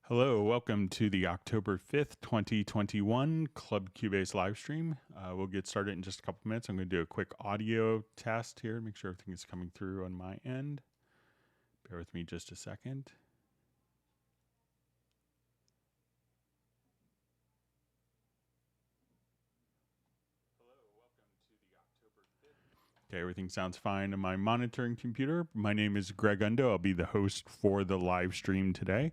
Hello, welcome to the October 5th, 2021 Club Cubase live stream. We'll get started in just a couple minutes. I'm going to do a quick audio test here to make sure everything is coming through on my end. Bear with me just a second. Okay, everything sounds fine on my monitoring computer. My name is Greg Undo. I'll be the host for the live stream today.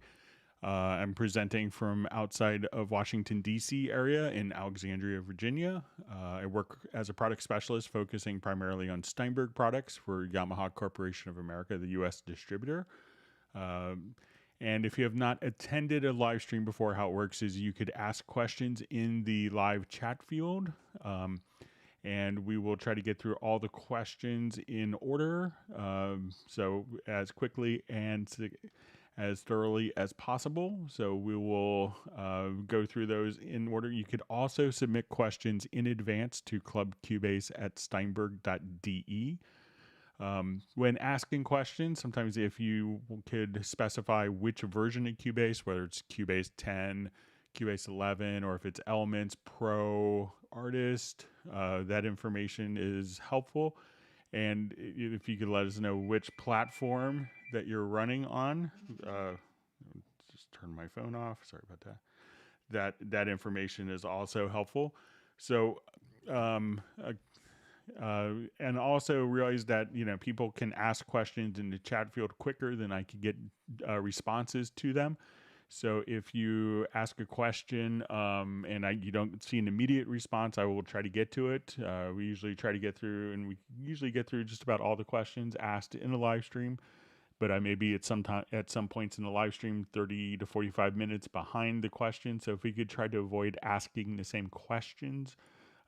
I'm presenting from outside of Washington, D.C. area in Alexandria, Virginia. I work as a product specialist focusing primarily on Steinberg products for Yamaha Corporation of America, the U.S. distributor. And if you have not attended a live stream before, how it works is you could ask questions in the live chat field. And we will try to get through all the questions in order, so as quickly and as thoroughly as possible. So we will go through those in order. You could also submit questions in advance to clubcubase@steinberg.de. When asking questions, sometimes if you could specify which version of Cubase, whether it's Cubase 10, Cubase 11, or if it's Elements, Pro, Artist, that information is helpful. And if you could let us know which platform that you're running on, just turn my phone off. Sorry about that. That information is also helpful. So, and also realize that people can ask questions in the chat field quicker than I could get responses to them. So if you ask a question and you don't see an immediate response, I will try to get to it. We usually try to get through, and we usually get through just about all the questions asked in the live stream. But I may be at some points in the live stream 30 to 45 minutes behind the question. So if we could try to avoid asking the same questions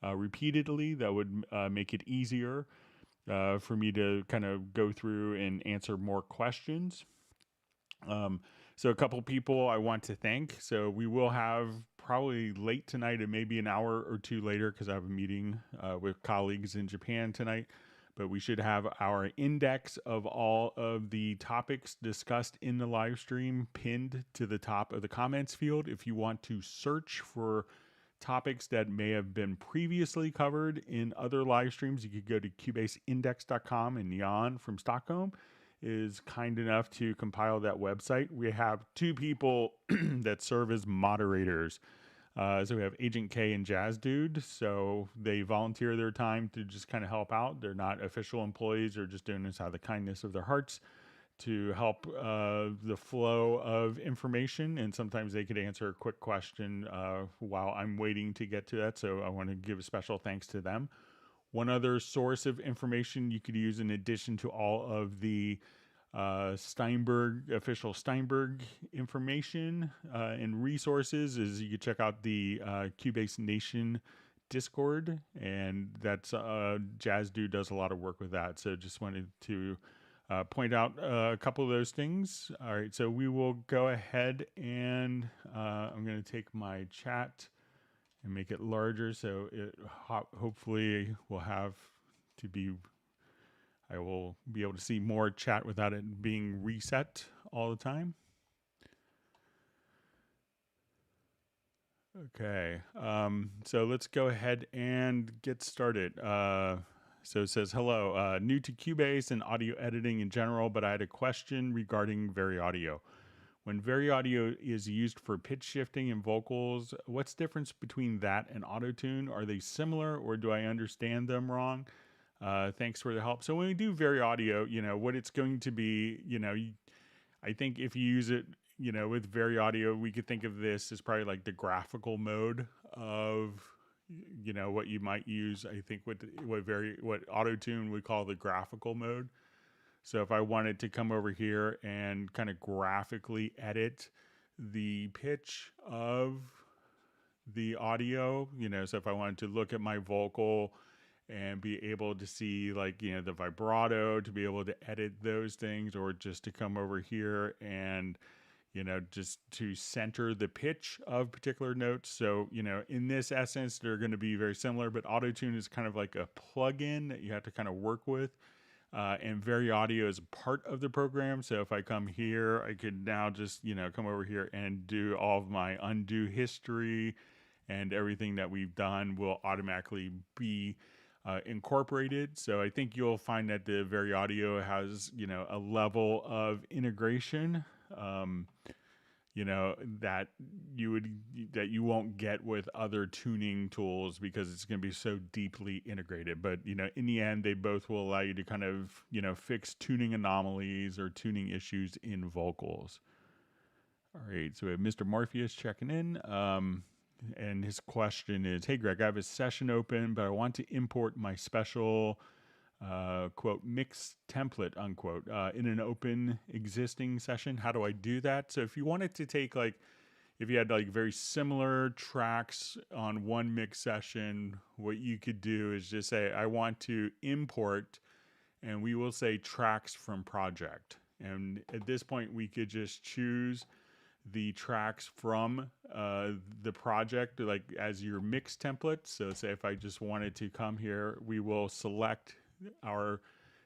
repeatedly, that would make it easier for me to kind of go through and answer more questions. So a couple people I want to thank. So we will have probably late tonight and maybe an hour or two later, because I have a meeting with colleagues in Japan tonight. But we should have our index of all of the topics discussed in the live stream pinned to the top of the comments field. If you want to search for topics that may have been previously covered in other live streams, you could go to cubaseindex.com, and Jan from Stockholm is kind enough to compile that website. We have two people that serve as moderators. So we have Agent K and Jazz Dude. So they volunteer their time to just kind of help out. They're not official employees. They're just doing this out of the kindness of their hearts to help the flow of information. And sometimes they could answer a quick question while I'm waiting to get to that. So I want to give a special thanks to them. One other source of information you could use in addition to all of the official Steinberg information and resources is you could check out the Cubase Nation Discord, and that's Jazz Dude does a lot of work with that. So just wanted to point out a couple of those things. All right, so we will go ahead and I'm going to take my chat and make it larger, so it hopefully will have to be, I will be able to see more chat without it being reset all the time. Okay, so let's go ahead and get started. So it says, hello, new to Cubase and audio editing in general, but I had a question regarding Variaudio. When Variaudio is used for pitch shifting and vocals, what's the difference between that and Auto-Tune? Are they similar, or do I understand them wrong? Thanks for the help. So when we do Variaudio, what it's going to be, I think if you use it, with Variaudio, we could think of this as probably like the graphical mode of, what you might use. I think what Auto-Tune would call the graphical mode. So if I wanted to come over here and kind of graphically edit the pitch of the audio, so if I wanted to look at my vocal and be able to see the vibrato, to be able to edit those things, or just to come over here and, just to center the pitch of particular notes. So, in this essence, they're going to be very similar, but Auto-Tune is kind of like a plugin that you have to kind of work with. and Variaudio is part of the program. So if I come here, I could now just, come over here and do all of my undo history, and everything that we've done will automatically be incorporated. So I think you'll find that the Variaudio has, a level of integration, that you won't get with other tuning tools, because it's going to be so deeply integrated. But in the end, they both will allow you to kind of fix tuning anomalies or tuning issues in vocals. All right, so we have Mr. Morpheus checking in, and his question is, hey Greg, I have a session open, but I want to import my special quote mix template unquote in an open existing session. How do I do that? So if you wanted to take, like, if you had like very similar tracks on one mix session, what you could do is just say, I want to import, and we will say tracks from project. And at this point, we could just choose the tracks from the project, like as your mix template. So say if I just wanted to come here, we will select our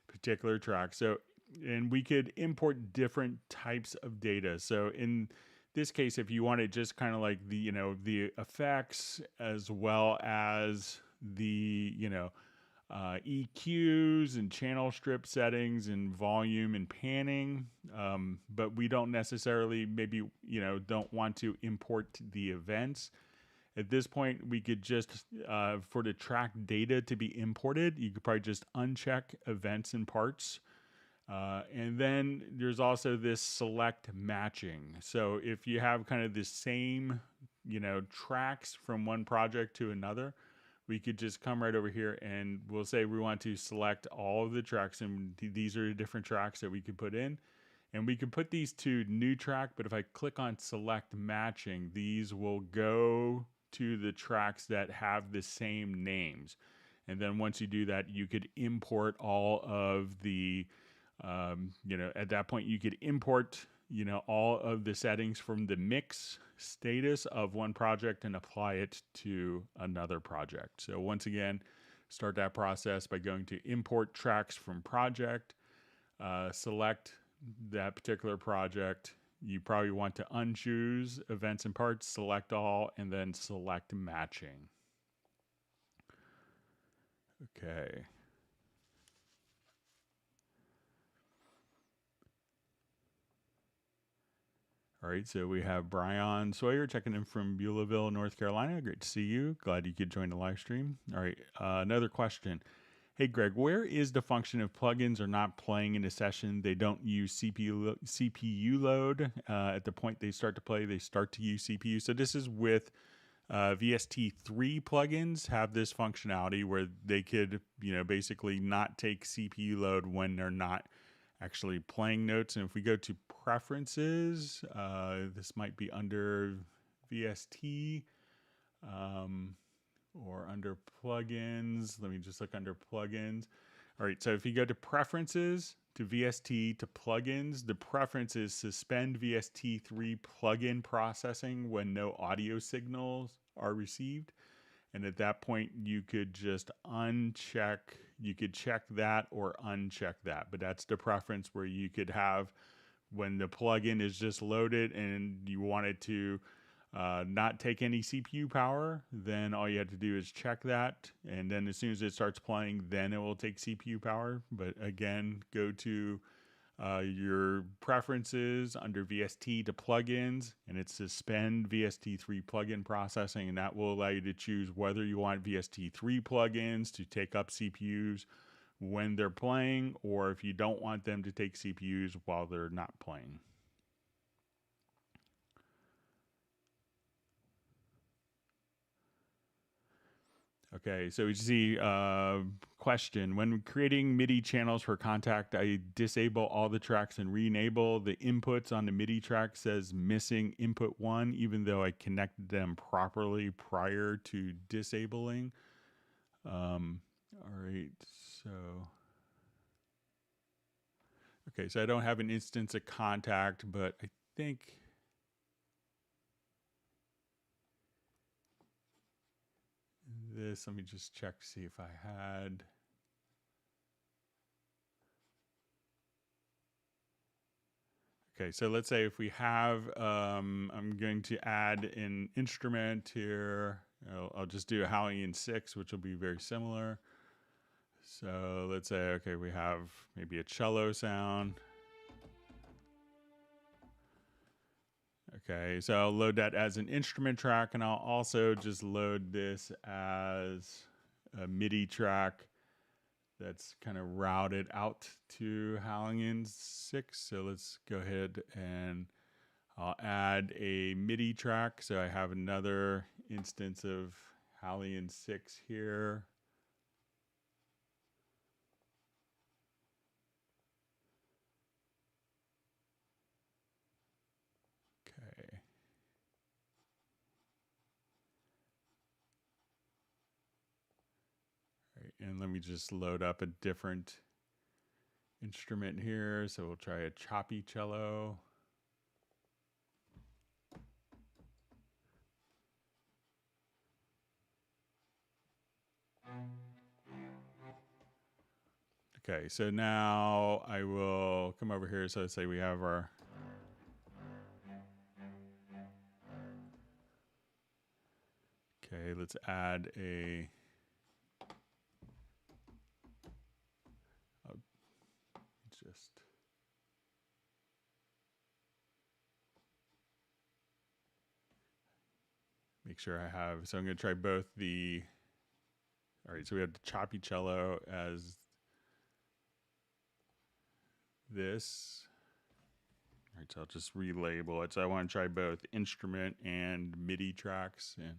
particular track. So, and we could import different types of data. So in this case, if you wanted just kind of like the, the effects, as well as the, EQs and channel strip settings and volume and panning, but we don't necessarily maybe don't want to import the events. At this point, we could just for the track data to be imported, you could probably just uncheck events and parts, and then there's also this select matching. So if you have kind of the same tracks from one project to another, we could just come right over here and we'll say we want to select all of the tracks, and these are the different tracks that we could put in. And we could put these to new track, but if I click on select matching, these will go to the tracks that have the same names. And then once you do that, you could import all of the, at that point you could import, all of the settings from the mix status of one project and apply it to another project. So once again, start that process by going to import tracks from project, select that particular project. You probably want to unchoose events and parts, select all, and then select matching. Okay. All right, so we have Brian Sawyer checking in from Beulahville, North Carolina. Great to see you. Glad you could join the live stream. All right, another question. Hey, Greg, where is the function if plugins are not playing in a session? They don't use CPU load. At the point they start to play, they start to use CPU. So this is with VST3 plugins have this functionality where they could, basically not take CPU load when they're not actually playing notes. And if we go to preferences, this might be under VST, or under plugins. Let me just look under plugins. All right, so if you go to preferences, to VST, to plugins, the preference is suspend VST3 plugin processing when no audio signals are received. And at that point, you could just uncheck, you could check that or uncheck that. But that's the preference where you could have when the plugin is just loaded and you wanted to not take any CPU power, then all you have to do is check that. And then as soon as it starts playing, then it will take CPU power. But again, go to your preferences under VST to plugins, and it's suspend VST3 plugin processing, and that will allow you to choose whether you want VST3 plugins to take up CPUs when they're playing, or if you don't want them to take CPUs while they're not playing. Okay, so we see question. When creating MIDI channels for Contact, I disable all the tracks and re-enable. The inputs on the MIDI track says missing input 1, even though I connected them properly prior to disabling. All right, so... Okay, so I don't have an instance of Contact, but I think... Let me just check, see if I had. Okay, so let's say if we have, I'm going to add an instrument here. I'll just do a Hallian 6, which will be very similar. So let's say, okay, we have maybe a cello sound. Okay, so I'll load that as an instrument track, and I'll also just load this as a MIDI track that's kind of routed out to Hallian 6. So let's go ahead and I'll add a MIDI track. So I have another instance of Hallian 6 here. Okay. All right, and let me just load up a different instrument here. So we'll try a choppy cello. Okay, so now I will come over here. So let's say we have our okay, let's add a just make sure I have, so I'm going to try both the, all right, so we have the choppy cello as this. All right, so I'll just relabel it. So I want to try both instrument and MIDI tracks. And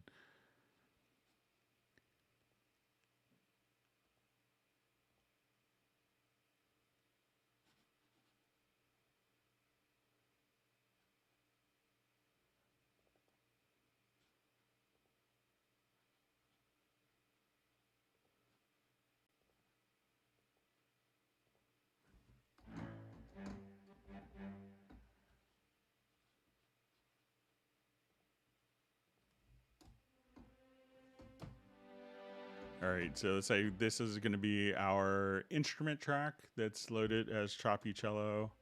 all right, so let's say this is going to be our instrument track that's loaded as choppy cello.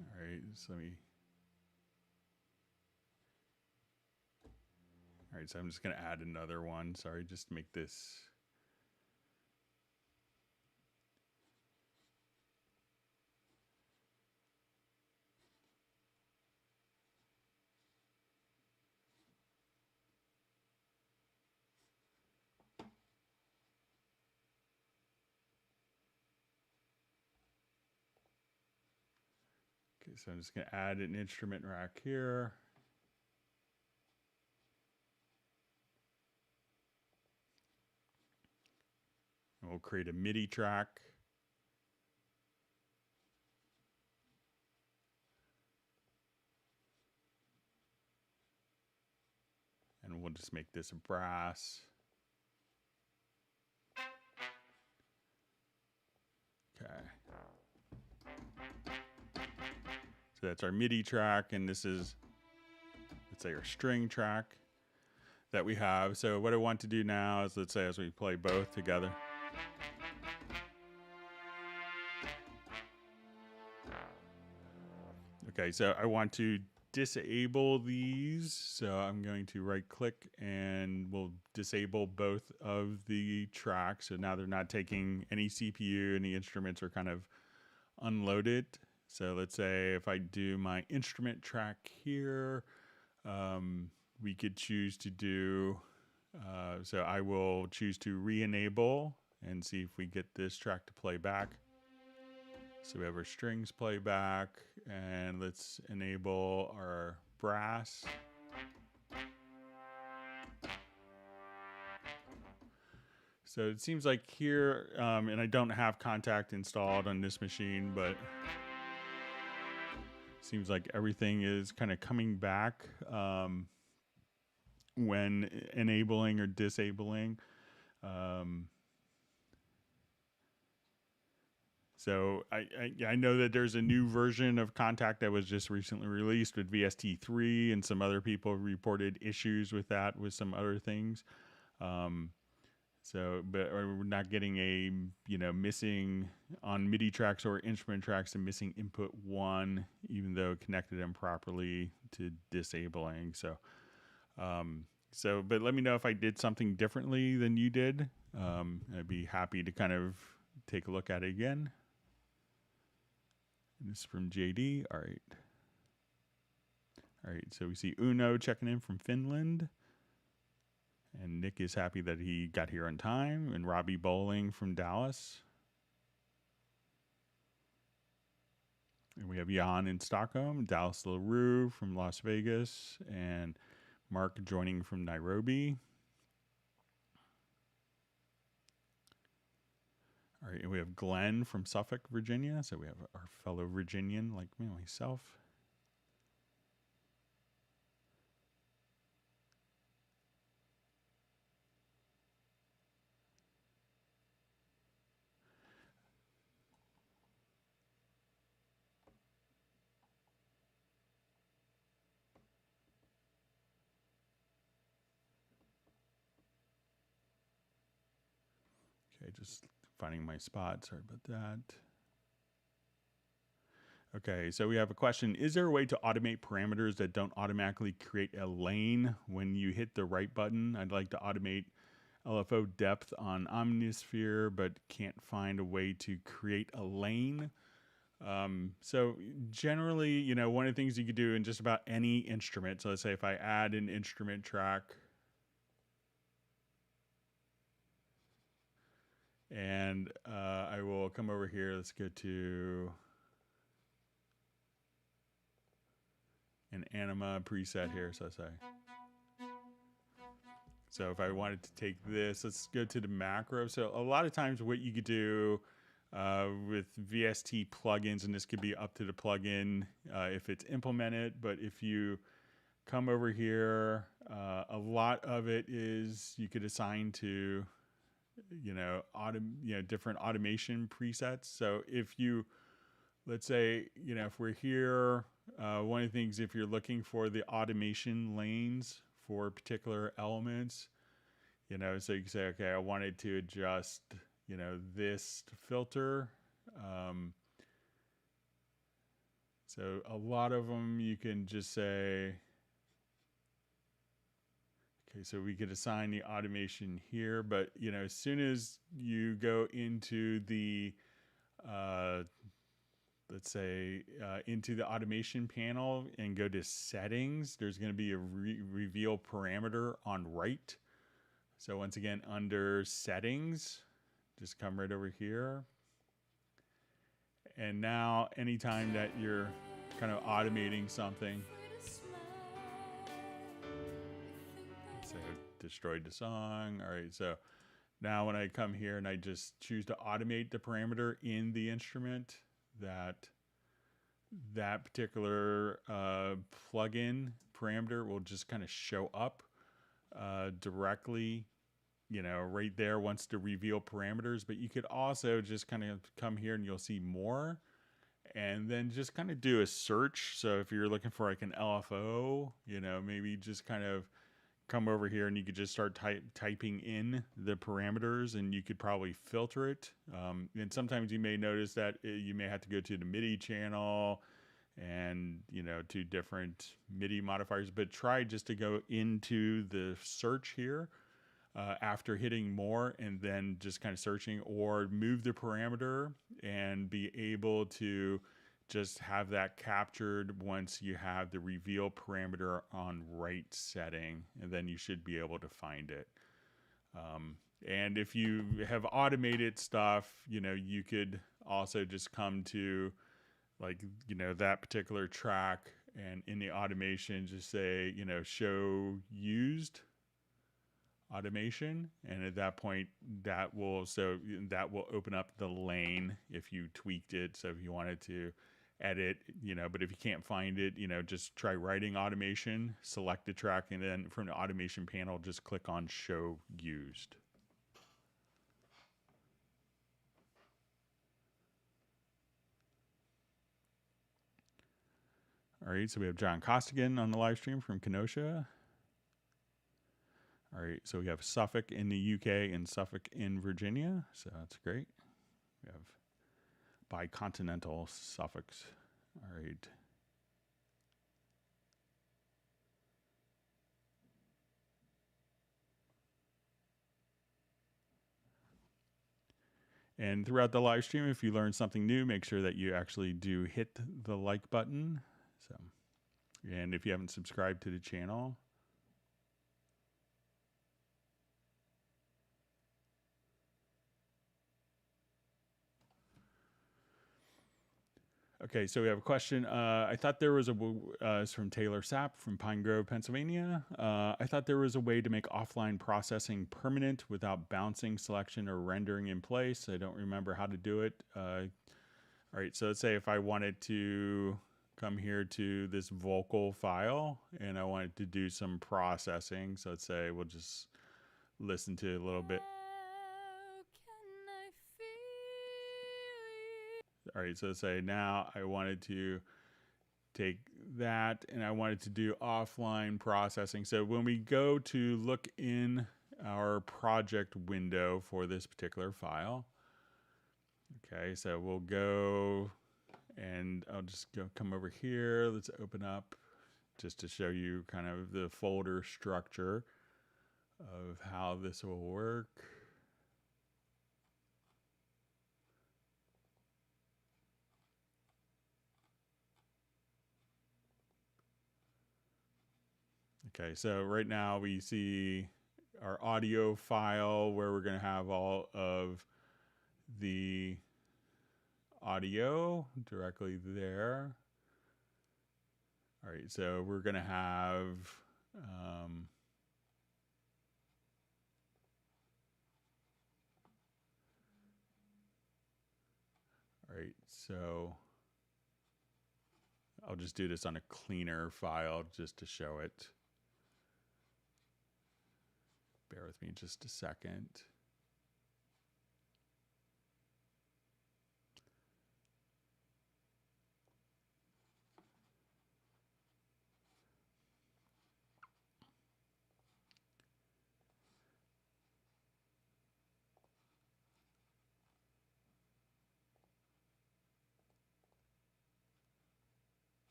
All right, so let me, all right, so I'm just going to add another one. Sorry, just to make this. Okay, so I'm just going to add an instrument rack here. And we'll create a MIDI track. And we'll just make this a brass. Okay. So that's our MIDI track, and this is, let's say, our string track that we have. So what I want to do now is, let's say, as we play both together. Okay, so I want to disable these. So I'm going to right click and we'll disable both of the tracks. So now they're not taking any CPU and the instruments are kind of unloaded. So let's say if I do my instrument track here, we could choose to do, so I will choose to re-enable and see if we get this track to play back. So we have our strings playback, and let's enable our brass. So it seems like here, and I don't have Contact installed on this machine, but it seems like everything is kind of coming back when enabling or disabling. So I know that there's a new version of Contact that was just recently released with VST3, and some other people reported issues with that with some other things. But we're not getting a, missing on MIDI tracks or instrument tracks, a missing input 1, even though it connected them properly to disabling. But let me know if I did something differently than you did. I'd be happy to kind of take a look at it again. And this is from JD. All right. So we see Uno checking in from Finland. And Nick is happy that he got here on time. And Robbie Bowling from Dallas. And we have Jan in Stockholm. Dallas LaRue from Las Vegas. And Mark joining from Nairobi. All right, and we have Glenn from Suffolk, Virginia. So we have our fellow Virginian like me, myself. Okay, just finding my spot. Sorry about that. Okay, so we have a question. Is there a way to automate parameters that don't automatically create a lane when you hit the right button? I'd like to automate LFO depth on Omnisphere, but can't find a way to create a lane. So generally, one of the things you could do in just about any instrument. So let's say if I add an instrument track, and I will come over here. Let's go to an Anima preset here. So if I wanted to take this, let's go to the macro. So a lot of times what you could do with VST plugins, and this could be up to the plugin if it's implemented, but if you come over here, a lot of it is you could assign to different automation presets. So if you, let's say, if we're here, one of the things, if you're looking for the automation lanes for particular elements, so you can say, okay, I wanted to adjust, this filter. So a lot of them you can just say, okay, so we could assign the automation here, but as soon as you go into the, let's say, into the automation panel and go to settings, there's going to be a reveal parameter on right. So once again, under settings, just come right over here. And now anytime that you're kind of automating something, so destroyed the song. All right, so now when I come here and I just choose to automate the parameter in the instrument, that particular plugin parameter will just kind of show up directly, right there once the reveal parameters. But you could also just kind of come here and you'll see more, and then just kind of do a search. So if you're looking for like an LFO, maybe just kind of come over here and you could just start typing in the parameters, and you could probably filter it. And sometimes you may notice that you may have to go to the MIDI channel and, to different MIDI modifiers, but try just to go into the search here after hitting more and then just kind of searching, or move the parameter and be able to just have that captured once you have the reveal parameter on right setting, and then you should be able to find it. And if you have automated stuff, you could also just come to that particular track, and in the automation, just say, show used automation. And at that point, that will open up the lane if you tweaked it. So if you wanted to edit, but if you can't find it, just try writing automation, select the track, and then from the automation panel, just click on show used. All right, so we have John Costigan on the live stream from Kenosha. All right, so we have Suffolk in the UK and Suffolk in Virginia, so that's great. We have bicontinental Suffolks. All right. And throughout the live stream, if you learn something new, make sure that you actually do hit the like button. So, and if you haven't subscribed to the channel, okay, so we have a question. I thought there was it's from Taylor Sapp from Pine Grove, Pennsylvania. I thought there was a way to make offline processing permanent without bouncing selection or rendering in place. I don't remember how to do it. All right, so let's say if I wanted to come here to this vocal file and I wanted to do some processing. So let's say we'll just listen to a little bit. All right, so let's say now I wanted to take that and I wanted to do offline processing. So when we go to look in our project window for this particular file, okay, so we'll go and I'll just come over here. Let's open up just to show you kind of the folder structure of how this will work. Okay, so right now we see our audio file where we're going to have all of the audio directly there. All right, so we're going to have all right, so I'll just do this on a cleaner file just to show it. Bear with me just a second.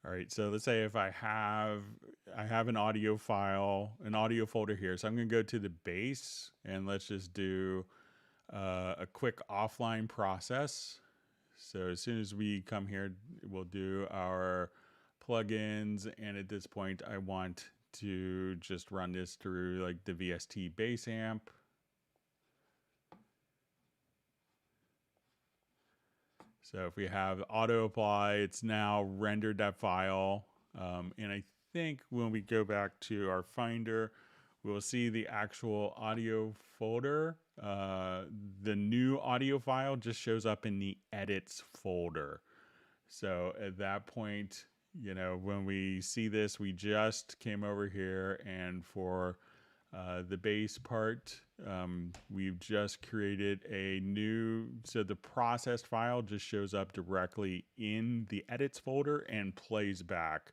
All right, so let's say if I have an audio file, an audio folder here. So I'm going to go to the bass and let's just do a quick offline process. So as soon as we come here, we'll do our plugins. And at this point, I want to just run this through like the VST bass amp. So if we have auto apply, it's now rendered that file. And I think when we go back to our Finder, we'll see the actual audio folder. The new audio file just shows up in the edits folder. So at that point, you know, when we see this, we just came over here and for the bass part, we've just created a new, so the processed file just shows up directly in the edits folder and plays back.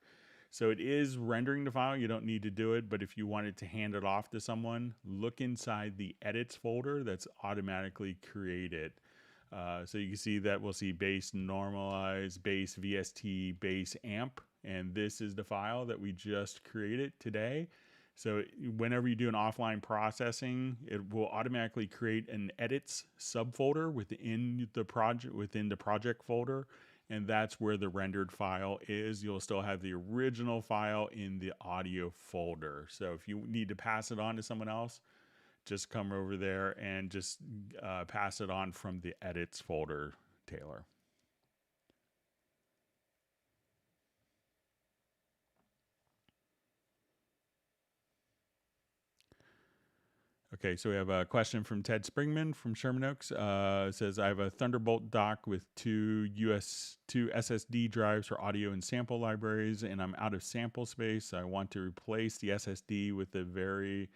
So it is rendering the file, you don't need to do it, but if you wanted to hand it off to someone, look inside the edits folder that's automatically created. So you can see that we'll see bass normalize, bass VST, bass amp, and this is the file that we just created today. So whenever you do an offline processing, it will automatically create an edits subfolder within the project folder, and that's where the rendered file is. You'll still have the original file in the audio folder. So if you need to pass it on to someone else, just come over there and just pass it on from the edits folder, Taylor. Okay, so we have a question from Ted Springman from Sherman Oaks. It says, I have a Thunderbolt dock with two SSD drives for audio and sample libraries, and I'm out of sample space. I want to replace the SSD with a very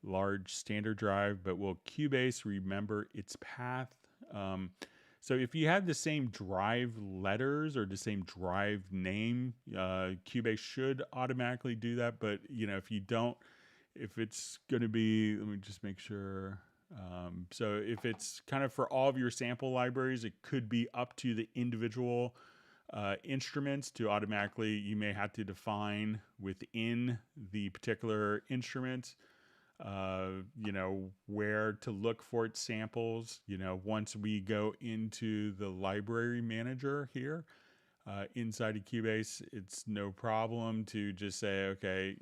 large standard drive, but will Cubase remember its path? So if you have the same drive letters or the same drive name, Cubase should automatically do that. But if you don't, if it's going to be, let me just make sure. So if it's kind of for all of your sample libraries, it could be up to the individual instruments to automatically, you may have to define within the particular instrument, where to look for its samples. Once we go into the library manager here inside of Cubase, it's no problem to just say, okay,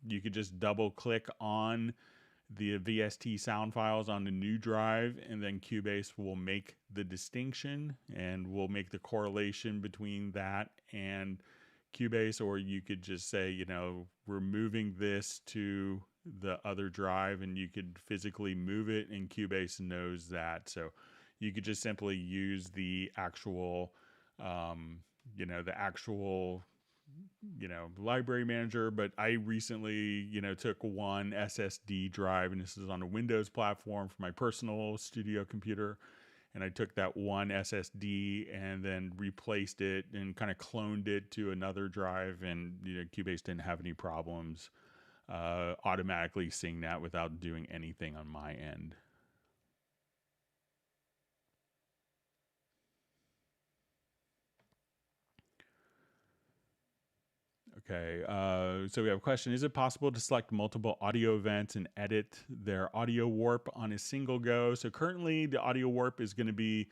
you could just double click on the VST sound files on the new drive, and then Cubase will make the distinction and will make the correlation between that and Cubase. Or you could just say, we're moving this to the other drive, and you could physically move it, and Cubase knows that. So you could just simply use the actual, library manager. But I recently, took one SSD drive, and this is on a Windows platform for my personal studio computer. And I took that one SSD and then replaced it and kind of cloned it to another drive. And Cubase didn't have any problems automatically seeing that without doing anything on my end. Okay, so we have a question. Is it possible to select multiple audio events and edit their audio warp on a single go? So currently the audio warp is going to be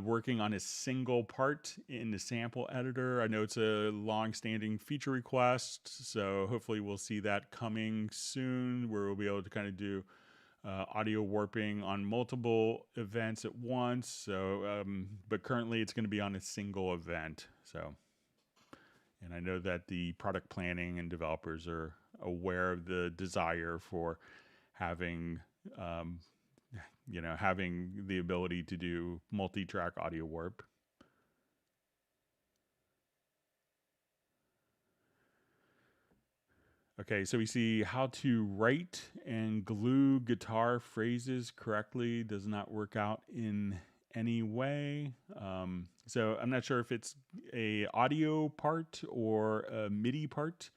working on a single part in the sample editor. I know it's a long-standing feature request, so hopefully we'll see that coming soon, where we'll be able to kind of do audio warping on multiple events at once. So, but currently it's going to be on a single event. So. And I know that the product planning and developers are aware of the desire for having, having the ability to do multi-track audio warp. Okay, so we see how to write and glue guitar phrases correctly does not work out in any way. So I'm not sure if it's a audio part or a MIDI part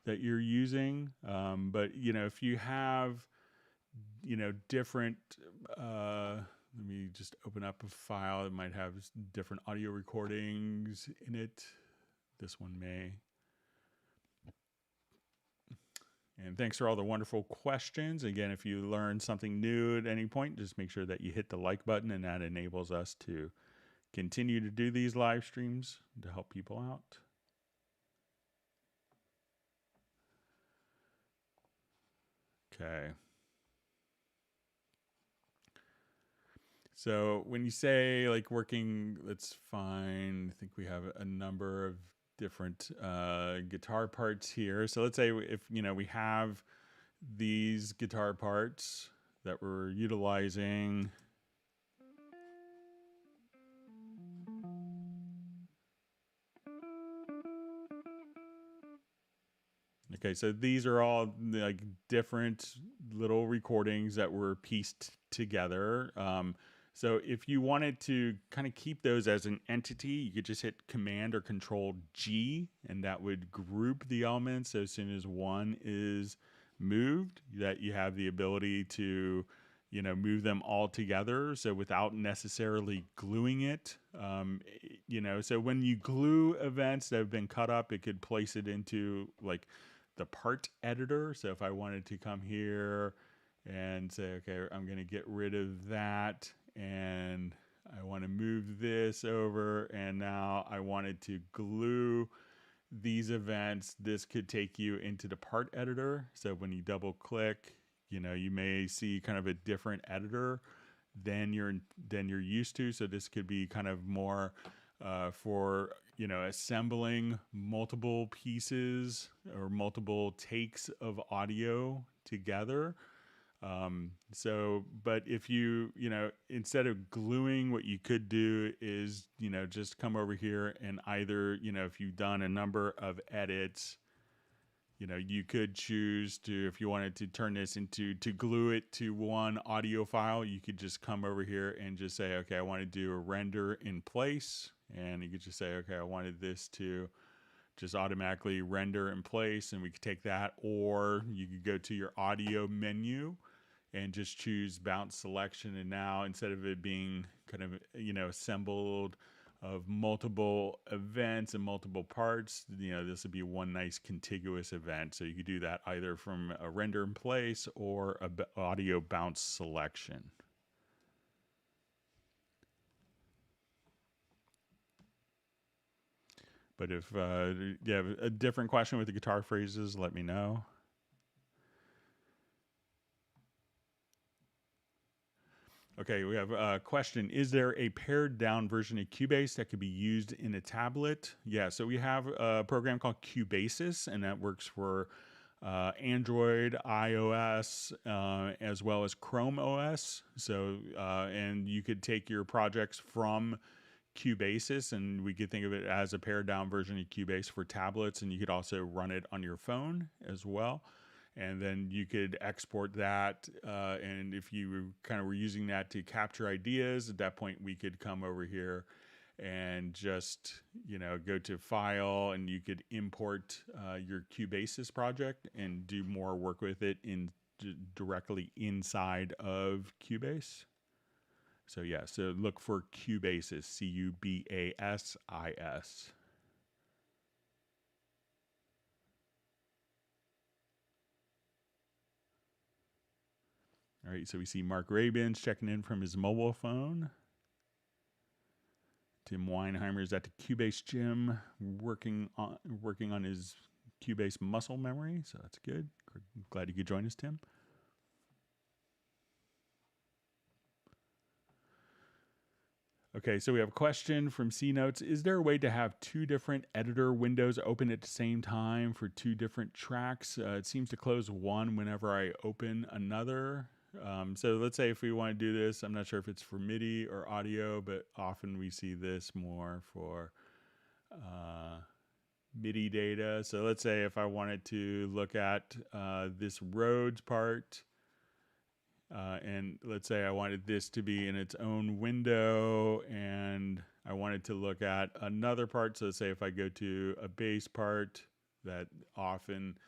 that you're using. But if you have, different, let me just open up a file that might have different audio recordings in it. This one may. And thanks for all the wonderful questions. Again, if you learn something new at any point, just make sure that you hit the like button, and that enables us to continue to do these live streams to help people out. Okay. So when you say like working, that's fine. I think we have a number of different guitar parts here. So let's say if we have these guitar parts that we're utilizing. Okay, so these are all like different little recordings that were pieced together. So if you wanted to kind of keep those as an entity, you could just hit Command or Control G, and that would group the elements. So as soon as one is moved, that you have the ability to, move them all together. So without necessarily gluing it, so when you glue events that have been cut up, it could place it into like the part editor. So if I wanted to come here and say, okay, I'm going to get rid of that, and I want to move this over, and now I wanted to glue these events, this could take you into the part editor. So when you double click, you may see kind of a different editor than you're used to. So this could be kind of more for assembling multiple pieces or multiple takes of audio together. But if you instead of gluing, what you could do is, just come over here and either, if you've done a number of edits, You know, you could choose to, if you wanted to turn this into, to glue it to one audio file, you could just come over here and just say, okay, I want to do a render in place. And you could just say, okay, I wanted this to just automatically render in place, and we could take that. Or you could go to your audio menu and just choose bounce selection. And now, instead of it being kind of, you know, assembled of multiple events and multiple parts, you know, this would be one nice contiguous event. So you could do that either from a render in place or a audio bounce selection. But if you have a different question with the guitar phrases, let me know. Okay, we have a question. Is there a pared down version of Cubase that could be used in a tablet? Yeah, so we have a program called Cubasis, and that works for Android, iOS, as well as Chrome OS. So, and you could take your projects from Cubasis, and we could think of it as a pared down version of Cubase for tablets, and you could also run it on your phone as well. And then you could export that, and if you kind of were using that to capture ideas, at that point we could come over here and just, you know, go to File, and you could import your Cubasis project and do more work with it in directly inside of Cubase. So yeah, so look for Cubasis, Cubasis. All right, so we see Mark Rabin's checking in from his mobile phone. Tim Weinheimer's at the Cubase gym working on his Cubase muscle memory, so that's good. Glad you could join us, Tim. Okay, so we have a question from C Notes. Is there a way to have two different editor windows open at the same time for two different tracks? It seems to close one whenever I open another. So let's say if we want to do this, I'm not sure if it's for MIDI or audio, but often we see this more for MIDI data. So let's say if I wanted to look at this Rhodes part, and let's say I wanted this to be in its own window, and I wanted to look at another part. So let's say if I go to a bass part, that often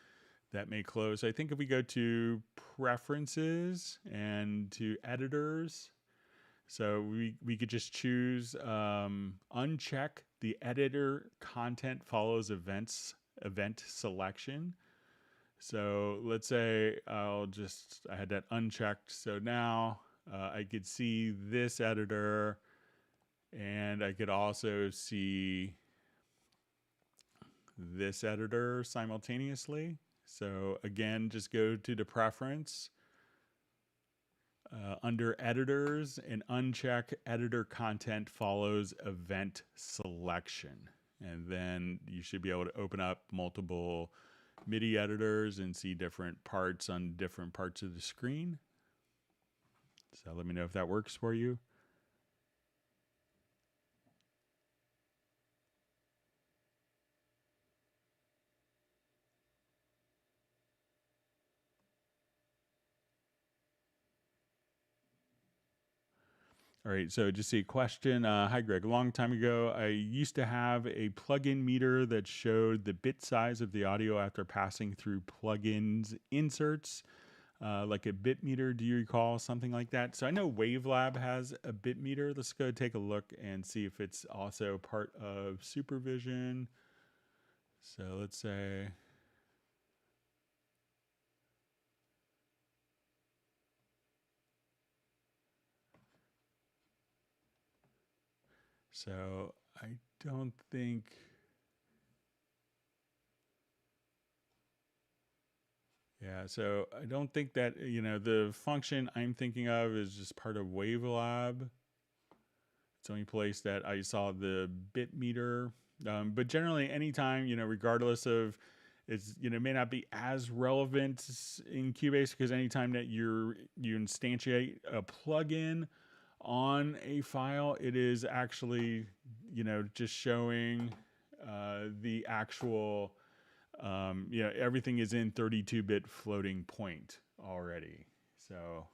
that may close. I think if we go to preferences and to editors, so we could just choose uncheck the editor content follows event selection. So let's say I had that unchecked. So now I could see this editor, and I could also see this editor simultaneously. So again, just go to the preference under editors and uncheck editor content follows event selection. And then you should be able to open up multiple MIDI editors and see different parts on different parts of the screen. So let me know if that works for you. All right, so just a question. Hi, Greg. A long time ago, I used to have a plugin meter that showed the bit size of the audio after passing through plugins inserts, like a bit meter. Do you recall something like that? So I know Wavelab has a bit meter. Let's go take a look and see if it's also part of Supervision. So let's say... So I don't think... Yeah, so I don't think that, you know, the function I'm thinking of is just part of Wavelab. It's the only place that I saw the bit meter. But generally, anytime, you know, regardless of, it's, you know, may not be as relevant in Cubase, because anytime that you instantiate a plugin on a file, it is actually, you know, just showing the actual you know, everything is in 32-bit floating point already. So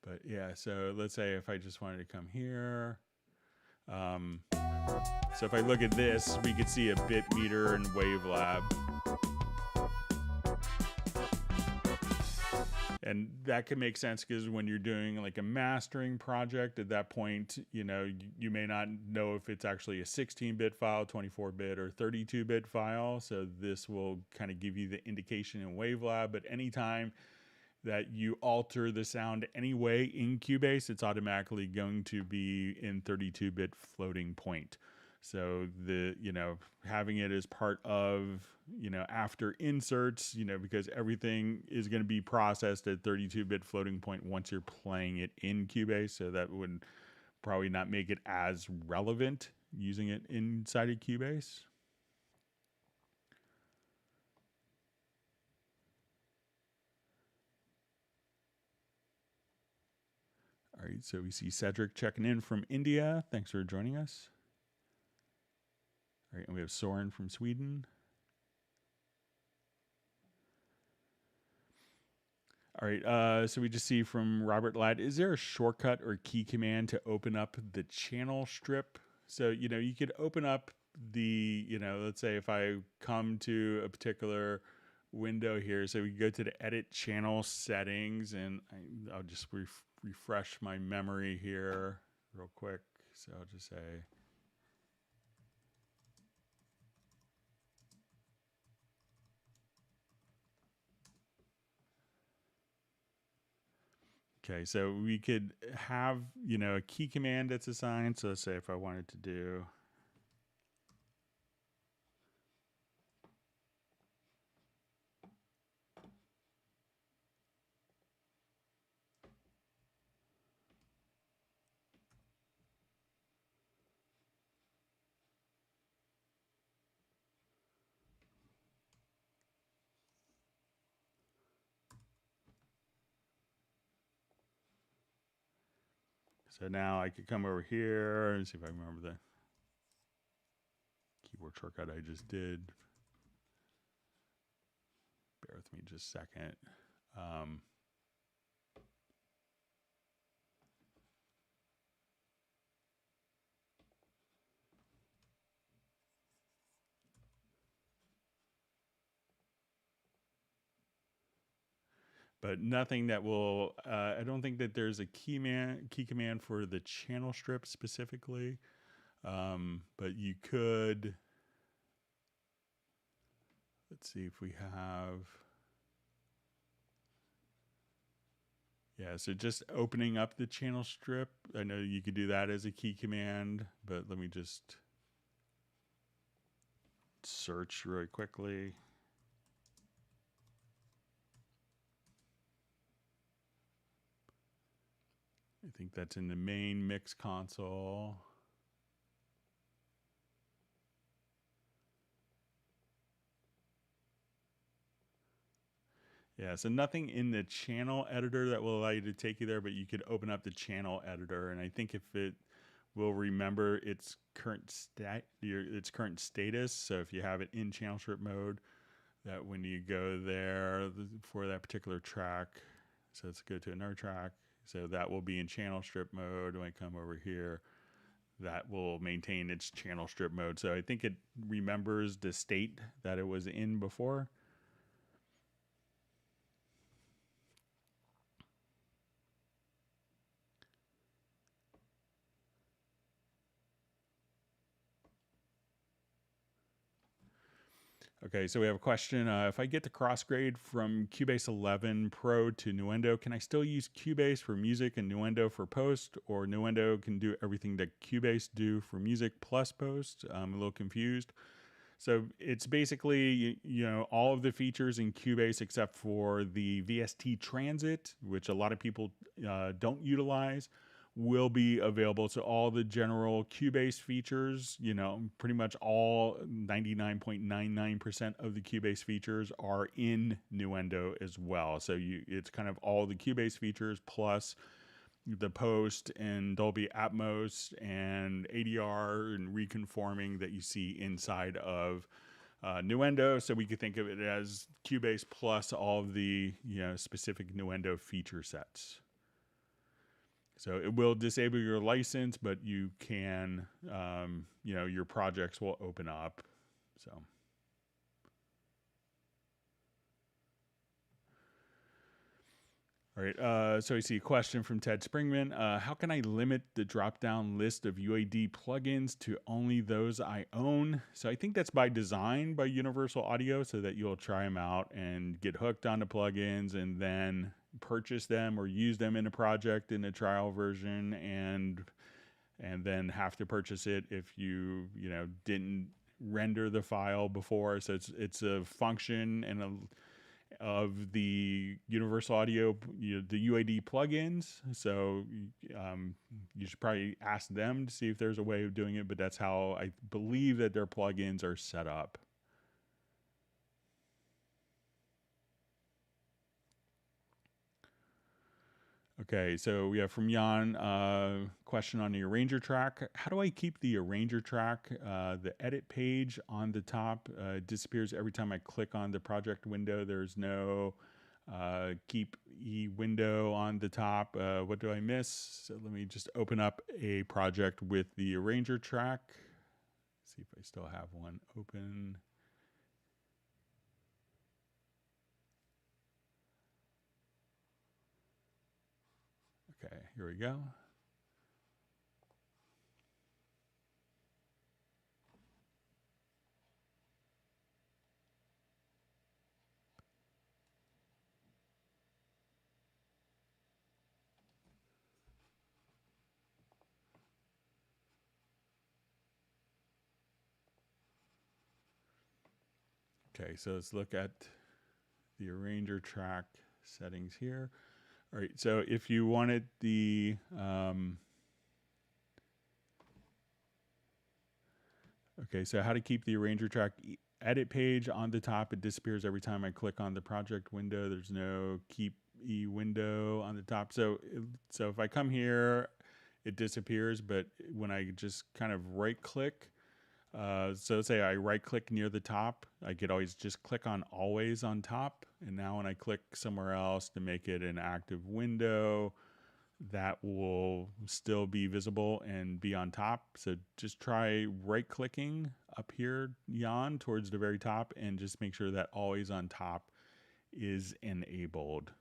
but yeah, so let's say if I just wanted to come here, so if I look at this, we could see a bit meter and Wavelab. And that can make sense because when you're doing like a mastering project, at that point, you know, you may not know if it's actually a 16-bit file, 24-bit, or 32-bit file. So this will kind of give you the indication in Wavelab. But anytime that you alter the sound anyway in Cubase, it's automatically going to be in 32-bit floating point. So the, you know, having it as part of, you know, after inserts, you know, because everything is going to be processed at 32-bit floating point once you're playing it in Cubase. So that would probably not make it as relevant using it inside of Cubase. All right, so we see Cedric checking in from India. Thanks for joining us. All right, and we have Soren from Sweden. All right, so we just see from Robert Ladd, is there a shortcut or key command to open up the channel strip? So, you know, you could open up the, you know, let's say if I come to a particular window here, so we go to the edit channel settings, and I'll just refresh my memory here real quick. So I'll just say, okay, so we could have, you know, a key command that's assigned. So let's say if I wanted to do, so now I could come over here and see if I remember the keyboard shortcut I just did. Bear with me just a second. But nothing that will, I don't think that there's a key command for the channel strip specifically. But you could, let's see if we have, yeah, so just opening up the channel strip. I know you could do that as a key command, but let me just search really quickly. I think that's in the main mix console. Yeah, so nothing in the channel editor that will allow you to take you there, but you could open up the channel editor, and I think if it will remember its current status. So if you have it in channel strip mode, that when you go there for that particular track, so let's go to another track. So that will be in channel strip mode. When I come over here, that will maintain its channel strip mode. So I think it remembers the state that it was in before. Okay, so we have a question. If I get the crossgrade from Cubase 11 Pro to Nuendo, can I still use Cubase for music and Nuendo for post, or Nuendo can do everything that Cubase do for music plus post? I'm a little confused. So it's basically, you know, all of the features in Cubase except for the VST transit, which a lot of people don't utilize, will be available. So all the general Cubase features, you know, pretty much all 99.99% of the Cubase features are in Nuendo as well. So it's kind of all the Cubase features plus the post and Dolby Atmos and ADR and reconforming that you see inside of Nuendo. So we could think of it as Cubase plus all of the, you know, specific Nuendo feature sets. So it will disable your license, but you can, you know, your projects will open up. So. All right, so I see a question from Ted Springman. How can I limit the drop-down list of UAD plugins to only those I own? So I think that's by design by Universal Audio, so that you'll try them out and get hooked on the plugins and then purchase them or use them in a project in a trial version, and then have to purchase it if you know didn't render the file before. So it's a function and of the Universal Audio, the UAD plugins. So you should probably ask them to see if there's a way of doing it, but that's how I believe that their plugins are set up. Okay, so we have from Jan, question on the arranger track. How do I keep the arranger track? The edit page on the top disappears every time I click on the project window. There's no keep E window on the top. What do I miss? So let me just open up a project with the arranger track. See if I still have one open. Okay, here we go. Okay, so let's look at the arranger track settings here. All right, so if you wanted the okay, so how to keep the arranger track edit page on the top. It disappears every time I click on the project window. There's no keep E window on the top. So if I come here, it disappears, but when I just kind of right click, so say I right click near the top, I could always just click on always on top. And now when I click somewhere else to make it an active window, that will still be visible and be on top. So just try right clicking up here, Jan, towards the very top, and just make sure that always on top is enabled.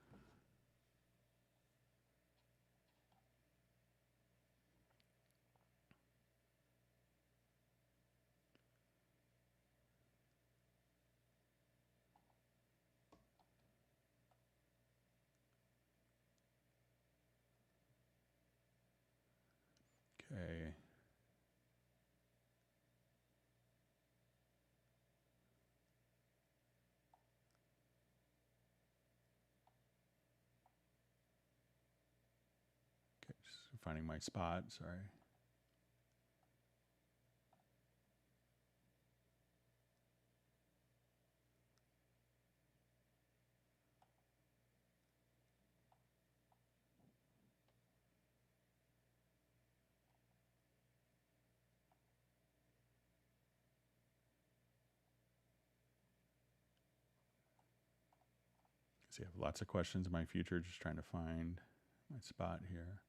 Okay. Okay, just finding my spot, sorry. See, I have lots of questions in my future, just trying to find my spot here.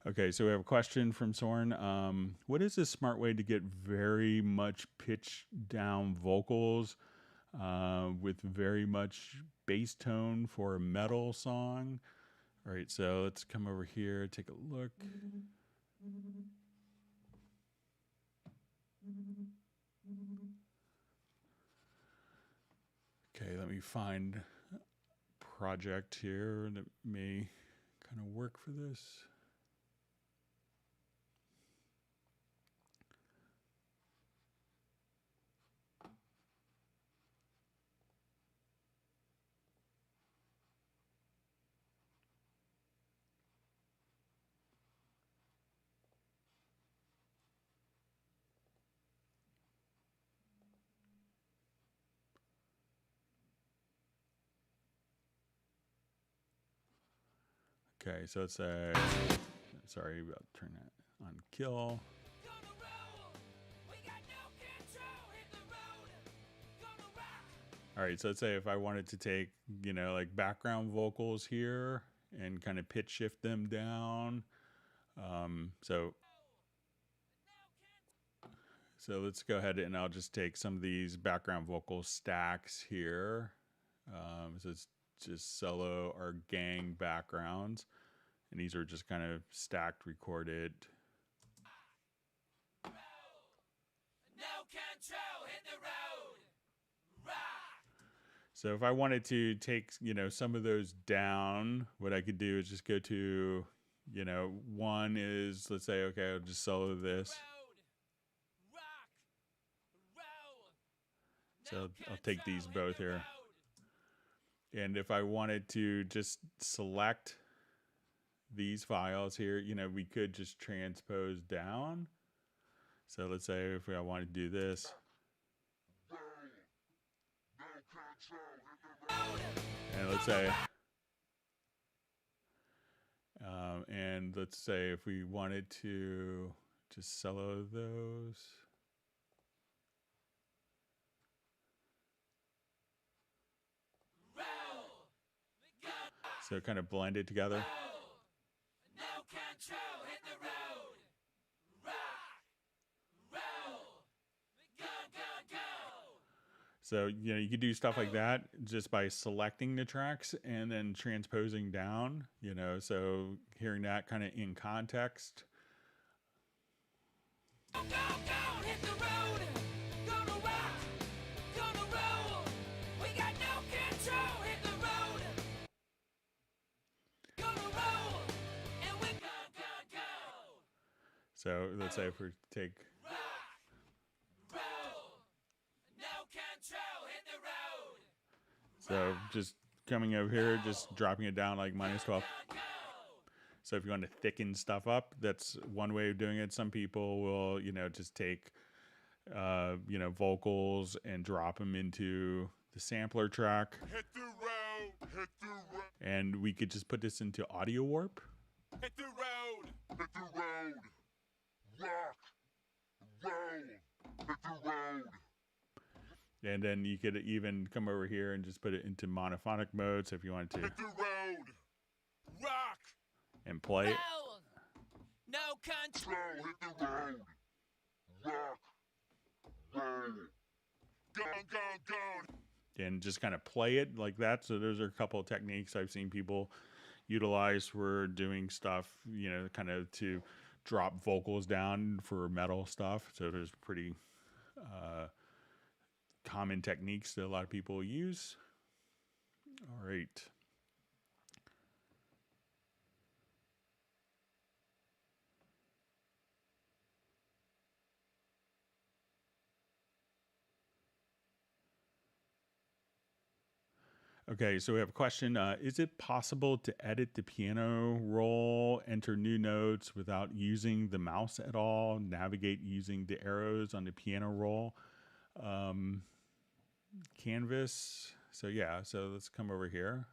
Okay, so we have a question from Soren. What is a smart way to get very much pitch down vocals with very much bass tone for a metal song? All right, so let's come over here, take a look. Okay, let me find a project here that may kind of work for this. Okay, so let's say, sorry about turn that on kill. All right, so let's say if I wanted to take, you know, like background vocals here and kind of pitch shift them down. So let's go ahead and I'll just take some of these background vocal stacks here. So it's just solo or gang backgrounds. And these are just kind of stacked, recorded. So if I wanted to take, you know, some of those down, what I could do is just go to, you know, one is, let's say, okay, I'll just solo this. So I'll take these both here. And if I wanted to just select these files here, you know, we could just transpose down. So let's say if I want to do this. And let's say, if we wanted to just solo those. So kind of blend it together. So, you know, you could do stuff like that just by selecting the tracks and then transposing down, you know, so hearing that kind of in context. So let's say if we take, so just coming over here, just dropping it down like -12. So if you want to thicken stuff up, that's one way of doing it. Some people will, you know, just take, you know, vocals and drop them into the sampler track. Hit the road, hit the road. And we could just put this into audio warp. Hit the road, hit the road. Rock, roll, hit the road. And then you could even come over here and just put it into monophonic mode. So if you wanted to hit the road, rock, and play it. No control, hit the road, rock, roll, go. And just kind of play it like that. So those are a couple of techniques I've seen people utilize for doing stuff, you know, kind of to drop vocals down for metal stuff. So there's pretty common techniques that a lot of people use. All right. Okay, so we have a question. Is it possible to edit the piano roll, enter new notes without using the mouse at all, navigate using the arrows on the piano roll? Canvas. So yeah, so let's come over here.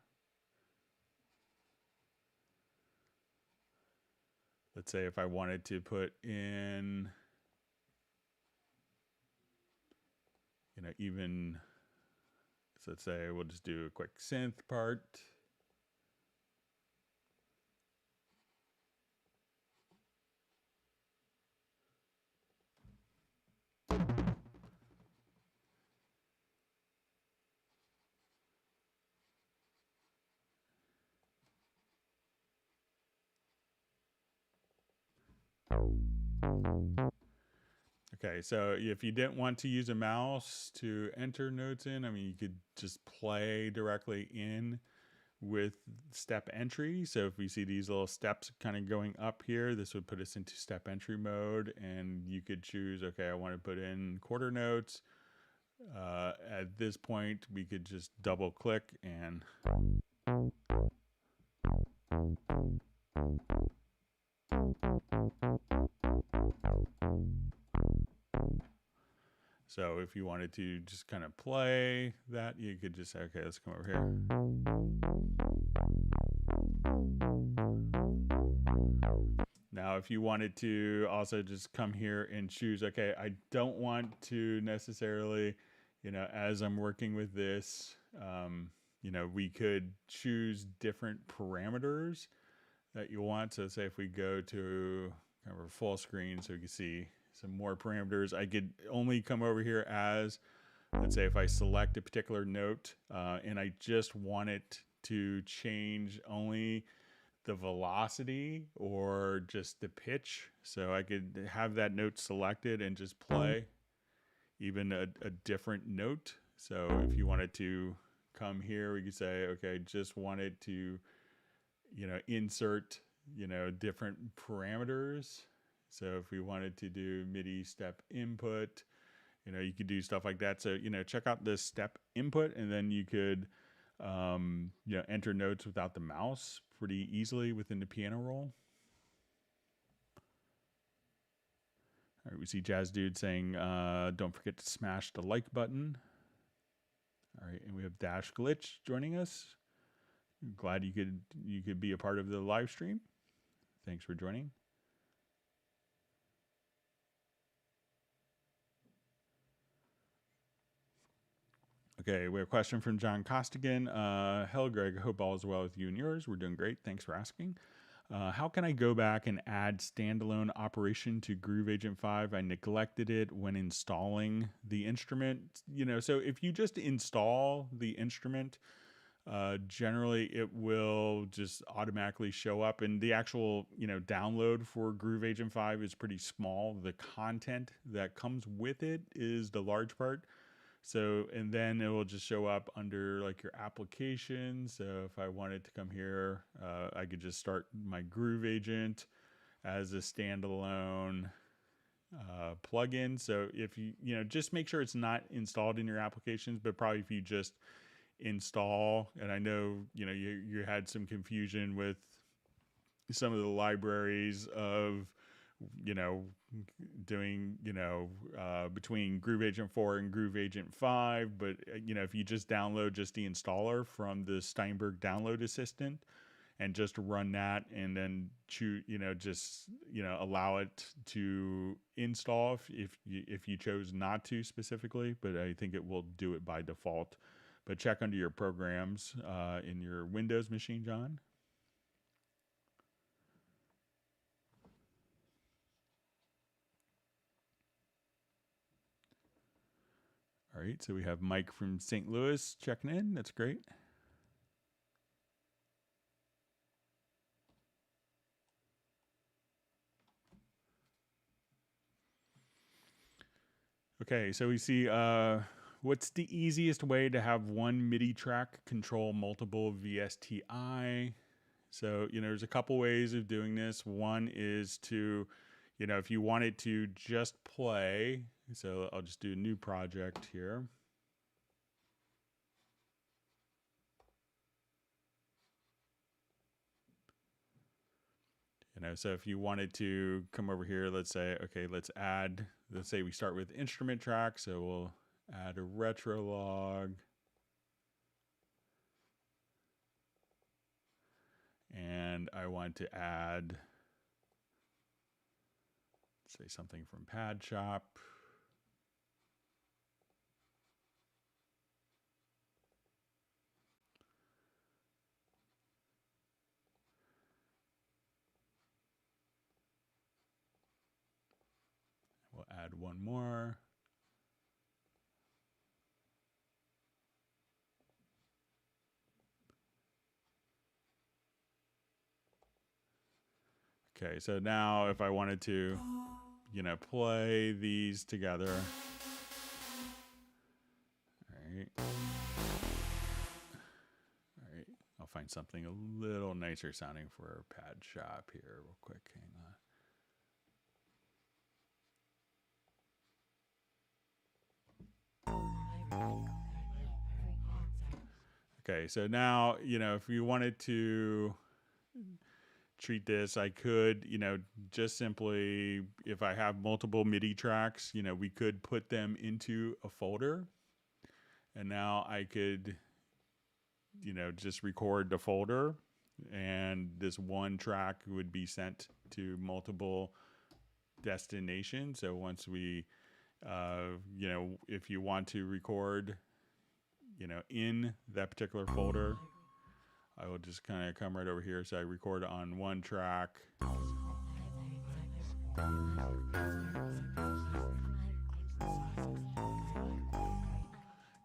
Let's say if I wanted to put in, you know, even, so let's say we'll just do a quick synth part. Okay, so if you didn't want to use a mouse to enter notes in, I mean, you could just play directly in with step entry. So if we see these little steps kind of going up here, this would put us into step entry mode, and you could choose, okay, I want to put in quarter notes. At this point, we could just double click and So if you wanted to just kind of play that, you could just say, okay, let's come over here. Now, if you wanted to also just come here and choose, okay, I don't want to necessarily, as I'm working with this, we could choose different parameters that you want. So say if we go to kind of a full screen so you can see some more parameters, I could only come over here as, let's say if I select a particular note and I just want it to change only the velocity or just the pitch. So I could have that note selected and just play even a different note. So if you wanted to come here, we could say, okay, just wanted to, insert, different parameters. So if we wanted to do MIDI step input, you could do stuff like that. So, check out this step input, and then you could, enter notes without the mouse pretty easily within the piano roll. All right, we see Jazz Dude saying, don't forget to smash the like button. All right, and we have Dash Glitch joining us. Glad you could be a part of the live stream. Thanks for joining. Okay, we have a question from John Costigan. Hello, Greg. Hope all is well with you and yours. We're doing great. Thanks for asking. How can I go back and add standalone operation to Groove Agent 5? I neglected it when installing the instrument. So if you just install the instrument, generally it will just automatically show up, and the actual download for Groove Agent 5 is pretty small. The content that comes with it is the large part. So, and then it will just show up under like your application. So if I wanted to come here, I could just start my Groove Agent as a standalone plugin. So if you, just make sure it's not installed in your applications, but probably if you just install, and I know, you had some confusion with some of the libraries of, doing, between Groove Agent 4 and Groove Agent 5. But, if you just download just the installer from the Steinberg download assistant and just run that, and then choose, allow it to install if you chose not to specifically, but I think it will do it by default. But check under your programs in your Windows machine, John. All right, so we have Mike from St. Louis checking in. That's great. Okay, so we see what's the easiest way to have one MIDI track control multiple VSTI? So, there's a couple ways of doing this. One is to, if you wanted to just play, so I'll just do a new project here. So if you wanted to come over here, let's say, okay, let's say we start with instrument track. So we'll add a retro log. And I want to add, say, something from Pad Shop. We'll add one more. Okay, so now if I wanted to, play these together. All right. All right. I'll find something a little nicer sounding for Pad Shop here real quick. Hang on. Okay, so now, if you wanted to treat this, I could, just simply, if I have multiple MIDI tracks, we could put them into a folder. And now I could, just record the folder, and this one track would be sent to multiple destinations. So once we, if you want to record, in that particular folder, I will just kind of come right over here. So I record on one track.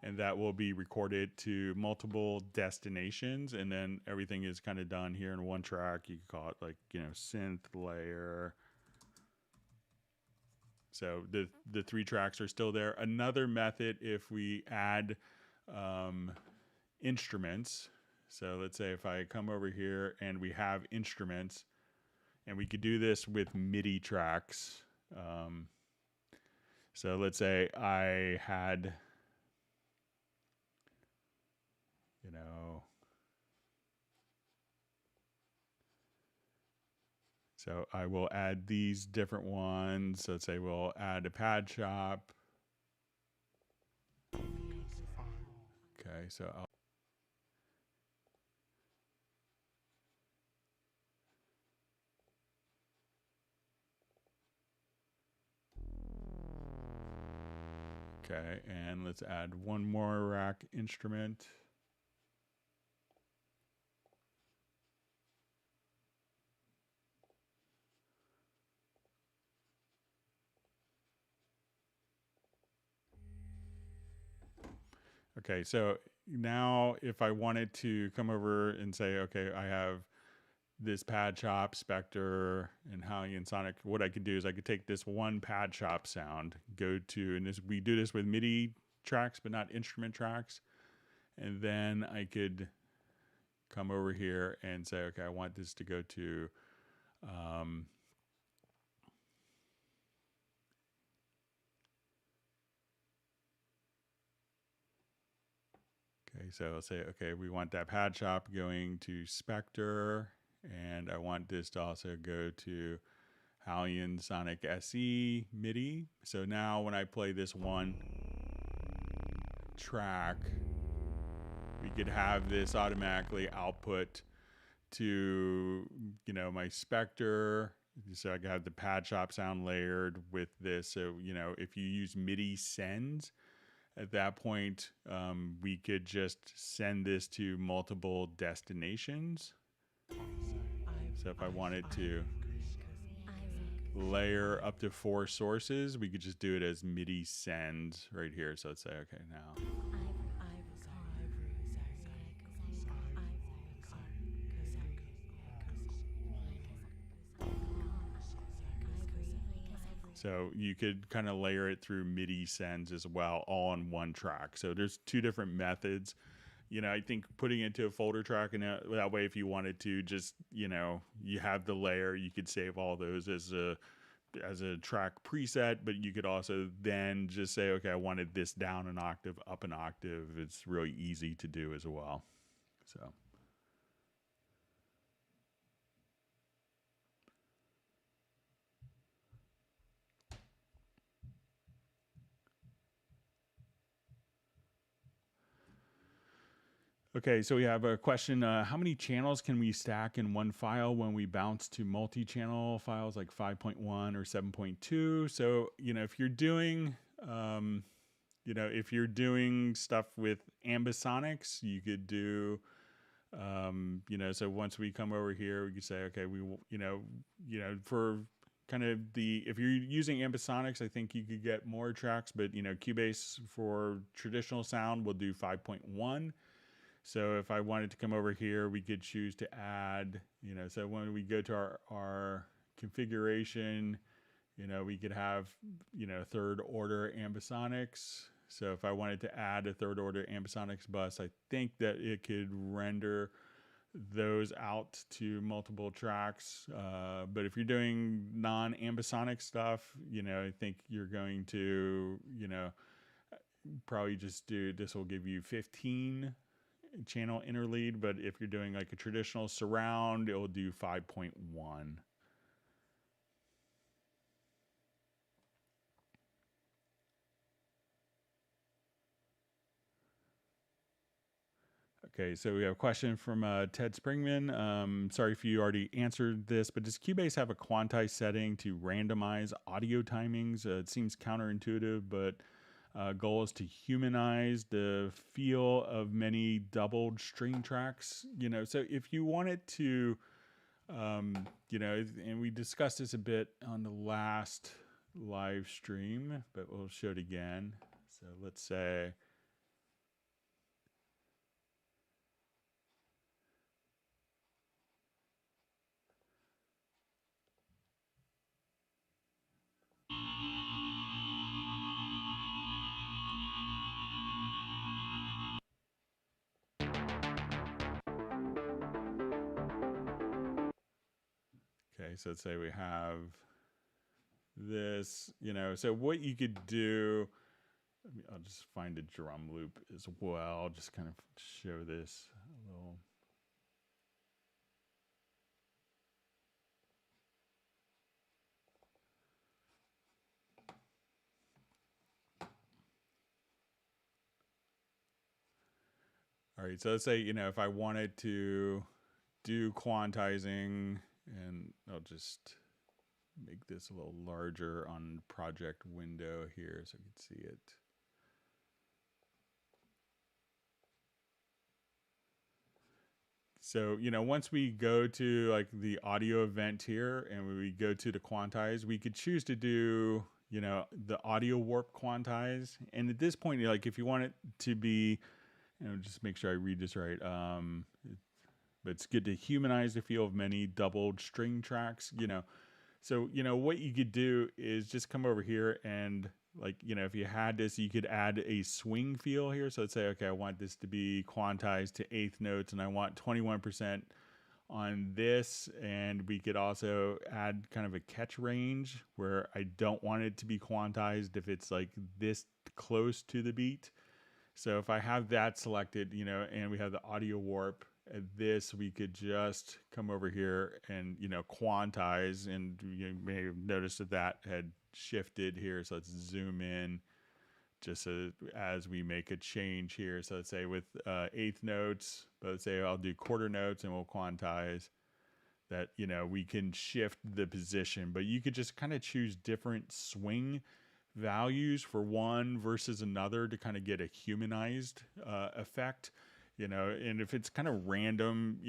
And that will be recorded to multiple destinations. And then everything is kind of done here in one track. You can call it like, synth layer. So the 3 tracks are still there. Another method, if we add instruments. So let's say if I come over here and we have instruments, and we could do this with MIDI tracks. So let's say I had, so I will add these different ones. So let's say we'll add a pad shop. Okay, so I'll okay, and let's add one more rack instrument. Okay, so now if I wanted to come over and say, okay, I have this pad shop, Spectre, and Hallian Sonic, what I could do is I could take this one pad shop sound, go to, and this, we do this with MIDI tracks, but not instrument tracks. And then I could come over here and say, okay, I want this to go to, okay, so I'll say, okay, we want that pad shop going to Spectre, and I want this to also go to Hallian Sonic SE MIDI. So now when I play this one track, we could have this automatically output to, my Spectre. So I could have the pad shop sound layered with this. So, if you use MIDI sends, at that point, we could just send this to multiple destinations. So if I wanted to layer up to 4 sources, we could just do it as MIDI send right here. So let's say, okay, now. So you could kind of layer it through MIDI sends as well, all on one track. So there's 2 different methods. I think putting it into a folder track, and that way, if you wanted to just, you have the layer, you could save all those as a track preset, but you could also then just say, okay, I wanted this down an octave, up an octave. It's really easy to do as well. So. Okay, so we have a question. How many channels can we stack in one file when we bounce to multi-channel files like 5.1 or 7.2? So, if you're doing, if you're doing stuff with ambisonics, you could do, so once we come over here, we could say, okay, we, for kind of if you're using ambisonics, I think you could get more tracks, but, Cubase for traditional sound will do 5.1. So if I wanted to come over here, we could choose to add, so when we go to our configuration, we could have, third order ambisonics. So if I wanted to add a third order ambisonics bus, I think that it could render those out to multiple tracks. But if you're doing non-ambisonic stuff, I think you're going to, probably just do, this will give you 15 channel interlead, but if you're doing like a traditional surround, it will do 5.1. Okay, so we have a question from Ted Springman. Sorry if you already answered this, but does Cubase have a quantize setting to randomize audio timings? It seems counterintuitive, but goal is to humanize the feel of many doubled string tracks. So if you wanted to, and we discussed this a bit on the last live stream, but we'll show it again. So let's say, okay, so let's say we have this, so what you could do, I'll just find a drum loop as well, just kind of show this a little. All right, so let's say, if I wanted to do quantizing, and I'll just make this a little larger on project window here so you can see it. So, once we go to like the audio event here and we go to the quantize, we could choose to do, the audio warp quantize. And at this point, like if you want it to be, just make sure I read this right. But it's good to humanize the feel of many doubled string tracks, So, what you could do is just come over here and like, if you had this, you could add a swing feel here. So let's say, okay, I want this to be quantized to eighth notes and I want 21% on this. And we could also add kind of a catch range where I don't want it to be quantized if it's like this close to the beat. So if I have that selected, and we have the audio warp, at this we could just come over here and quantize, and you may have noticed that had shifted here. So let's zoom in just as we make a change here. So let's say with eighth notes, but let's say I'll do quarter notes and we'll quantize that. We can shift the position, but you could just kind of choose different swing values for one versus another to kind of get a humanized effect. And if it's kind of random,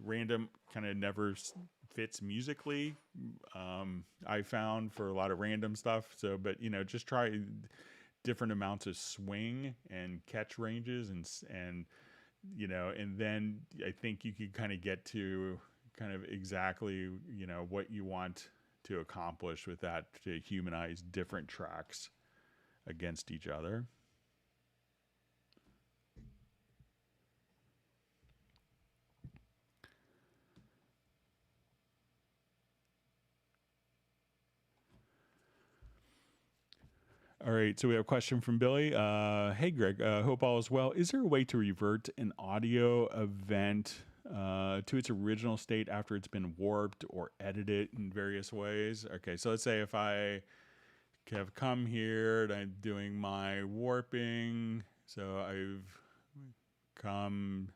random kind of never fits musically. I found for a lot of random stuff. So, but just try different amounts of swing and catch ranges, and then I think you could kind of get to kind of exactly what you want to accomplish with that, to humanize different tracks against each other. All right, so we have a question from Billy. Hey, Greg, hope all is well. Is there a way to revert an audio event to its original state after it's been warped or edited in various ways? Okay, so let's say if I have come here and I'm doing my warping, so I've come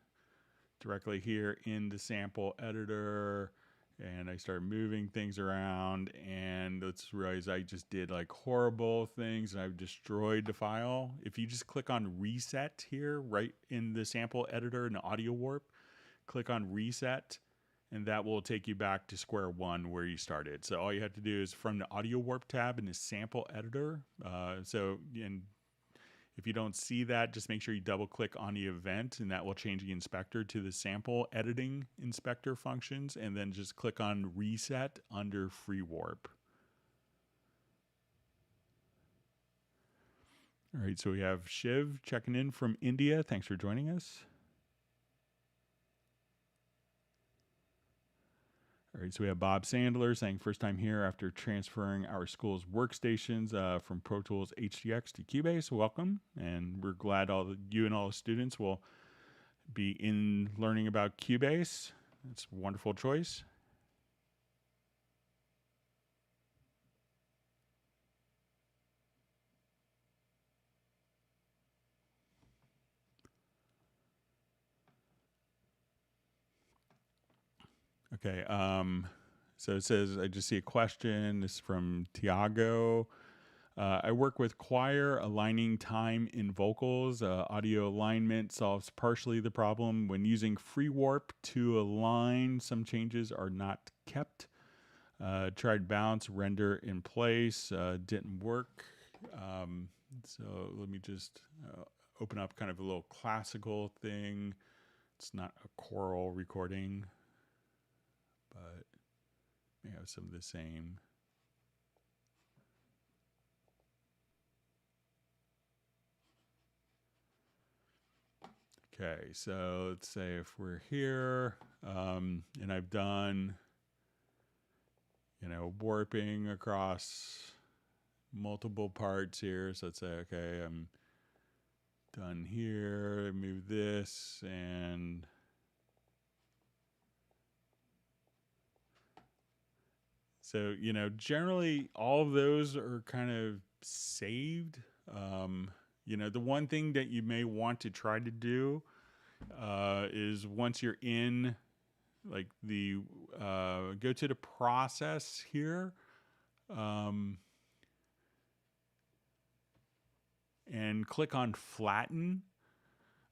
directly here in the sample editor, and I start moving things around, and let's realize I just did like horrible things and I've destroyed the file. If you just click on reset here, right in the sample editor in the audio warp, click on reset, and that will take you back to square one where you started. So all you have to do is from the audio warp tab in the sample editor. And if you don't see that, just make sure you double click on the event, and that will change the inspector to the sample editing inspector functions, and then just click on reset under free warp. All right, so we have Shiv checking in from India. Thanks for joining us. All right, so we have Bob Sandler saying first time here after transferring our school's workstations from Pro Tools HDX to Cubase. Welcome, and we're glad you and all the students will be in learning about Cubase. It's a wonderful choice. Okay, so it says, I just see a question. This is from Tiago. I work with choir aligning time in vocals. Audio alignment solves partially the problem. When using free warp to align, some changes are not kept. Tried bounce, render in place, didn't work. So let me just open up kind of a little classical thing. It's not a choral recording, but we have some of the same. Okay, so let's say if we're here, and I've done, warping across multiple parts here. So let's say, okay, I'm done here, move this, and so, generally all of those are kind of saved. The one thing that you may want to try to do is once you're in, like the go to the process here, and click on flatten,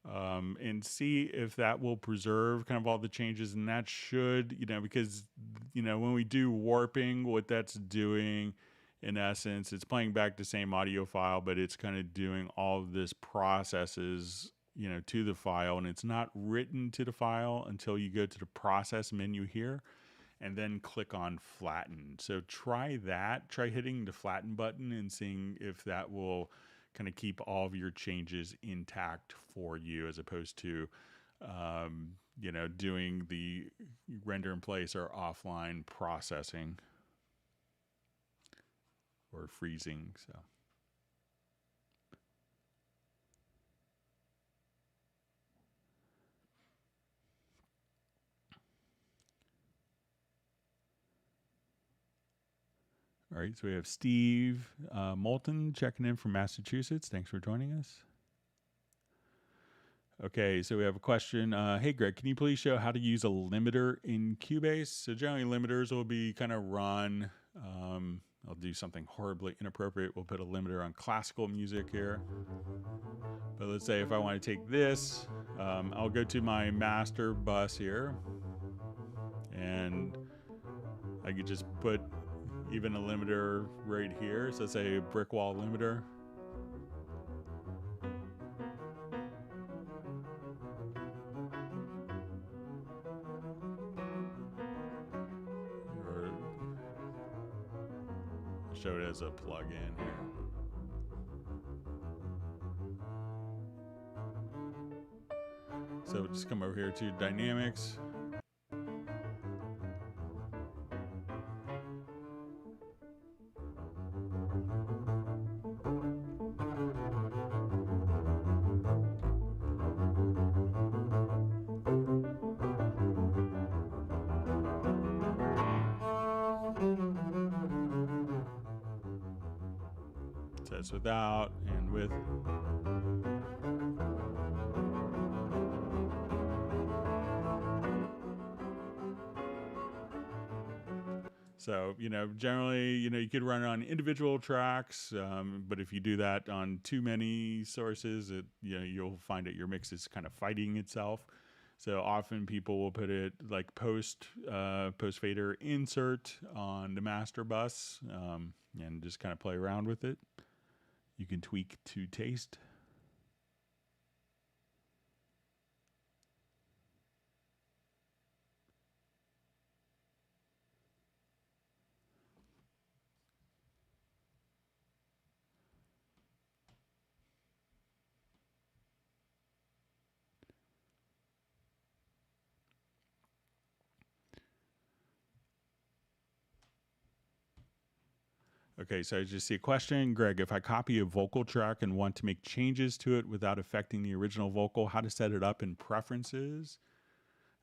and see if that will preserve kind of all the changes. And that should, because when we do warping, what that's doing in essence, it's playing back the same audio file, but it's kind of doing all of this processes to the file, and it's not written to the file until you go to the process menu here and then click on flatten. So try that, try hitting the flatten button and seeing if that will kind of keep all of your changes intact for you, as opposed to doing the render in place or offline processing or freezing. So all right, so we have Steve Moulton checking in from Massachusetts. Thanks for joining us. Okay, so we have a question. Hey, Greg, can you please show how to use a limiter in Cubase? So generally limiters will be kind of run. I'll do something horribly inappropriate. We'll put a limiter on classical music here. But let's say if I want to take this, I'll go to my master bus here. And I could just put even a limiter right here. So let's say brick wall limiter. Or show it as a plug-in here. So just come over here to dynamics. Sets without and with. So, generally, you could run it on individual tracks, but if you do that on too many sources, you'll find that your mix is kind of fighting itself. So often people will put it like post fader insert on the master bus, and just kind of play around with it. You can tweak to taste. Okay, so I just see a question. Greg, if I copy a vocal track and want to make changes to it without affecting the original vocal, how to set it up in preferences?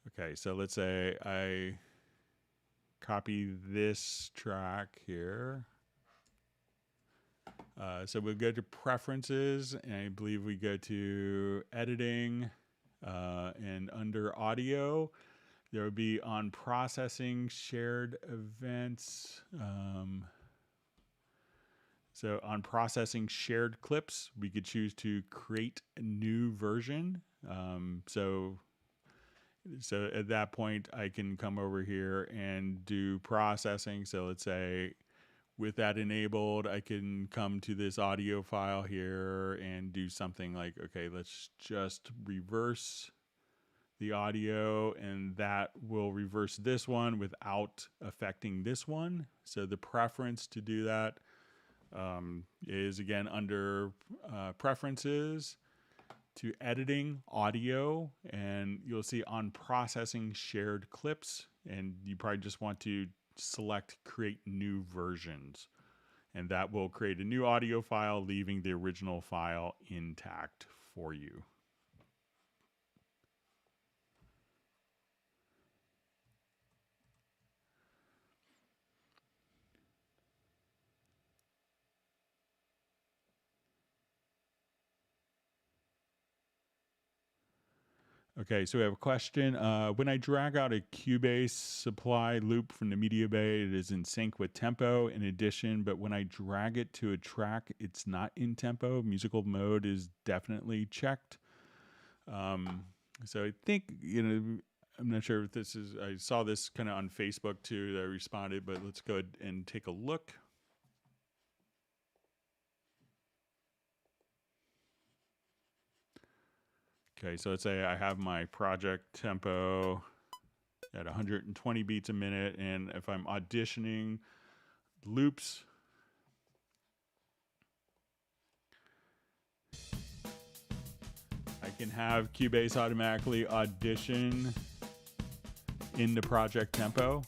Okay, so let's say I copy this track here. So we'll go to preferences, and I believe we go to editing, and under audio, there will be on processing shared events. So on processing shared clips, we could choose to create a new version. So at that point, I can come over here and do processing. So let's say with that enabled, I can come to this audio file here and do something like, okay, let's just reverse the audio, and that will reverse this one without affecting this one. So the preference to do that is again under preferences to editing audio, and you'll see on processing shared clips, and you probably just want to select create new versions, and that will create a new audio file, leaving the original file intact for you. Okay, so we have a question. When I drag out a Cubase supply loop from the media bay, it is in sync with tempo in addition, but when I drag it to a track, it's not in tempo. Musical mode is definitely checked. So I think, I'm not sure if this is, I saw this kind of on Facebook too, that I responded, but let's go ahead and take a look. Okay, so let's say I have my project tempo at 120 beats a minute, and if I'm auditioning loops, I can have Cubase automatically audition in the project tempo.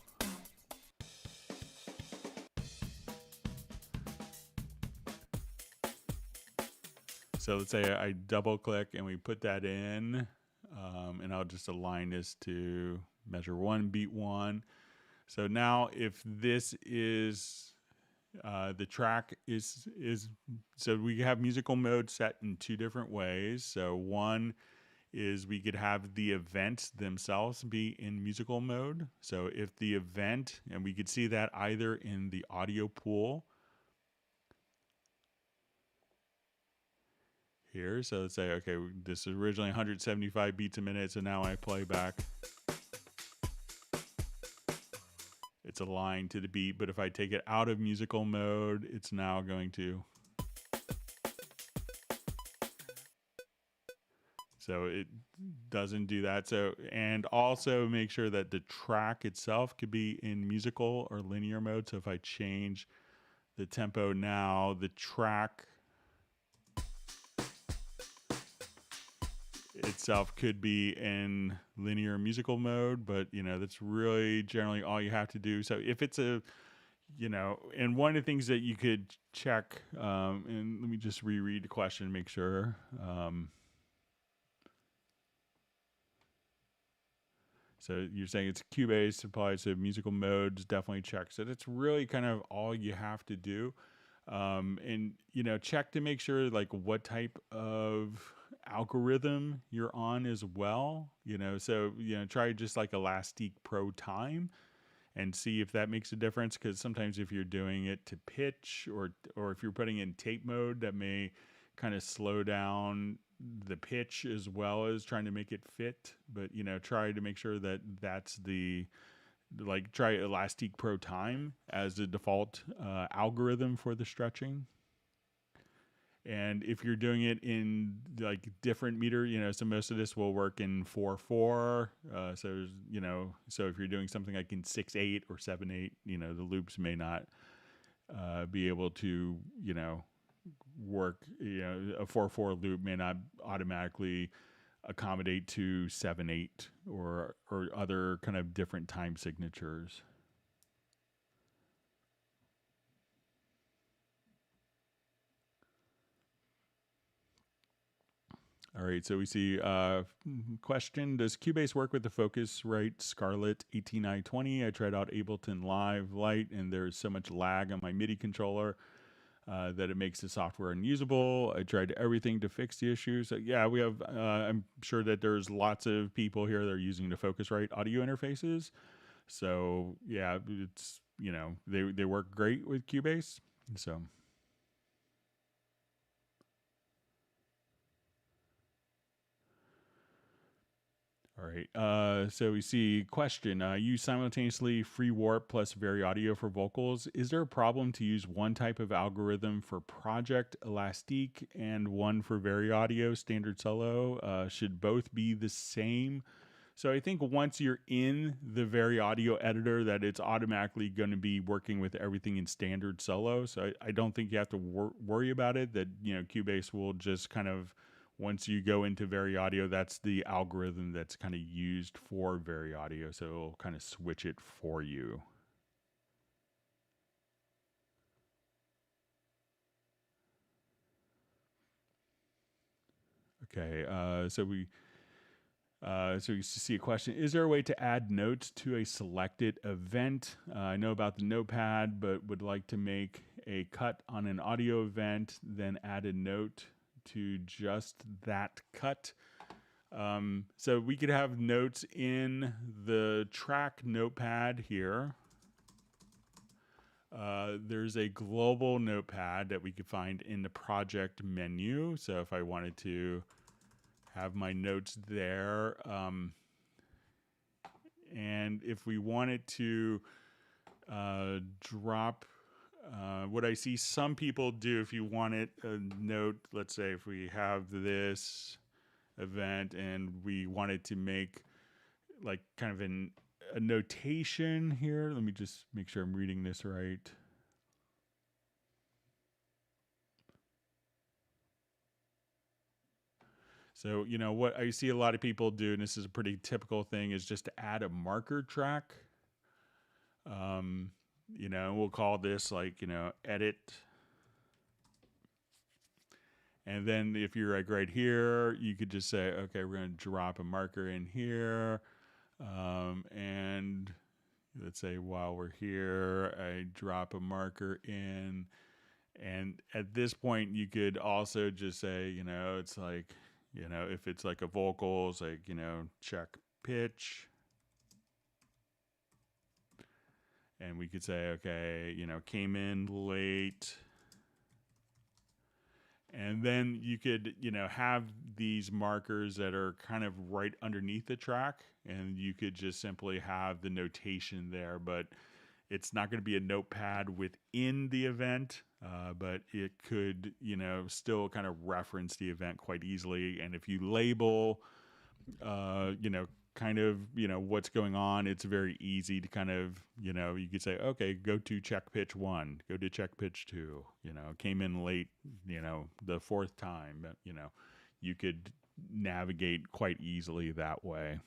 So let's say I double click and we put that in, and I'll just align this to measure 1, beat 1. So now if this is the track is so we have musical mode set in two different ways. So one is we could have the events themselves be in musical mode. So if the event, and we could see that either in the audio pool here. So let's say, okay, this is originally 175 beats a minute. So now I play back. It's aligned to the beat, but if I take it out of musical mode, it's now going to. So it doesn't do that. So, and also make sure that the track itself could be in musical or linear mode. So if I change the tempo now, the track itself could be in linear musical mode, but that's really generally all you have to do. So if it's a, and one of the things that you could check, and let me just reread the question, make sure. So you're saying it's Cubase applied to musical modes, definitely check. So that's really kind of all you have to do. And check to make sure like what type of algorithm you're on as well. So try just like Elastic Pro Time and see if that makes a difference, because sometimes if you're doing it to pitch or if you're putting in tape mode, that may kind of slow down the pitch as well as trying to make it fit. But try to make sure that that's try Elastic Pro Time as the default algorithm for the stretching. And if you're doing it in like different meter, so most of this will work in 4/4. So if you're doing something like in 6/8 or 7/8, the loops may not be able to, work. A 4/4 loop may not automatically accommodate to 7/8 or other kind of different time signatures. All right, so we see question: does Cubase work with the Focusrite Scarlett 18i20? I tried out Ableton Live Lite, and there's so much lag on my MIDI controller that it makes the software unusable. I tried everything to fix the issue. So yeah, we have. I'm sure that there's lots of people here that are using the Focusrite audio interfaces. So yeah, it's they work great with Cubase. So. All right. So we see question. Use simultaneously free warp plus Variaudio for vocals. Is there a problem to use one type of algorithm for Project Elastique and one for Variaudio standard solo? Should both be the same? So I think once you're in the Variaudio editor, that it's automatically going to be working with everything in standard solo. So I don't think you have to worry about it. That Cubase will just kind of, once you go into Variaudio, that's the algorithm that's kind of used for Variaudio. So it'll kind of switch it for you. Okay, so we see a question. Is there a way to add notes to a selected event? I know about the notepad, but would like to make a cut on an audio event, then add a note to just that cut. So we could have notes in the track notepad here. There's a global notepad that we could find in the project menu. So if I wanted to have my notes there, and if we wanted to drop what I see some people do, if you wanted a note, let's say if we have this event and we wanted to make like kind of a notation here. Let me just make sure I'm reading this right. So, what I see a lot of people do, and this is a pretty typical thing, is just to add a marker track. We'll call this like, edit. And then if you're like right here, you could just say, okay, we're going to drop a marker in here. And let's say while we're here, I drop a marker in. And at this point, you could also just say, it's like, if it's like a vocals, like, check pitch. And we could say, okay, came in late. And then you could, have these markers that are kind of right underneath the track, and you could just simply have the notation there, but it's not going to be a notepad within the event, but it could, still kind of reference the event quite easily. And if you label, kind of, what's going on, it's very easy to kind of, you could say, okay, go to check pitch 1, go to check pitch 2, came in late, the 4th time, you could navigate quite easily that way.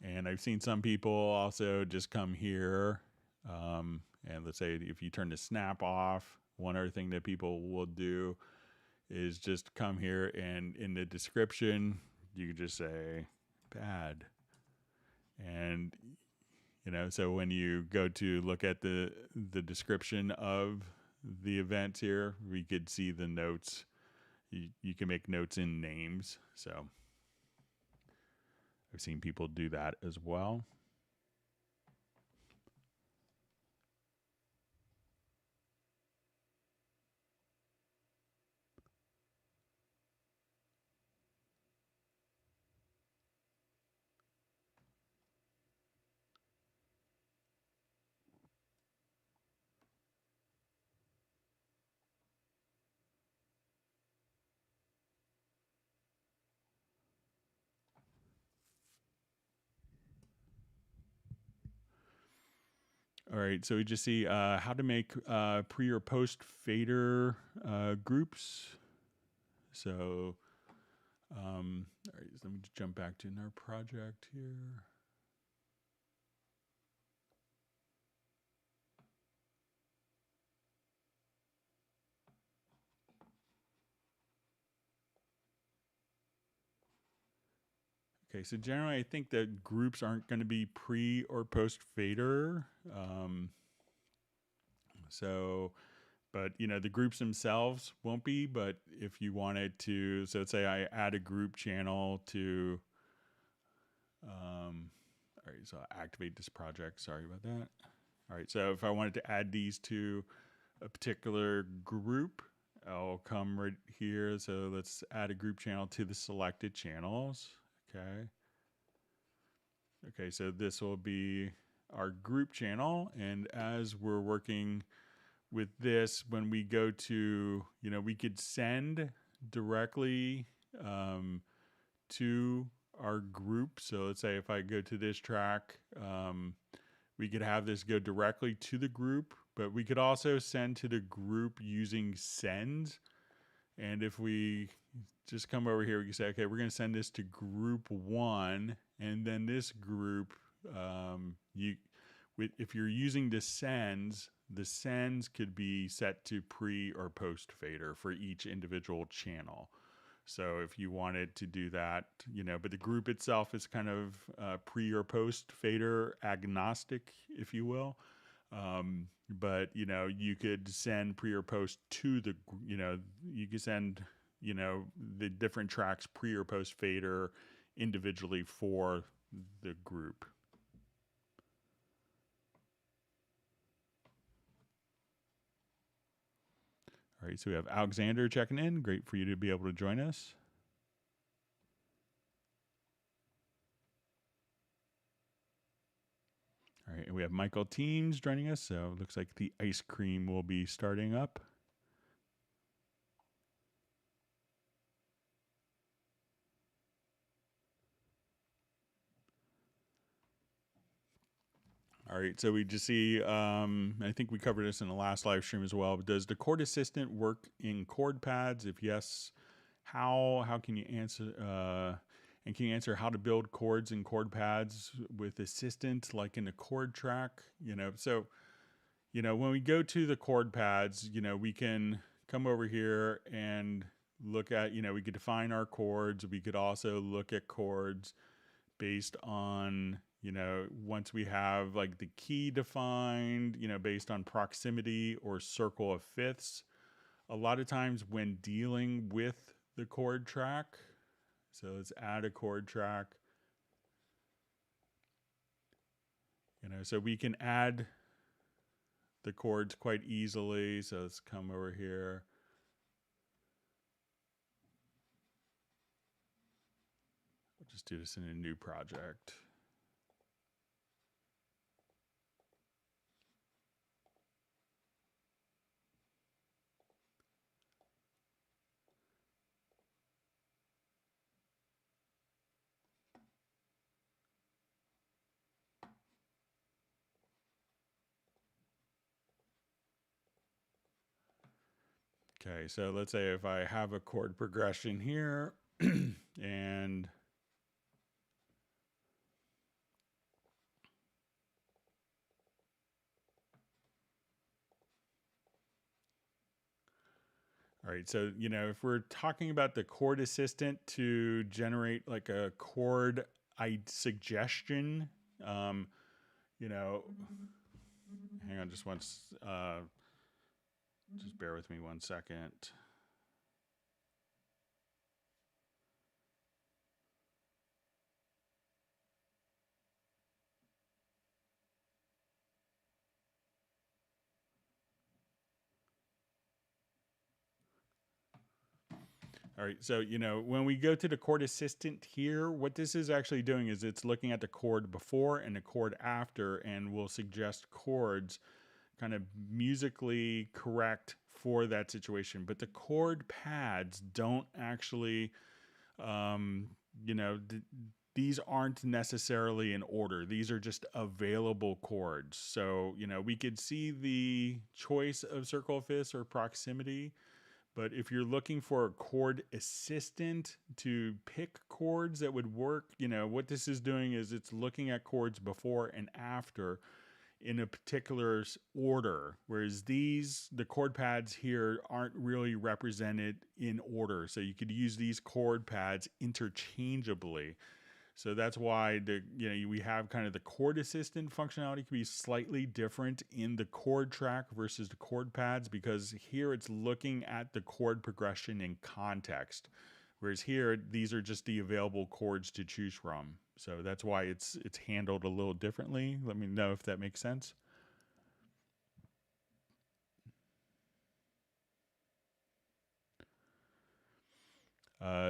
And I've seen some people also just come here, and let's say if you turn the snap off, one other thing that people will do is just come here, and in the description, you can just say bad. And, so when you go to look at the description of the event here, we could see the notes. You can make notes in names. So I've seen people do that as well. All right, so we just see how to make pre or post fader groups. So, all right, so let me just jump back to our project here. Okay, so generally I think that groups aren't going to be pre or post fader. But the groups themselves won't be. But if you wanted to, so let's say I add a group channel to, all right, so I'll activate this project. Sorry about that. All right, so if I wanted to add these to a particular group, I'll come right here. So let's add a group channel to the selected channels. Okay. Okay, so this will be our group channel. And as we're working with this, when we go to, we could send directly to our group. So let's say if I go to this track, we could have this go directly to the group, but we could also send to the group using send. And if we just come over here, we can say, okay, we're going to send this to group 1, and then this group, if you're using the sends could be set to pre or post fader for each individual channel. So if you wanted to do that, but the group itself is kind of pre or post fader agnostic, if you will. But you could send pre or post to the, you could send, the different tracks pre or post fader individually for the group. All right, so we have Alexander checking in. Great for you to be able to join us. All right, and we have Michael Teams joining us, so it looks like the ice cream will be starting up. All right, so we just see, I think we covered this in the last live stream as well, but does the Chord Assistant work in chord pads? If yes, how can you answer, and can you answer how to build chords in chord pads with Assistant, like in the chord track? So, when we go to the chord pads, we can come over here and look at, we could define our chords. We could also look at chords based on, once we have like the key defined, based on proximity or circle of fifths. A lot of times when dealing with the chord track, so let's add a chord track, so we can add the chords quite easily. So let's come over here. I'll just do this in a new project. Okay, so let's say if I have a chord progression here and all right, so, if we're talking about the Chord Assistant to generate like a chord suggestion, hang on just once, just bear with me 1 second. All right, so, when we go to the Chord Assistant here, what this is actually doing is it's looking at the chord before and the chord after, and will suggest chords kind of musically correct for that situation. But the chord pads don't actually, these aren't necessarily in order. These are just available chords. So, we could see the choice of circle of fifths or proximity. But if you're looking for a chord assistant to pick chords that would work, what this is doing is it's looking at chords before and after in a particular order, whereas the chord pads here aren't really represented in order. So you could use these chord pads interchangeably. So that's why we have kind of the chord assistant functionality can be slightly different in the chord track versus the chord pads, because here it's looking at the chord progression in context, whereas here these are just the available chords to choose from. So that's why it's handled a little differently. Let me know if that makes sense.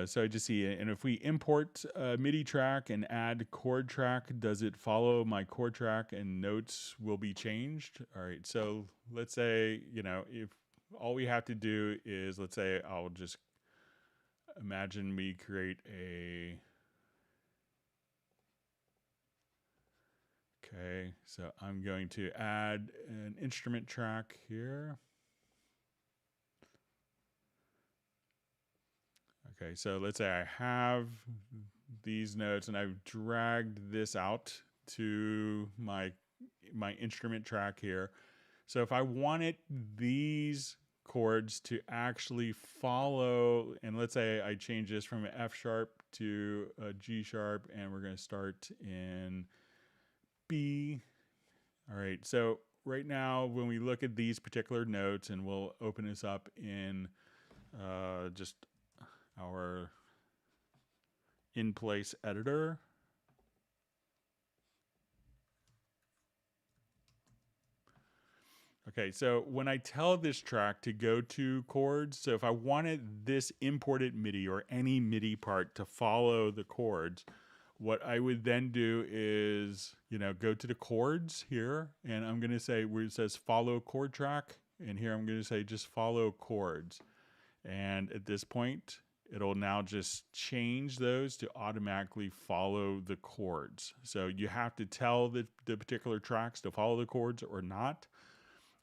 So I just see, and if we import a MIDI track and add chord track, does it follow my chord track and notes will be changed? All right, so let's say, if all we have to do is, let's say I'll just imagine we create okay, so I'm going to add an instrument track here. Okay, so let's say I have these notes and I've dragged this out to my instrument track here. So if I wanted these chords to actually follow, and let's say I change this from an F sharp to a G sharp, and we're going to start in B. All right, so right now when we look at these particular notes, and we'll open this up in just our in-place editor. Okay, so when I tell this track to go to chords, so if I wanted this imported MIDI or any MIDI part to follow the chords, what I would then do is, go to the chords here, and I'm going to say where it says follow chord track, and here I'm going to say just follow chords. And at this point, it'll now just change those to automatically follow the chords. So you have to tell the particular tracks to follow the chords or not.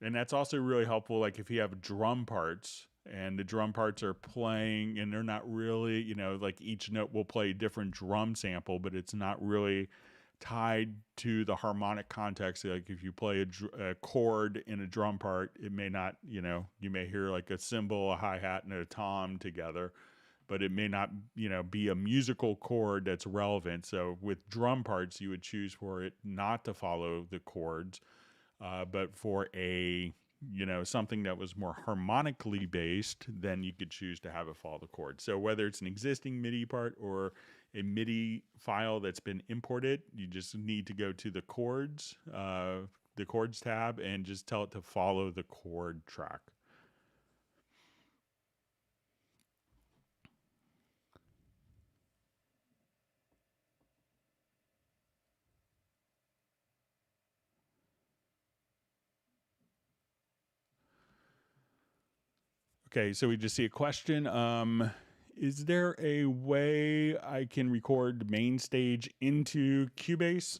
And that's also really helpful, like if you have drum parts and the drum parts are playing and they're not really, like each note will play a different drum sample, but it's not really tied to the harmonic context. Like if you play a chord in a drum part, it may not, you may hear like a cymbal, a hi-hat, and a tom together, but it may not, be a musical chord that's relevant. So with drum parts, you would choose for it not to follow the chords. But for something that was more harmonically based, then you could choose to have it follow the chord. So whether it's an existing MIDI part or a MIDI file that's been imported, you just need to go to the chords tab, and just tell it to follow the chord track. Okay, so we just see a question. Is there a way I can record main stage into Cubase?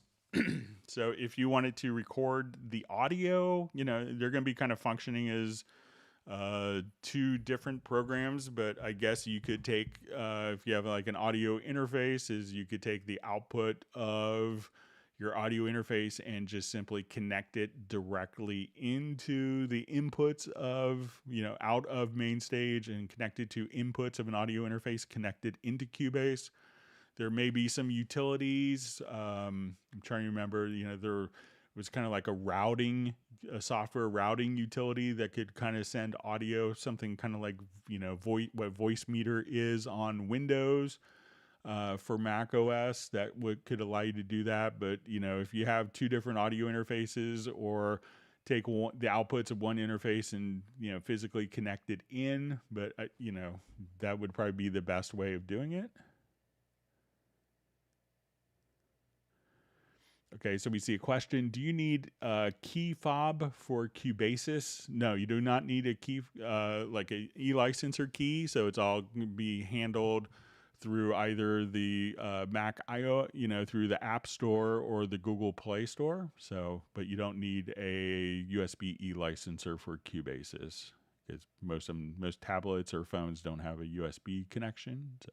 So if you wanted to record the audio, they're going to be kind of functioning as two different programs, but I guess you could take, if you have like an audio interface, is you could take the output of your audio interface and just simply connect it directly into the inputs of, out of main stage, and connect it to inputs of an audio interface connected into Cubase. There may be some utilities. I'm trying to remember, there was kind of like a software routing utility that could kind of send audio, something kind of like, what Voicemeter is on Windows. For Mac OS, that could allow you to do that. But if you have two different audio interfaces, or take the outputs of one interface and physically connect it in, but that would probably be the best way of doing it. Okay, so we see a question. Do you need a key fob for Cubasis? No, you do not need a key, like a e-licenser key. So it's all going to be handled through either the Mac IO, through the App Store or the Google Play Store. So, but you don't need a USB e-licenser for Cubasis, because most tablets or phones don't have a USB connection. So.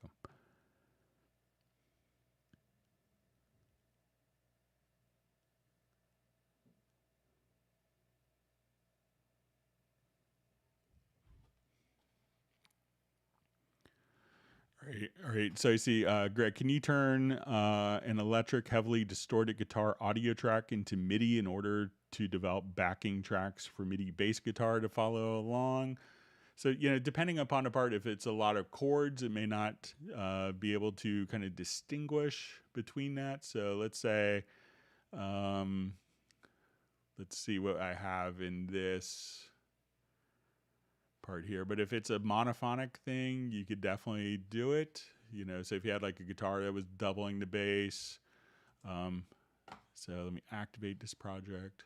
All All right. So I see, Greg, can you turn an electric, heavily distorted guitar audio track into MIDI in order to develop backing tracks for MIDI bass guitar to follow along? So, depending upon the part, if it's a lot of chords, it may not be able to kind of distinguish between that. So let's say, um, let's see what I have in this part here. But if it's a monophonic thing, you could definitely do it. So if you had like a guitar that was doubling the bass. So let me activate this project.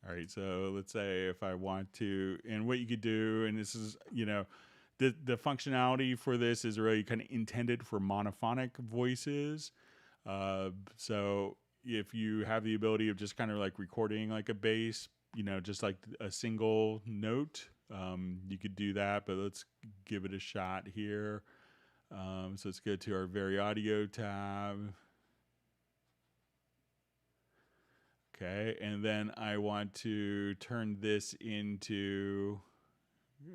All right, so let's say if I want to, and what you could do, and this is, the functionality for this is really kind of intended for monophonic voices. So if you have the ability of just kind of like recording like a bass, just like a single note, you could do that, but let's give it a shot here. So let's go to our Variaudio tab. Okay, and then I want to turn this into,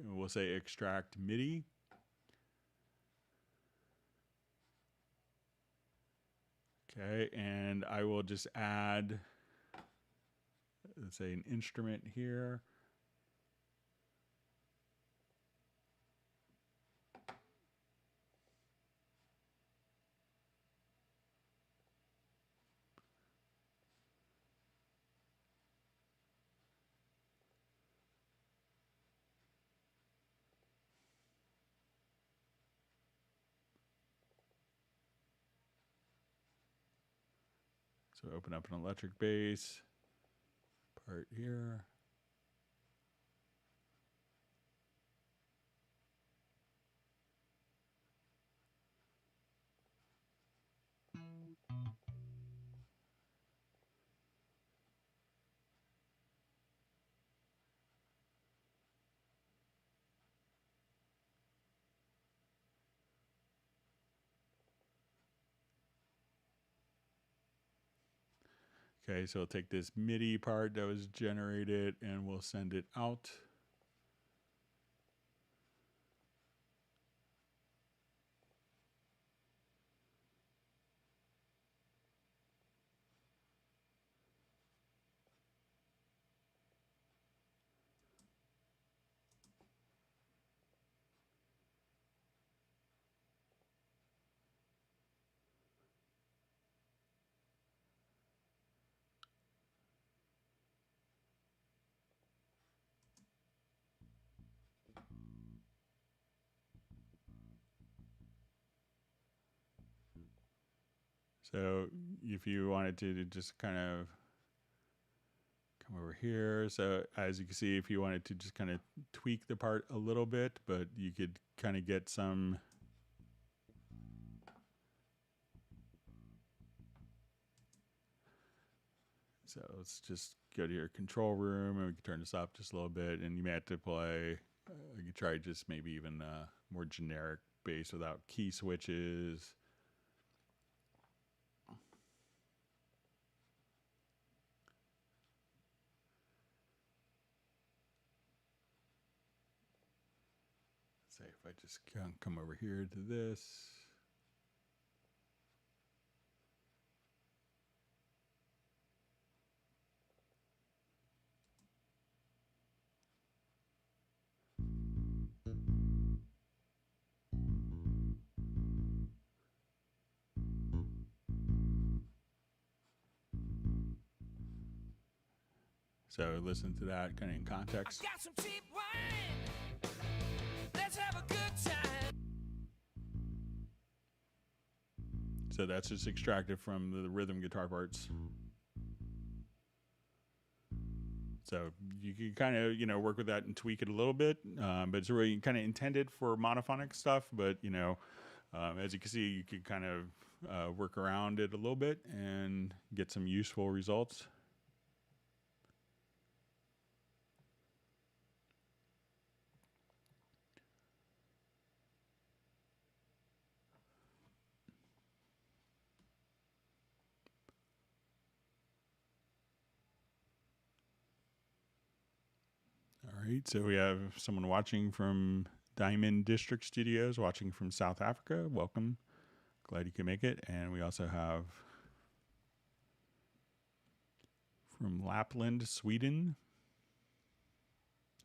we'll say extract MIDI. Okay, and I will just add, let's say, an instrument here. So open up an electric bass part here. Okay, so we'll take this MIDI part that was generated and we'll send it out. So if you wanted to just kind of come over here. So as you can see, if you wanted to just kind of tweak the part a little bit, but you could kind of get some. So let's just go to your control room and we can turn this up just a little bit. And you may have to play, you could try just maybe even more generic bass without key switches. Say if I just come over here to this. So listen to that kind of in context. I got some cheap wine. Let's have a good time. So that's just extracted from the rhythm guitar parts. So you can kind of, work with that and tweak it a little bit, but it's really kind of intended for monophonic stuff. But, as you can see, you can kind of work around it a little bit and get some useful results. right, so we have someone watching from Diamond District Studios, watching from South Africa. Welcome. Glad you can make it. And we also have from Lapland, Sweden.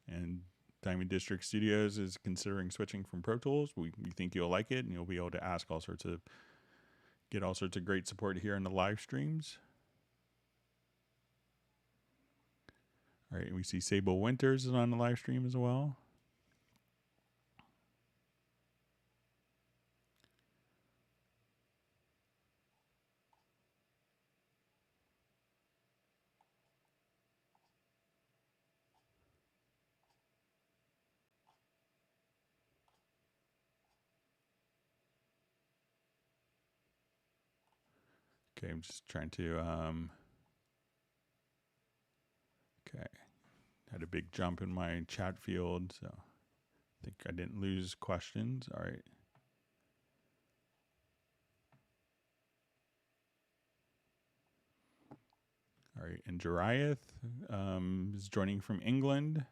And Diamond District Studios is considering switching from Pro Tools. We think you'll like it, and you'll be able to ask get all sorts of great support here in the live streams. All right, and we see Sable Winters is on the live stream as well. Okay, I'm just trying to, okay. Had a big jump in my chat field, so I think I didn't lose questions. All right. All right, and Jariath is joining from England.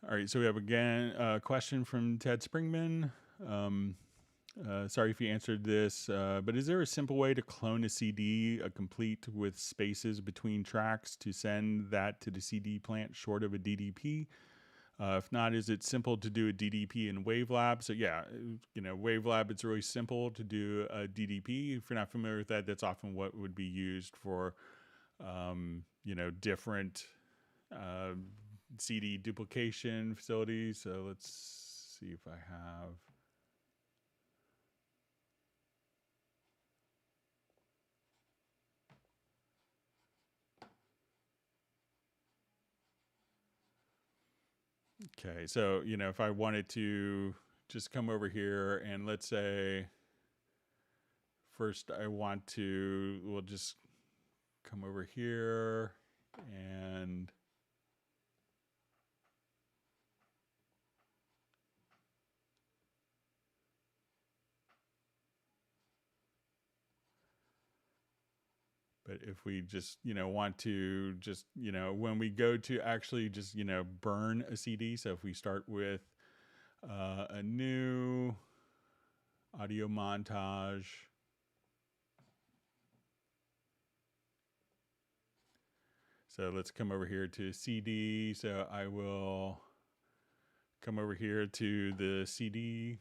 All right, so we have again a question from Ted Springman. Sorry if you answered this, but is there a simple way to clone a CD, complete with spaces between tracks, to send that to the CD plant short of a DDP? If not, is it simple to do a DDP in Wavelab? So yeah, Wavelab, it's really simple to do a DDP. If you're not familiar with that, that's often what would be used for, different CD duplication facilities. So let's see if I have. Okay, so, if I wanted to just come over here and let's say first we'll just come over here and but if we just, want to just, when we go to actually just, burn a CD. So if we start with a new audio montage. So let's come over here to CD. So I will come over here to the CD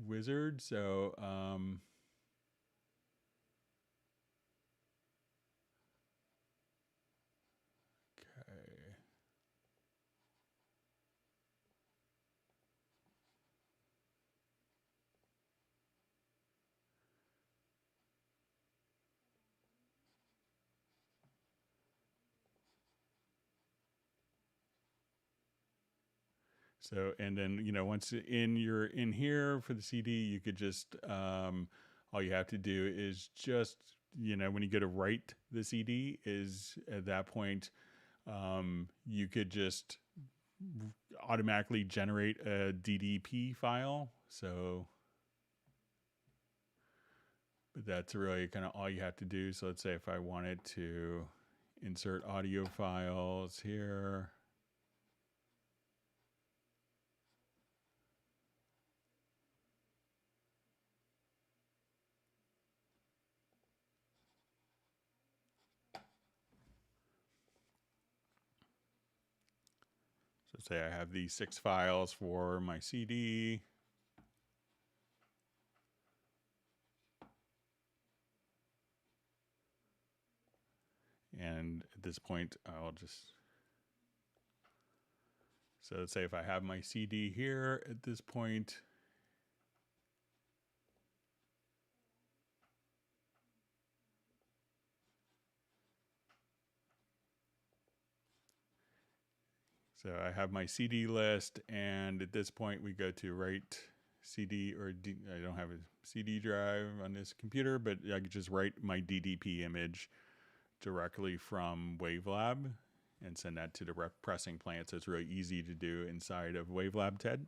wizard. So, So, and then, once you're in here for the CD, you could just, all you have to do is just, when you go to write the CD is at that point, you could just automatically generate a DDP file. So, but that's really kind of all you have to do. So let's say if I wanted to insert audio files here. So say I have these 6 files for my CD. And at this point, I'll just, so let's say if I have my CD here at this point, so I have my CD list, and at this point we go to write CD, or I don't have a CD drive on this computer, but I could just write my DDP image directly from Wavelab and send that to the pressing plant. So it's really easy to do inside of Wavelab, Ted.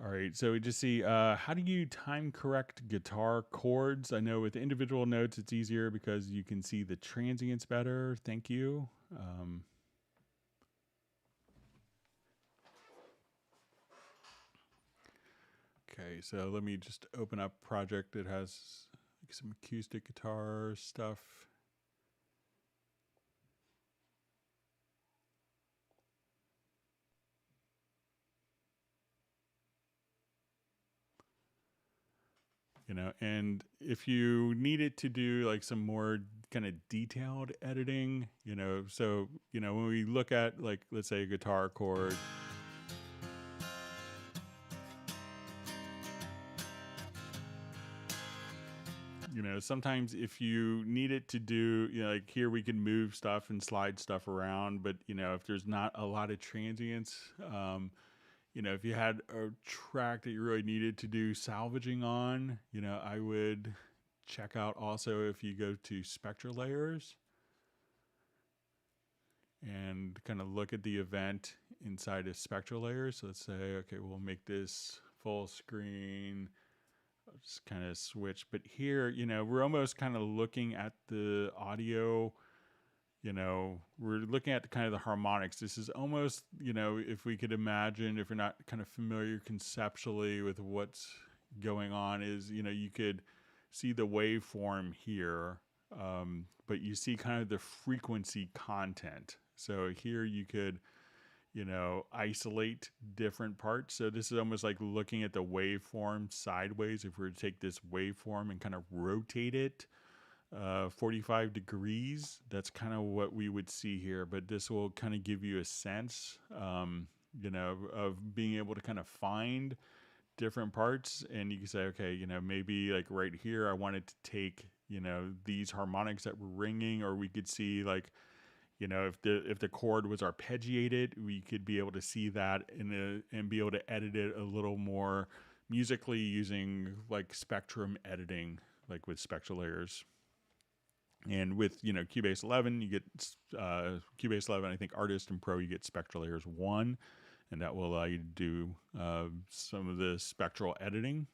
All right, so we just see how do you time correct guitar chords? I know with individual notes it's easier because you can see the transients better. Thank you. Okay, so let me just open up a project that has like some acoustic guitar stuff. You know, and if you needed to do like some more kind of detailed editing, you know, so, you know, when we look at like, let's say a guitar chord, you know, sometimes if you need it to do, you know, like here we can move stuff and slide stuff around, but, you know, if there's not a lot of transients, you know, if you had a track that you really needed to do salvaging on, you know, I would check out also if you go to spectral layers and kind of look at the event inside of spectral layers. So let's say, okay, we'll make this full screen. I'll just kind of switch. But here, you know, we're almost kind of looking at the audio. You know, we're looking at the kind of the harmonics. This is almost, you know, if we could imagine, if you're not kind of familiar conceptually with what's going on, is, you know, you could see the waveform here, but you see kind of the frequency content. So here you could, you know, isolate different parts. So this is almost like looking at the waveform sideways. If we were to take this waveform and kind of rotate it 45 degrees, that's kind of what we would see here. But this will kind of give you a sense, you know, of being able to kind of find different parts. And you can say, okay, you know, maybe like right here, I wanted to take, you know, these harmonics that were ringing, or we could see like, you know, if the chord was arpeggiated, we could be able to see that and be able to edit it a little more musically using like spectrum editing, like with spectral layers. And with, you know, Cubase 11, you get Cubase 11, I think Artist and Pro, you get Spectral Layers 1, and that will allow you to do some of the spectral editing.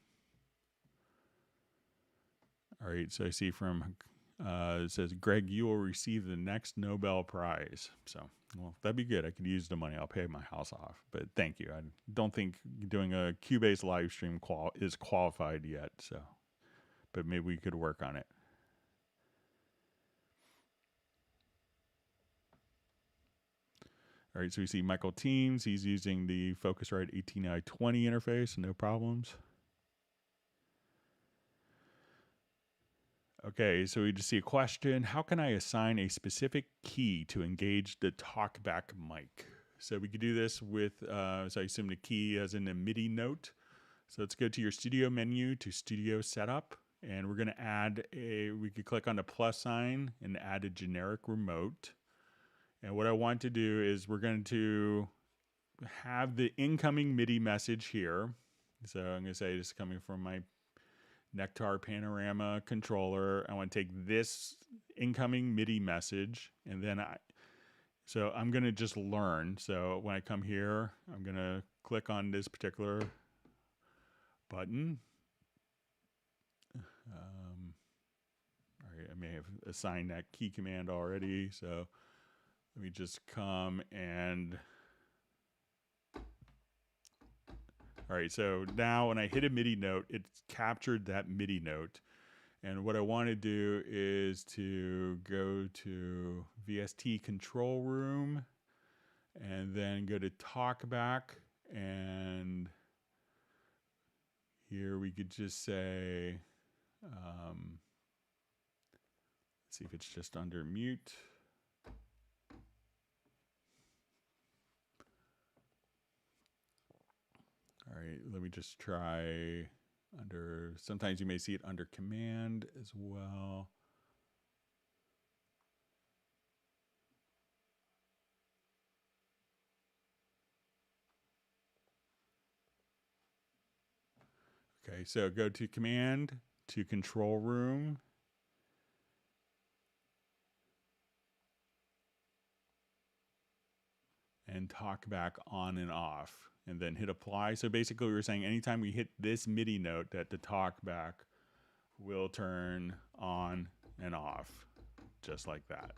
All right, so I see from, it says, Greg, you will receive the next Nobel Prize. So, well, that'd be good. I could use the money. I'll pay my house off. But thank you. I don't think doing a Cubase live stream is qualified yet. So, but maybe we could work on it. All right, so we see Michael Teams. He's using the Focusrite 18i20 interface, no problems. Okay, so we just see a question. How can I assign a specific key to engage the Talkback mic? So we could do this with, so I assume the key as in a MIDI note. So let's go to your studio menu to studio setup. And we're gonna add we could click on the plus sign and add a generic remote. And what I want to do is we're going to have the incoming MIDI message here. So I'm going to say this is coming from my Nectar Panorama controller. I want to take this incoming MIDI message, and then so I'm going to just learn. So when I come here, I'm going to click on this particular button. All right, I may have assigned that key command already, so let me just come and, all right, so now when I hit a MIDI note, it's captured that MIDI note. And what I want to do is to go to VST control room and then go to Talkback. And here we could just say, let's see if it's just under mute. All right, let me just try under, sometimes you may see it under command as well. Okay, so go to command, to control room. And Talkback on and off. and then hit apply. So basically we were saying anytime we hit this MIDI note that the Talkback will turn on and off, just like that.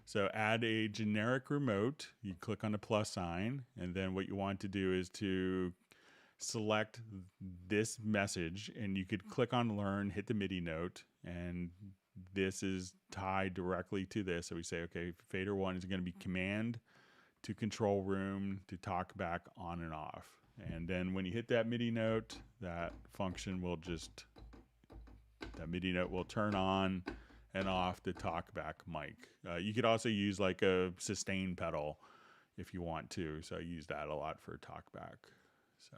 So add a generic remote. You click on the plus sign, and then what you want to do is to select this message, and you could click on learn, hit the MIDI note, and this is tied directly to this. So we say, okay, fader 1 is going to be command to control room to Talkback on and off. And then when you hit that MIDI note, that function will just, that MIDI note will turn on and off the Talkback mic. You could also use like a sustain pedal if you want to. So I use that a lot for Talkback. So.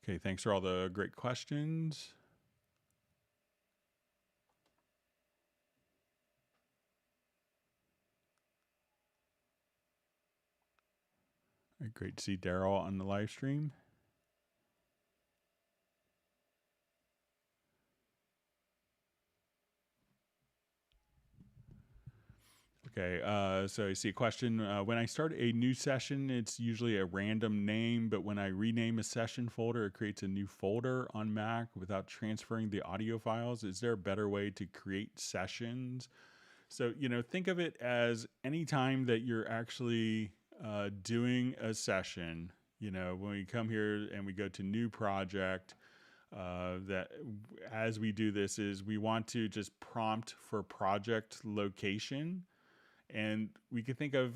Okay, thanks for all the great questions. Great to see Daryl on the live stream. Okay, so I see a question. When I start a new session, it's usually a random name, but when I rename a session folder, it creates a new folder on Mac without transferring the audio files. Is there a better way to create sessions? So, think of it as any time that you're actually doing a session, when we come here and we go to new project, that as we do this is we want to just prompt for project location. And we can think of,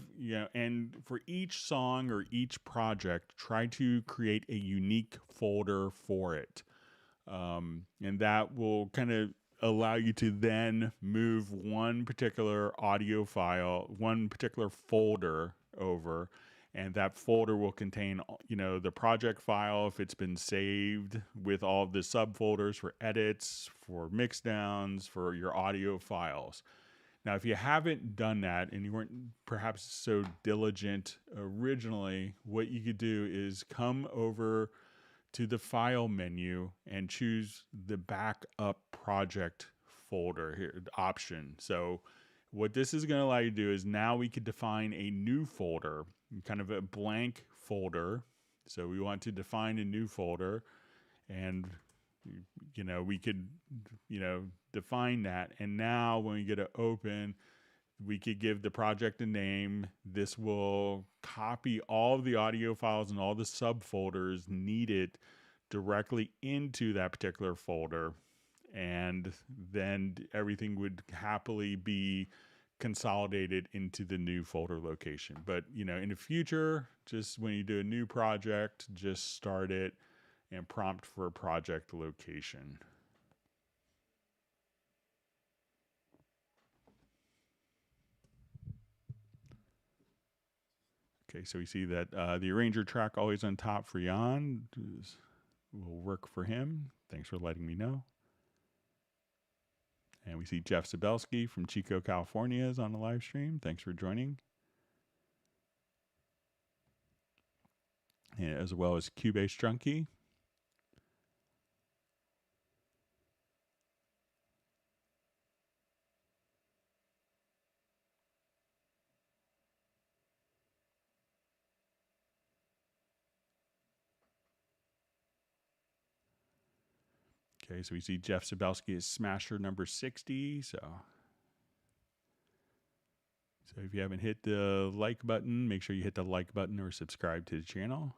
and for each song or each project, try to create a unique folder for it. And that will kind of allow you to then move one particular audio file, one particular folder over, and that folder will contain, the project file if it's been saved with all the subfolders for edits, for mixdowns, for your audio files. Now, if you haven't done that and you weren't perhaps so diligent originally, what you could do is come over to the file menu and choose the backup project folder here option. So what this is going to allow you to do is now we could define a new folder, kind of a blank folder. So we want to define a new folder, and we could define that. And now when we get to open, we could give the project a name. This will copy all of the audio files and all the subfolders needed directly into that particular folder. And then everything would happily be consolidated into the new folder location. But, in the future, just when you do a new project, just start it and prompt for a project location. Okay, so we see that the arranger track always on top for Jan will work for him. Thanks for letting me know. And we see Jeff Sabelski from Chico, California is on the live stream. Thanks for joining. And as well as Cubase Junkie. Okay, so we see Jeff Sabelski is Smasher number 60. So if you haven't hit the like button, make sure you hit the like button or subscribe to the channel.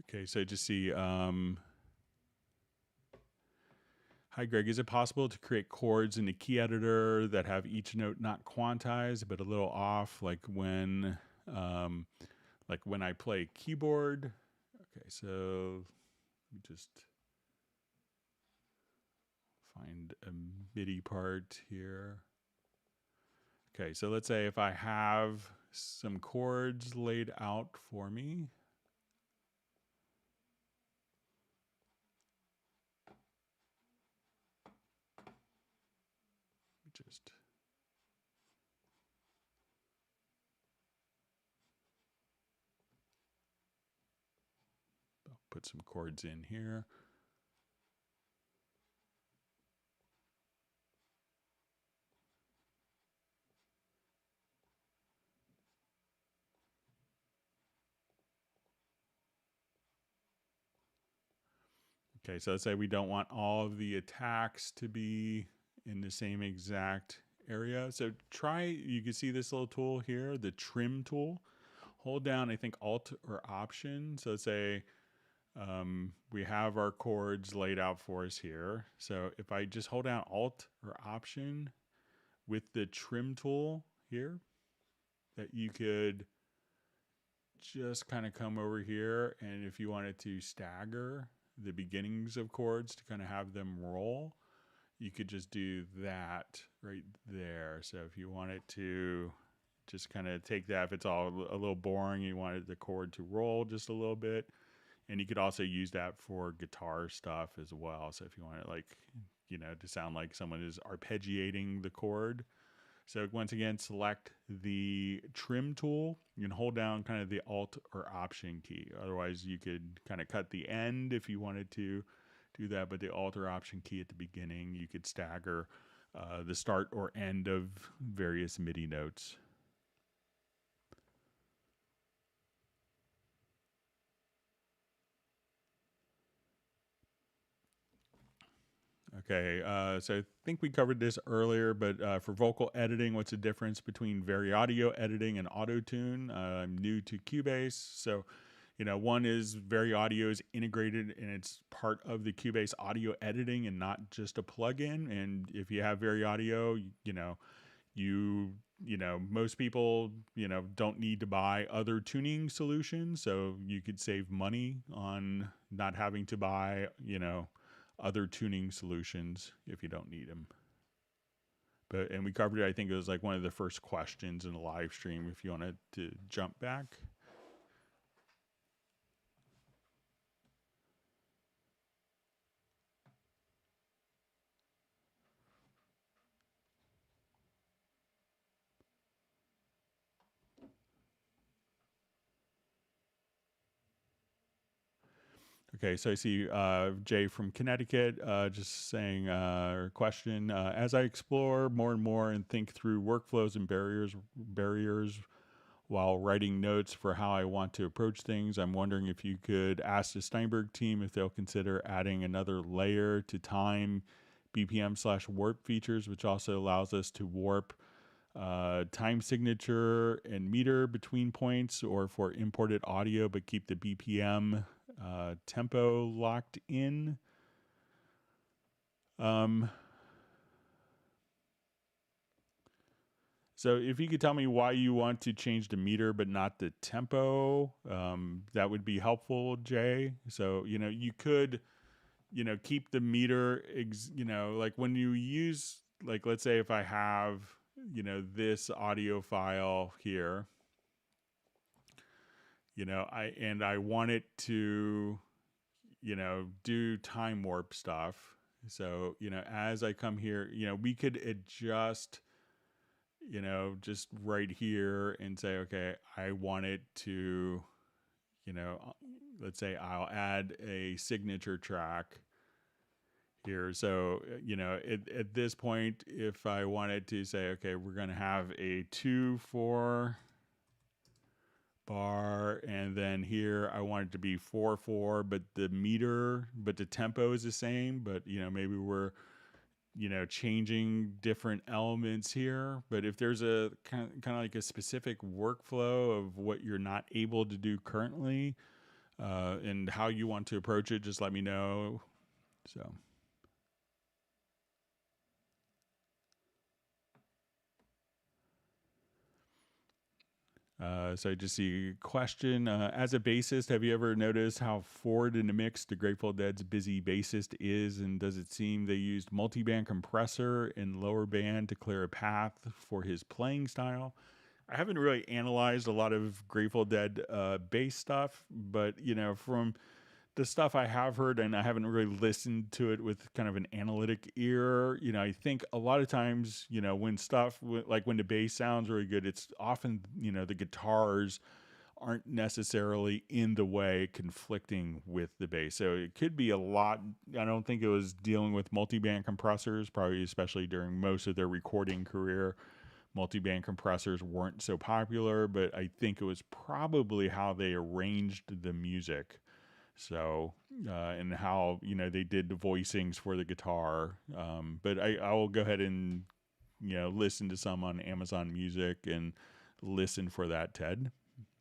Okay, so just see, hi, Greg. Is it possible to create chords in the key editor that have each note not quantized but a little off, like when I play keyboard? Okay, so let me just find a MIDI part here. Okay, so let's say if I have some chords laid out for me. Just put some chords in here. Okay, so let's say we don't want all of the attacks to be in the same exact area. So try, you can see this little tool here, the trim tool. Hold down, I think, Alt or Option. So let's say we have our chords laid out for us here. So if I just hold down Alt or Option with the trim tool here, that you could just kind of come over here, and if you wanted to stagger the beginnings of chords to kind of have them roll, you could just do that right there. So if you wanted to just kind of take that, if it's all a little boring, you wanted the chord to roll just a little bit. And you could also use that for guitar stuff as well. So if you want it, like, you know, to sound like someone is arpeggiating the chord. So once again, select the trim tool. You can hold down kind of the Alt or Option key. Otherwise, you could kind of cut the end if you wanted to do that. But the Alt or Option key at the beginning, you could stagger the start or end of various MIDI notes. Okay, so I think we covered this earlier, but for vocal editing, what's the difference between Variaudio editing and Auto-Tune? I'm new to Cubase, so you know, one is Variaudio is integrated and it's part of the Cubase audio editing and not just a plugin. And if you have Variaudio, you know, most people, you know, don't need to buy other tuning solutions, so you could save money on not having to buy, you know, other tuning solutions if you don't need them. But, and we covered it, I think it was like one of the first questions in the live stream if you wanted to jump back. Okay, so I see Jay from Connecticut just saying a question. As I explore more and more and think through workflows and barriers while writing notes for how I want to approach things, I'm wondering if you could ask the Steinberg team if they'll consider adding another layer to time BPM/warp features, which also allows us to warp time signature and meter between points, or for imported audio but keep the BPM tempo locked in. So if you could tell me why you want to change the meter but not the tempo, that would be helpful, Jay. So, you know, you could, you know, keep the meter, you know, like when you use, like, let's say if I have, you know, this audio file here, you know, I want it to, you know, do time warp stuff. So, you know, as I come here, you know, we could adjust, you know, just right here and say, okay, I want it to, you know, let's say I'll add a signature track here. So, you know, at this point, if I wanted to say, okay, we're going to have a 2/4 bar, and then here I want it to be 4/4, but the tempo is the same, but you know, maybe we're, you know, changing different elements here. But if there's a kind of like a specific workflow of what you're not able to do currently, and how you want to approach it, just let me know. So. So I just see a question. As a bassist, have you ever noticed how forward in the mix the Grateful Dead's busy bassist is? And does it seem they used multi-band compressor in lower band to clear a path for his playing style? I haven't really analyzed a lot of Grateful Dead bass stuff, but from the stuff I have heard, and I haven't really listened to it with kind of an analytic ear. I think a lot of times, when like when the bass sounds really good, it's often, the guitars aren't necessarily in the way, conflicting with the bass. So it could be a lot. I don't think it was dealing with multi-band compressors, probably especially during most of their recording career. Multi-band compressors weren't so popular, but I think it was probably how they arranged the music. So, and how, they did the voicings for the guitar. But I will go ahead and, listen to some on Amazon Music and listen for that, Ted.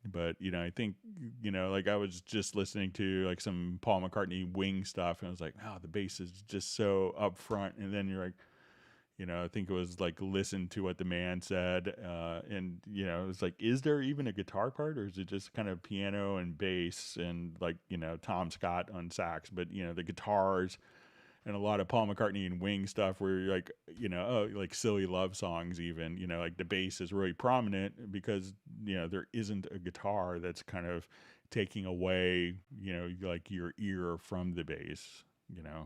But, I think, like I was just listening to like some Paul McCartney Wing stuff, and I was like, oh, the bass is just so up front. And then you're like, I think it was like listen to what the man said, and it was like, is there even a guitar part, or is it just kind of piano and bass and like Tom Scott on sax? But the guitars and a lot of Paul McCartney and Wing stuff where you're like, like silly love songs even, like the bass is really prominent because there isn't a guitar that's kind of taking away like your ear from the bass,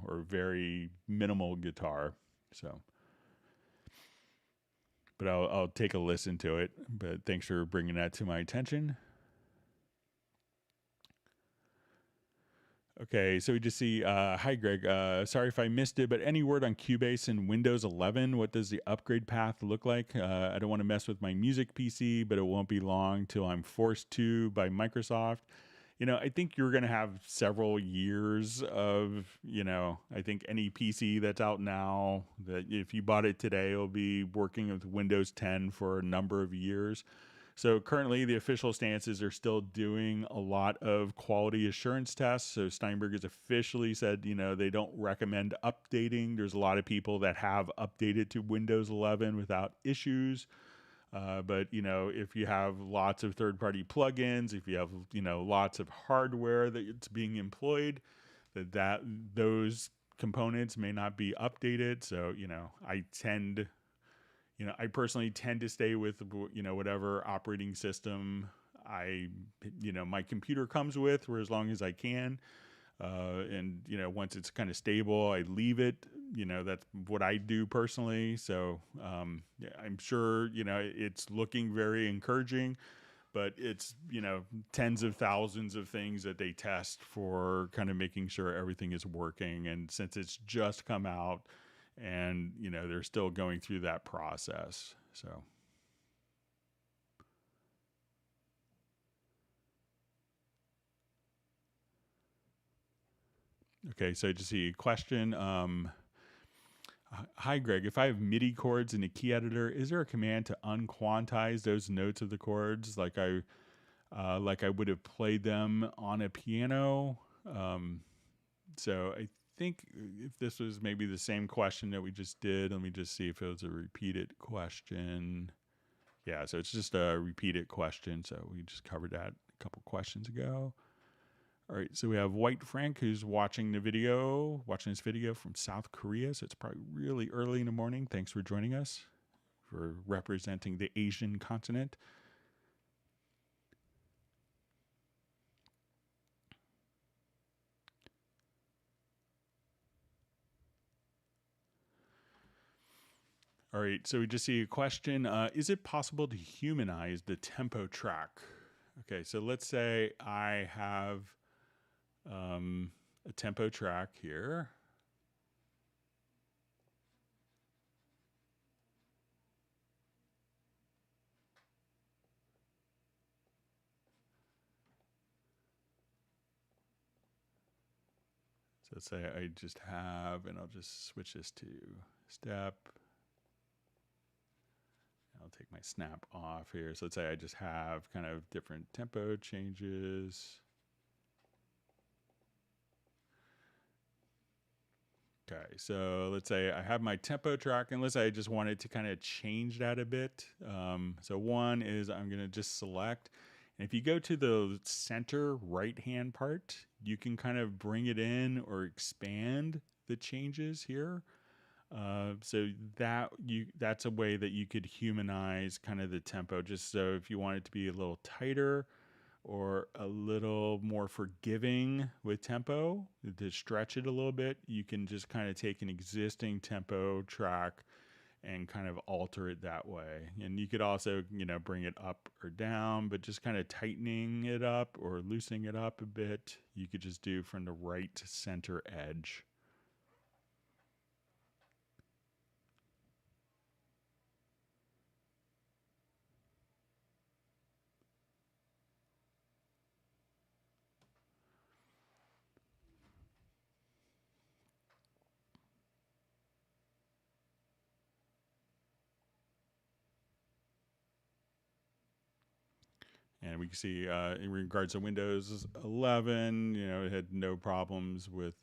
or very minimal guitar. So. But I'll take a listen to it. But thanks for bringing that to my attention. Okay, so we just see, hi Greg, sorry if I missed it, but any word on Cubase and Windows 11? What does the upgrade path look like? I don't want to mess with my music PC, but it won't be long till I'm forced to by Microsoft. I think you're going to have several years of, I think any PC that's out now, that if you bought it today, it'll be working with Windows 10 for a number of years. So currently the official stances are still doing a lot of quality assurance tests. So Steinberg has officially said, they don't recommend updating. There's a lot of people that have updated to Windows 11 without issues. But if you have lots of third-party plugins, if you have lots of hardware that it's being employed, that those components may not be updated. So I personally tend to stay with whatever operating system my computer comes with, for as long as I can. And once it's kind of stable, I leave it. That's what I do personally. So I'm sure it's looking very encouraging, but it's tens of thousands of things that they test for kind of making sure everything is working. And since it's just come out, and they're still going through that process. So. Okay, so just see a question. Hi, Greg. If I have MIDI chords in the key editor, is there a command to unquantize those notes of the chords like I would have played them on a piano? So I think if this was maybe the same question that we just did, let me just see if it was a repeated question. Yeah, so it's just a repeated question. So we just covered that a couple questions ago. All right, so we have White Frank who's watching this video from South Korea. So it's probably really early in the morning. Thanks for joining us, for representing the Asian continent. All right, so we just see a question. Is it possible to humanize the tempo track? Okay, so let's say I have a tempo track here. So let's say I just have, and I'll just switch this to step. I'll take my snap off here. So let's say I just have kind of different tempo changes. Okay, so let's say I have my tempo track, and let's say I just wanted to kind of change that a bit. So one is I'm going to just select, and if you go to the center right-hand part, you can kind of bring it in or expand the changes here. So that's a way that you could humanize kind of the tempo, just so if you want it to be a little tighter or a little more forgiving with tempo, to stretch it a little bit, you can just kind of take an existing tempo track and kind of alter it that way. And you could also, bring it up or down, but just kind of tightening it up or loosening it up a bit, you could just do from the right to center edge. And we can see in regards to Windows 11, it had no problems with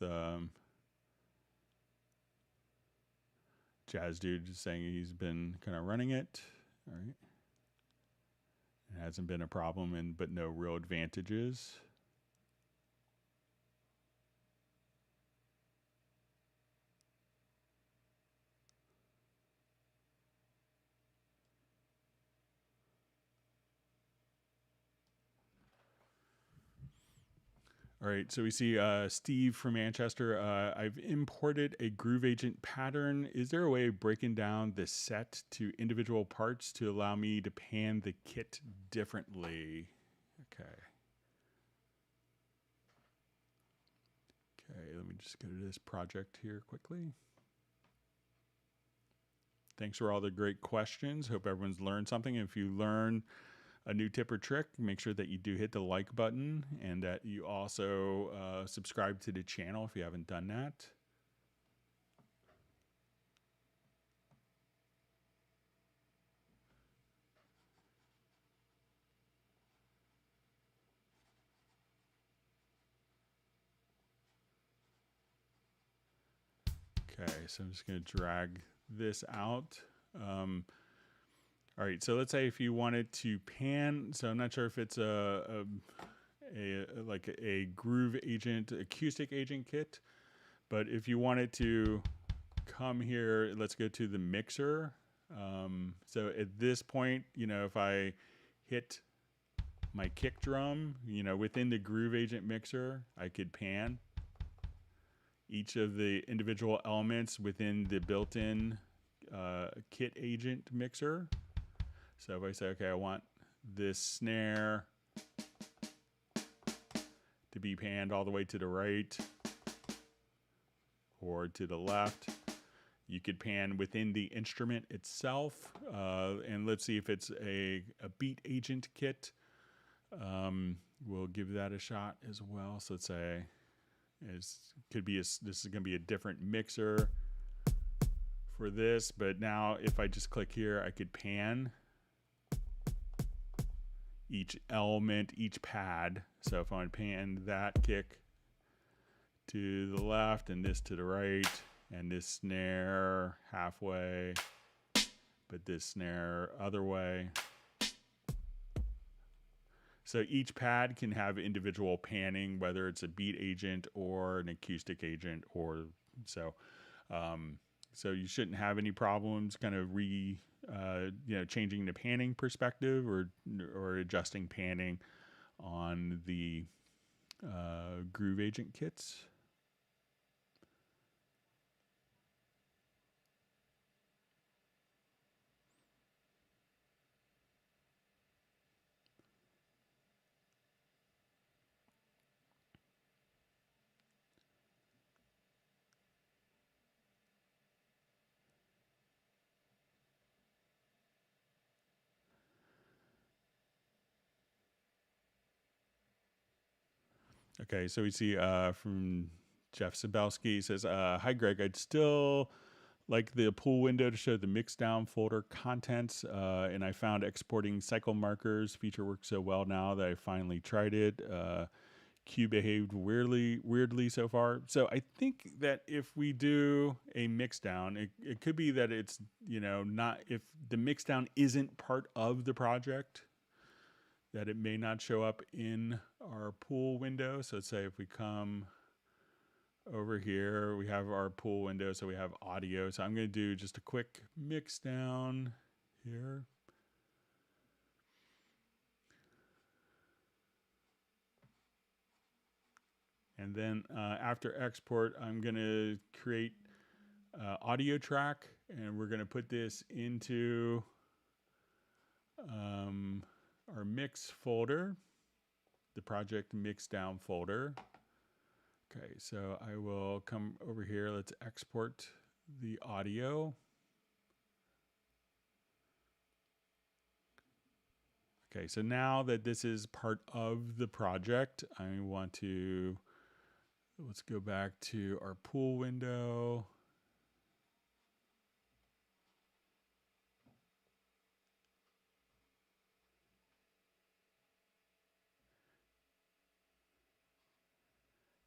Jazz Dude just saying he's been kind of running it. All right. It hasn't been a problem, but no real advantages. All right, so we see Steve from Manchester. I've imported a Groove Agent pattern. Is there a way of breaking down the set to individual parts to allow me to pan the kit differently? Okay. Okay, let me just go to this project here quickly. Thanks for all the great questions. Hope everyone's learned something. If you learn a new tip or trick, make sure that you do hit the like button and that you also subscribe to the channel if you haven't done that. Okay, so I'm just going to drag this out. All right, so let's say if you wanted to pan, so I'm not sure if it's like a Groove Agent, acoustic agent kit, but if you wanted to come here, let's go to the mixer. So at this point, if I hit my kick drum, within the Groove Agent mixer, I could pan each of the individual elements within the built-in kit agent mixer. So if I say, okay, I want this snare to be panned all the way to the right or to the left, you could pan within the instrument itself. And let's see if it's a beat agent kit. We'll give that a shot as well. So let's say this is going to be a different mixer for this, but now if I just click here, I could pan each element, each pad. So if I pan that kick to the left and this to the right, and this snare halfway, but this snare other way. So each pad can have individual panning, whether it's a beat agent or an acoustic agent, or so. So you shouldn't have any problems kind of changing the panning perspective or adjusting panning on the Groove Agent kits. Okay, so we see from Jeff Sabelski, he says, hi, Greg. I'd still like the pool window to show the Mixdown folder contents, and I found exporting cycle markers feature works so well now that I finally tried it. Q behaved weirdly so far. So I think that if we do a Mixdown, it could be that it's, not, if the Mixdown isn't part of the project, that it may not show up in our pool window. So let's say if we come over here, we have our pool window, so we have audio. So I'm going to do just a quick mix down here. And then after export, I'm going to create audio track, and we're going to put this into our mix folder, the project Mixdown folder. Okay, so I will come over here. Let's export the audio. Okay, so now that this is part of the project, I want to, let's go back to our pool window.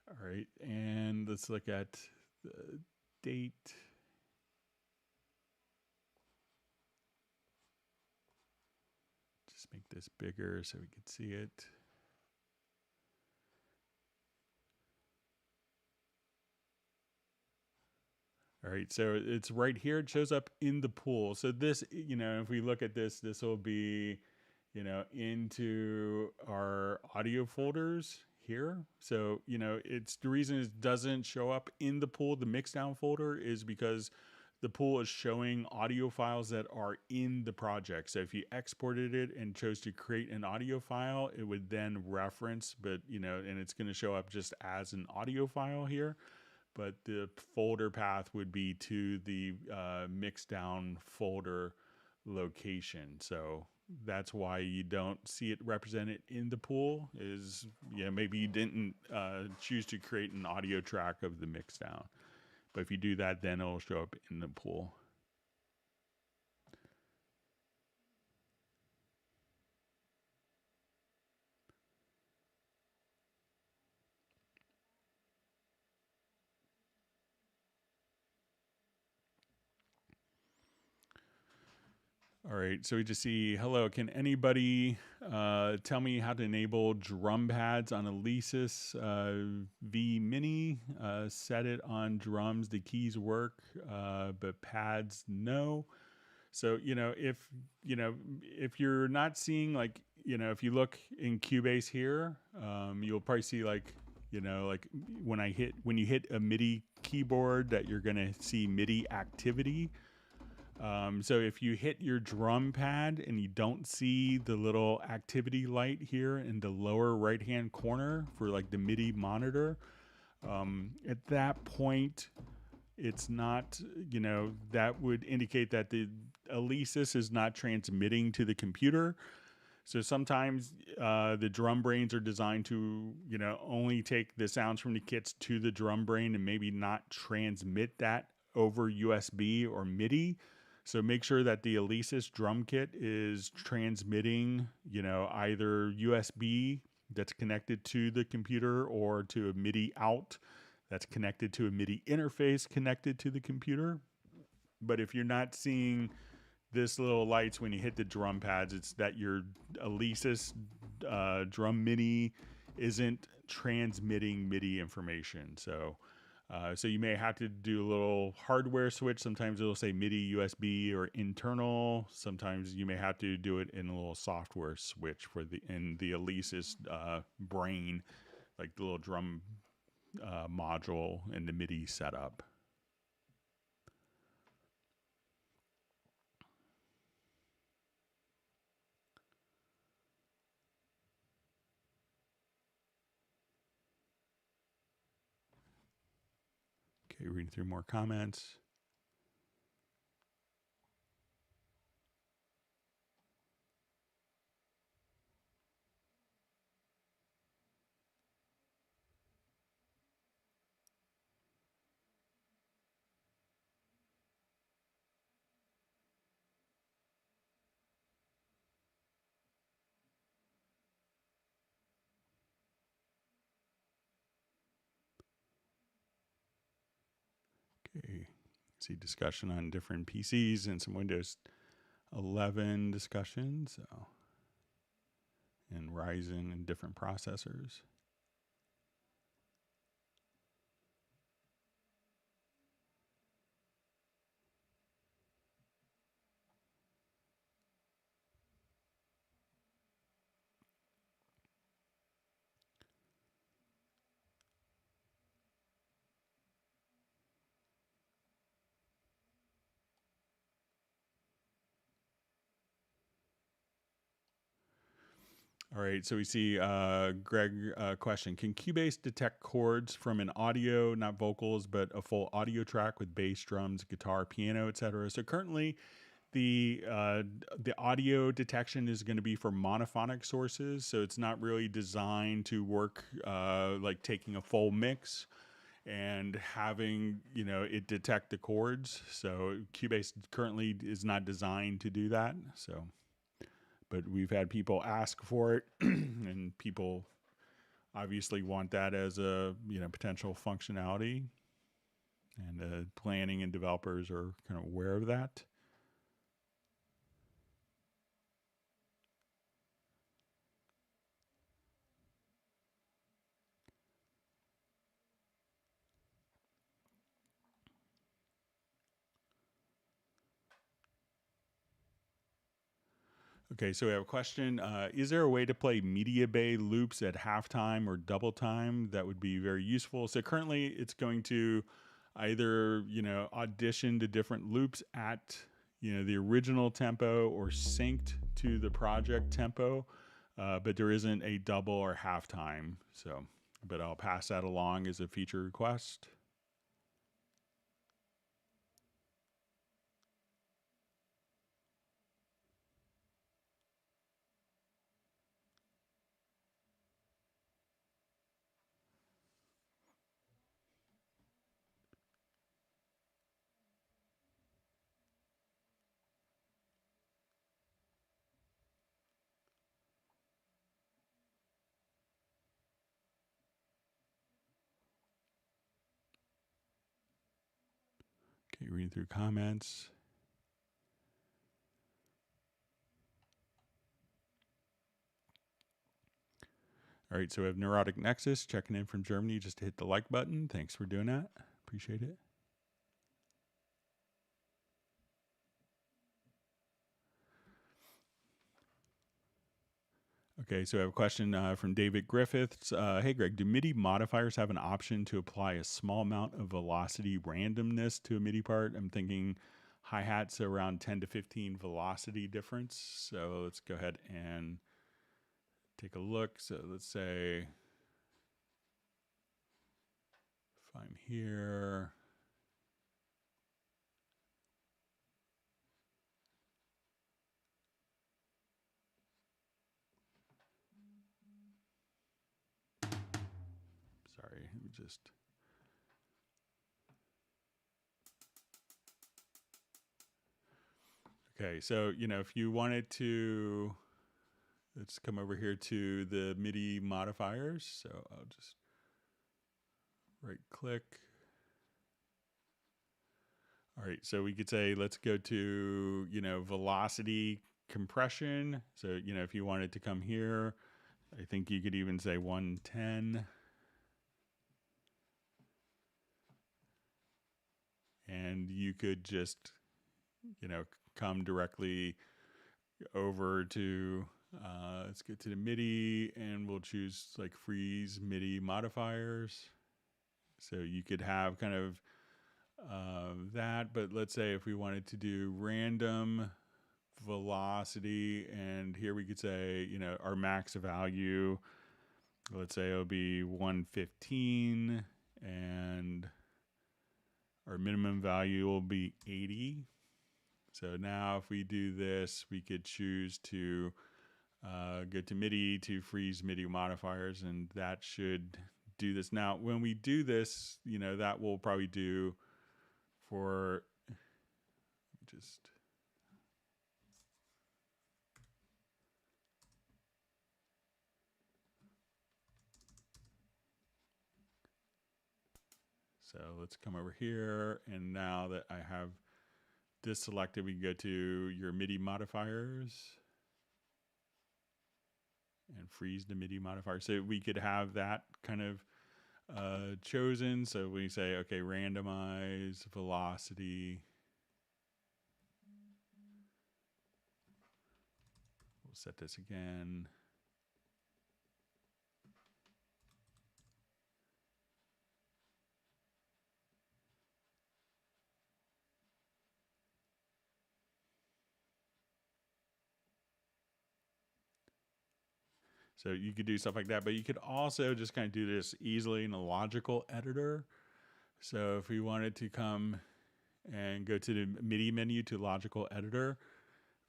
All right, and let's look at the date. Just make this bigger so we can see it. All right, so it's right here. It shows up in the pool. So this, you know, if we look at this, this will be, you know, into our audio folders here. So, you know, it's the reason it doesn't show up in the pool, the Mixdown folder, is because the pool is showing audio files that are in the project. So if you exported it and chose to create an audio file, it would then reference, but, you know, and it's going to show up just as an audio file here. But the folder path would be to the Mixdown folder location. So that's why you don't see it represented in the pool, is, yeah, maybe you didn't choose to create an audio track of the Mixdown. But if you do that, then it'll show up in the pool. All right, so we just see, hello, can anybody tell me how to enable drum pads on a Alesis V Mini? Set it on drums, the keys work, but pads, no. So, you know, if you're not seeing, like, you know, if you look in Cubase here, you'll probably see, like, you know, like when you hit a MIDI keyboard, that you're going to see MIDI activity. So if you hit your drum pad and you don't see the little activity light here in the lower right hand corner for like the MIDI monitor, at that point, it's not, you know, that would indicate that the Alesis is not transmitting to the computer. So sometimes the drum brains are designed to, you know, only take the sounds from the kits to the drum brain and maybe not transmit that over USB or MIDI. So make sure that the Alesis drum kit is transmitting, you know, either USB that's connected to the computer or to a MIDI out that's connected to a MIDI interface connected to the computer. But if you're not seeing this little lights when you hit the drum pads, it's that your Alesis drum MIDI isn't transmitting MIDI information. So you may have to do a little hardware switch. Sometimes it'll say MIDI USB or internal. Sometimes you may have to do it in a little software switch for the Alesis brain, like the little drum module and the MIDI setup. Okay, reading through more comments. Okay, see discussion on different PCs and some Windows 11 discussions, so, and Ryzen and different processors. All right, so we see Greg question: can Cubase detect chords from an audio, not vocals, but a full audio track with bass, drums, guitar, piano, etc.? So currently, the audio detection is going to be for monophonic sources, so it's not really designed to work like taking a full mix and having it detect the chords. So Cubase currently is not designed to do that. So. But we've had people ask for it, and people obviously want that as a potential functionality, and planning and developers are kind of aware of that. Okay, so we have a question. Is there a way to play media bay loops at halftime or double time? That would be very useful. So currently it's going to either, audition to different loops at, the original tempo or synced to the project tempo, but there isn't a double or halftime. So, but I'll pass that along as a feature request. Okay, reading through comments. All right, so we have Neurotic Nexus checking in from Germany just to hit the like button. Thanks for doing that. Appreciate it. Okay, so I have a question from David Griffiths. Hey, Greg, do MIDI modifiers have an option to apply a small amount of velocity randomness to a MIDI part? I'm thinking hi-hats around 10 to 15 velocity difference. So let's go ahead and take a look. So let's say if I'm here, sorry, let me just... Okay, so, if you wanted to, let's come over here to the MIDI modifiers. So I'll just right click. All right, so we could say, let's go to, velocity compression. So, if you wanted to come here, I think you could even say 110. And you could just, come directly over to, let's get to the MIDI, and we'll choose like freeze MIDI modifiers. So you could have kind of that, but let's say if we wanted to do random velocity, and here we could say, our max value, let's say it'll be 115, and our minimum value will be 80. So now if we do this, we could choose to go to MIDI to freeze MIDI modifiers, and that should do this. Now, when we do this, that will probably do for just... So let's come over here, and now that I have this selected, we can go to your MIDI modifiers and freeze the MIDI modifier. So we could have that kind of chosen. So we say, okay, randomize velocity. We'll set this again. So you could do stuff like that, but you could also just kind of do this easily in a logical editor. So if we wanted to come and go to the MIDI menu to logical editor,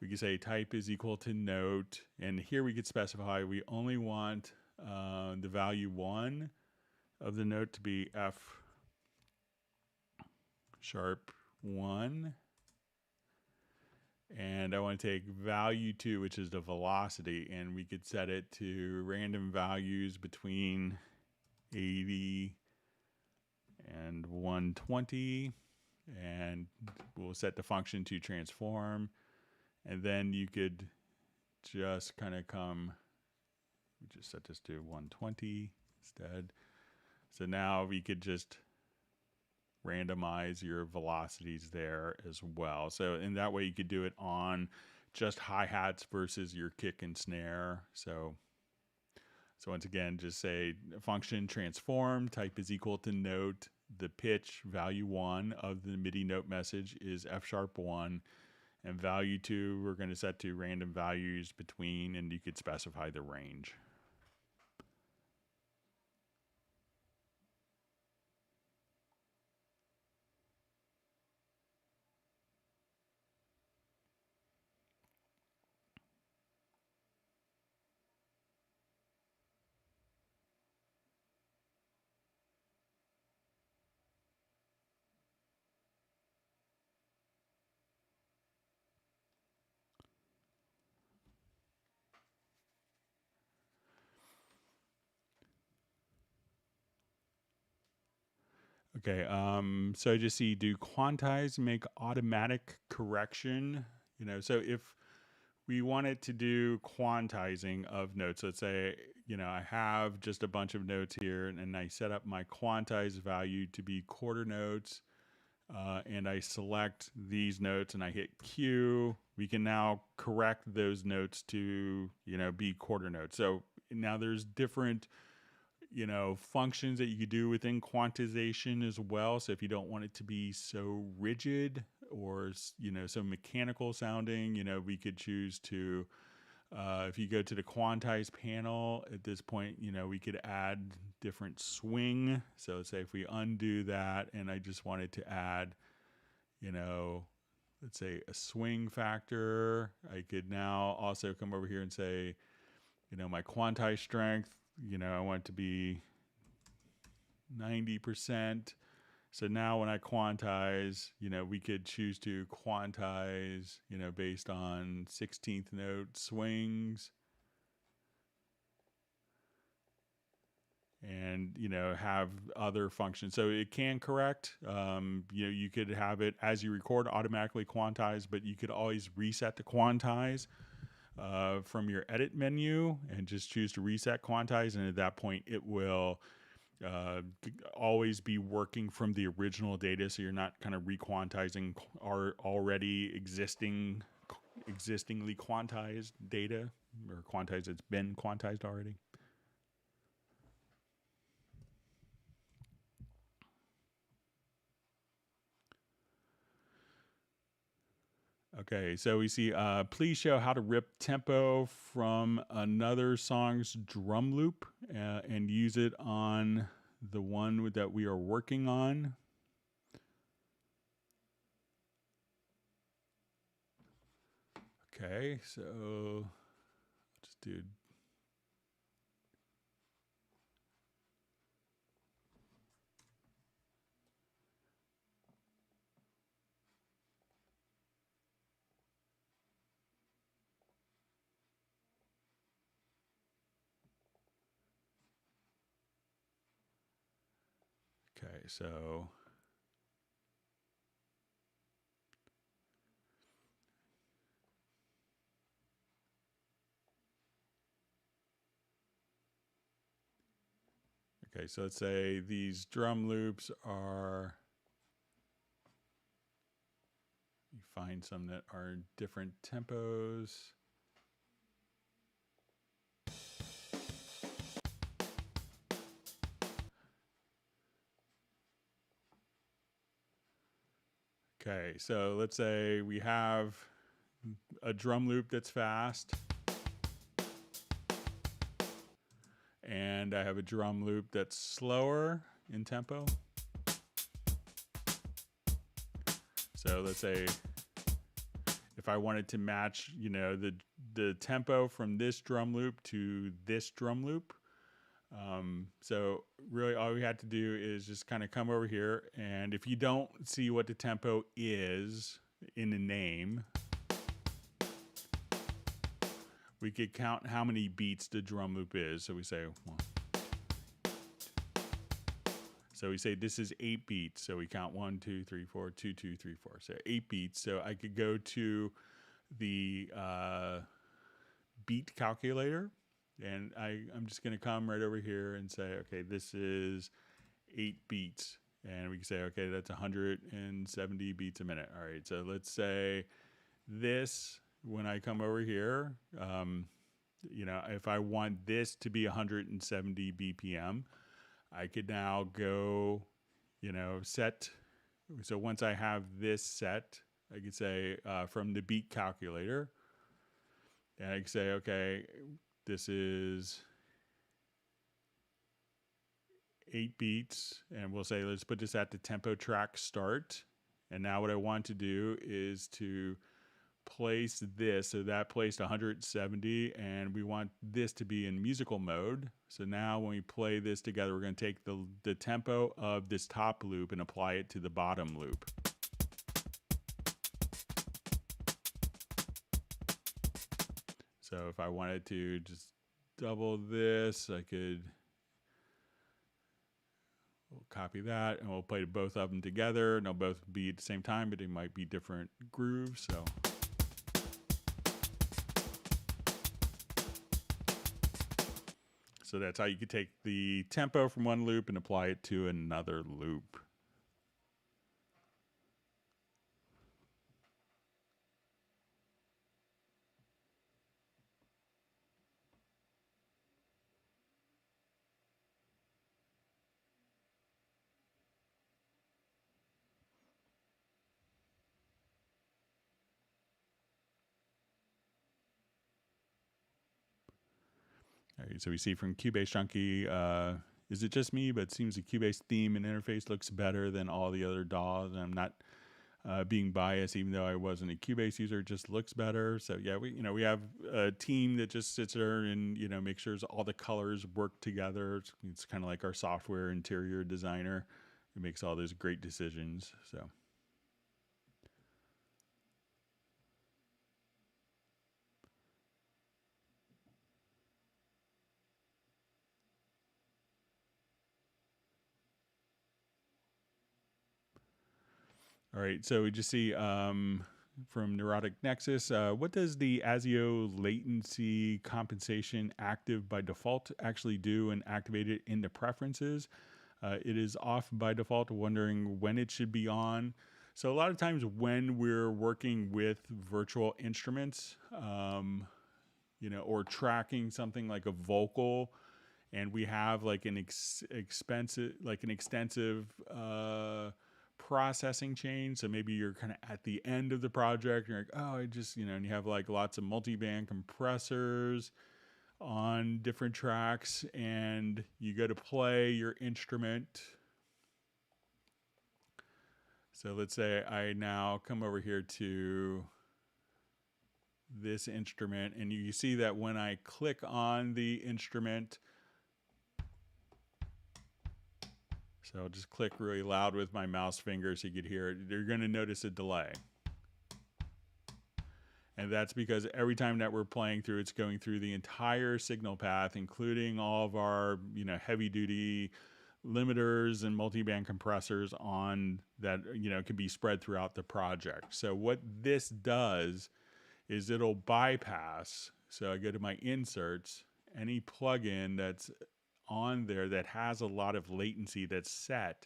we could say type is equal to note. And here we could specify we only want the value 1 of the note to be F sharp 1. And I want to take value 2, which is the velocity, and we could set it to random values between 80 and 120, and we'll set the function to transform. And then you could just kind of we just set this to 120 instead. So now we could just randomize your velocities there as well. So in that way you could do it on just hi-hats versus your kick and snare. So once again, just say function transform, type is equal to note, the pitch value 1 of the MIDI note message is F sharp 1, and value 2 we're going to set to random values between, and you could specify the range. Okay, so I just see, do quantize make automatic correction? So if we wanted to do quantizing of notes, let's say, I have just a bunch of notes here, and I set up my quantize value to be quarter notes, and I select these notes and I hit Q, we can now correct those notes to, be quarter notes. So now there's different functions that you could do within quantization as well. So if you don't want it to be so rigid or, so mechanical sounding, we could choose to, if you go to the quantize panel at this point, we could add different swing. So say if we undo that and I just wanted to add, let's say a swing factor, I could now also come over here and say, my quantize strength, I want it to be 90%. So now when I quantize, we could choose to quantize, based on 16th note swings. And, have other functions. So it can correct. You could have it as you record automatically quantize, but you could always reset the quantize from your edit menu and just choose to reset quantize, and at that point it will always be working from the original data, so you're not kind of requantizing our already existingly quantized data, or quantized that's been quantized already. Okay, so we see, please show how to rip tempo from another song's drum loop and use it on the one that we are working on. Okay, so I'll just do. Okay, so let's say these drum loops are, you find some that are different tempos. Okay, so let's say we have a drum loop that's fast. and I have a drum loop that's slower in tempo. So let's say if I wanted to match, you know, the tempo from this drum loop to this drum loop. So really all we had to do is just kind of come over here, and if you don't see what the tempo is in the name, we could count how many beats the drum loop is. So we say one. So we say this is 8 beats. So we count 1, 2, 3, 4, 2, 2, 3, 4. So 8 beats. So I could go to the beat calculator, and I'm just going to come right over here and say, okay, this is 8 beats. And we can say, okay, that's 170 beats a minute. All right, so let's say this, when I come over here, you know, if I want this to be 170 BPM, I could now go, you know, set. So once I have this set, I could say from the beat calculator, and I could say, okay, this is 8 beats, and we'll say, let's put this at the tempo track start. And now what I want to do is to place this, so that placed 170, and we want this to be in musical mode. So now when we play this together, we're going to take the tempo of this top loop and apply it to the bottom loop. So if I wanted to just double this, I could copy that, and we'll play both of them together, and they'll both be at the same time, but they might be different grooves. So that's how you could take the tempo from one loop and apply it to another loop. All right, so we see from Cubase Junkie, is it just me? But it seems the Cubase theme and interface looks better than all the other DAWs. And I'm not being biased, even though I wasn't a Cubase user. It just looks better. So yeah, we have a team that just sits there and makes sure all the colors work together. It's kind of like our software interior designer who makes all those great decisions. So. All right, so we just see from Neurotic Nexus, what does the ASIO latency compensation active by default actually do and activate it in the preferences? It is off by default, wondering when it should be on. So a lot of times when we're working with virtual instruments, or tracking something like a vocal, and we have like an extensive processing chain. So maybe you're kind of at the end of the project, you're like, oh, I just, and you have like lots of multi-band compressors on different tracks, and you go to play your instrument. So let's say I now come over here to this instrument, and you see that when I click on the instrument, so I'll just click really loud with my mouse finger so you could hear it. You're going to notice a delay. And that's because every time that we're playing through, it's going through the entire signal path, including all of our, heavy duty limiters and multi-band compressors on that, can be spread throughout the project. So what this does is it'll bypass. So I go to my inserts, any plugin that's on there that has a lot of latency that's set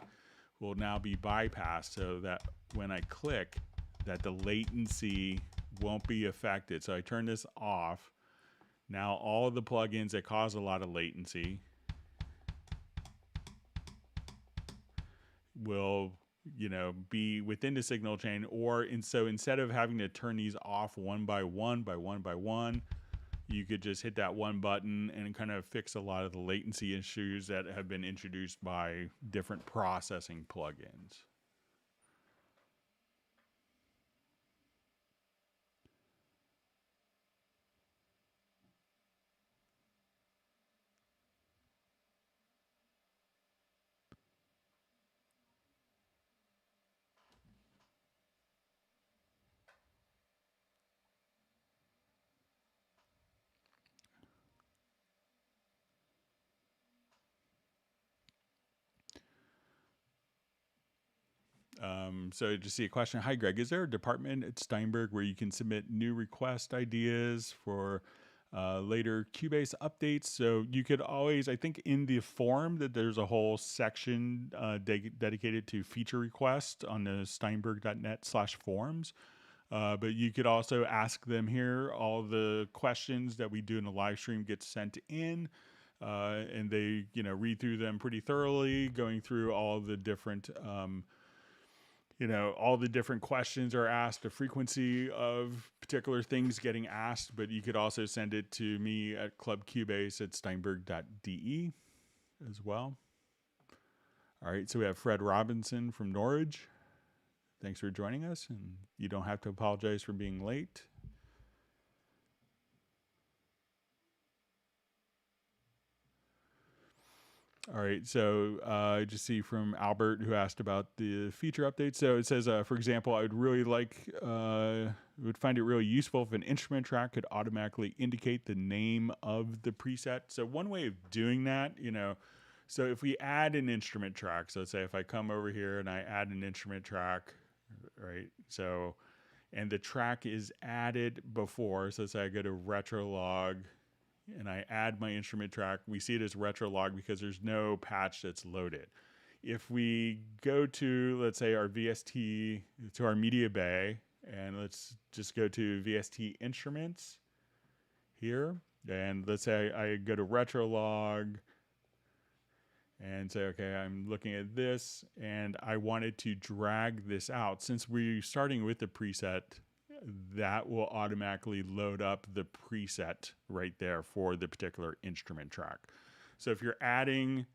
will now be bypassed, so that when I click, that the latency won't be affected. So I turn this off. Now all of the plugins that cause a lot of latency will be within the signal chain, so instead of having to turn these off one by one, you could just hit that one button and kind of fix a lot of the latency issues that have been introduced by different processing plugins. So just see a question. Hi, Greg. Is there a department at Steinberg where you can submit new request ideas for later Cubase updates? So you could always, I think in the form that there's a whole section dedicated to feature requests on the steinberg.net/forums. But you could also ask them here. All the questions that we do in the live stream get sent in. And they, read through them pretty thoroughly, going through all the different all the different questions are asked, the frequency of particular things getting asked, but you could also send it to me at clubcubase@steinberg.de as well. All right, so we have Fred Robinson from Norwich. Thanks for joining us, and you don't have to apologize for being late. All right, so I just see from Albert who asked about the feature update. So it says, for example, I would really would find it really useful if an instrument track could automatically indicate the name of the preset. So one way of doing that, so if we add an instrument track, so let's say if I come over here and I add an instrument track, right? So, and the track is added before, so let's say I go to Retrolog, and I add my instrument track, we see it as Retrolog because there's no patch that's loaded. If we go to, let's say, our VST, to our media bay, and let's just go to VST instruments here, and let's say I go to Retrolog and say, okay, I'm looking at this, and I wanted to drag this out. Since we're starting with the preset, that will automatically load up the preset right there for the particular instrument track. So if you're adding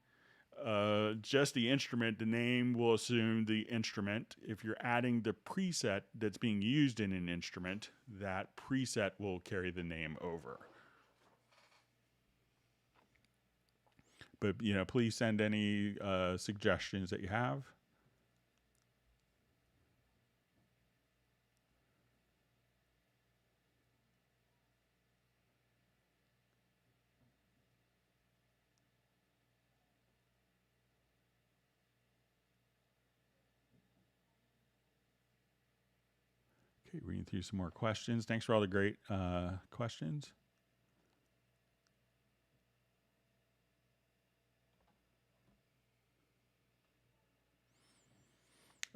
just the instrument, the name will assume the instrument. If you're adding the preset that's being used in an instrument, that preset will carry the name over. But, please send any suggestions that you have. Okay, reading through some more questions. Thanks for all the great questions.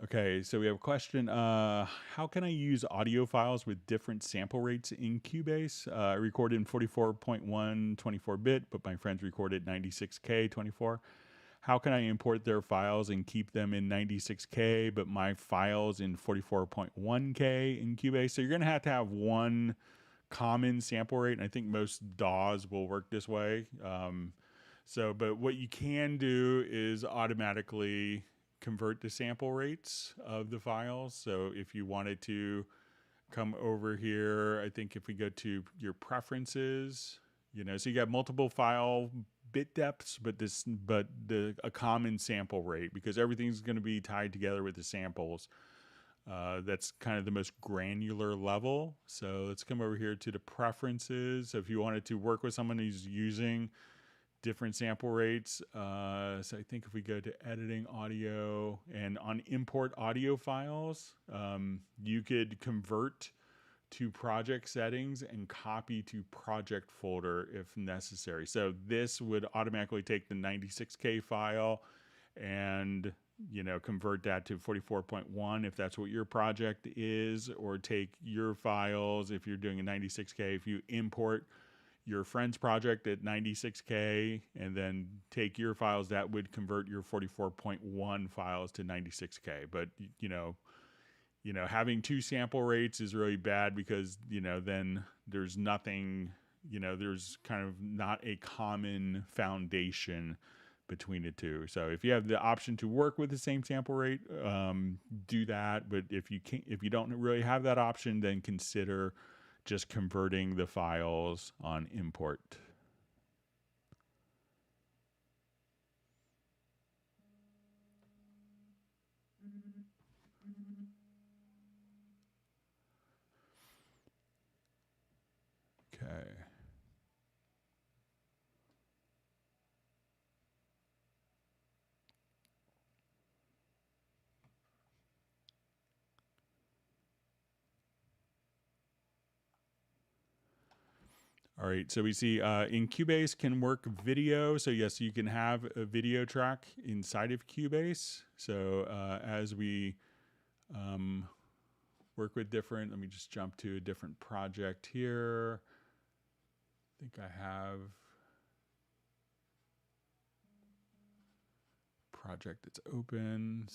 Okay, so we have a question. How can I use audio files with different sample rates in Cubase? I recorded in 44.1 24-bit, but my friends recorded 96K 24. How can I import their files and keep them in 96K, but my files in 44.1K in Cubase? So you're going to have one common sample rate, and I think most DAWs will work this way. But what you can do is automatically convert the sample rates of the files. So if you wanted to come over here, I think if we go to your preferences, so you got multiple file bit depths, but a common sample rate, because everything's going to be tied together with the samples. That's kind of the most granular level. So let's come over here to the preferences. So if you wanted to work with someone who's using different sample rates, so I think if we go to editing audio and on import audio files, you could convert to project settings and copy to project folder if necessary. So this would automatically take the 96K file and convert that to 44.1 if that's what your project is, or take your files if you're doing a 96K. If you import your friend's project at 96K and then take your files, that would convert your 44.1 files to 96K. But having two sample rates is really bad, because then there's nothing there's kind of not a common foundation between the two. So if you have the option to work with the same sample rate, do that. But if you don't really have that option, then consider just converting the files on import. Okay. All right, so we see in Cubase can work video. So yes, you can have a video track inside of Cubase. So as we work with different, let me just jump to a different project here. I think I have a project that's open.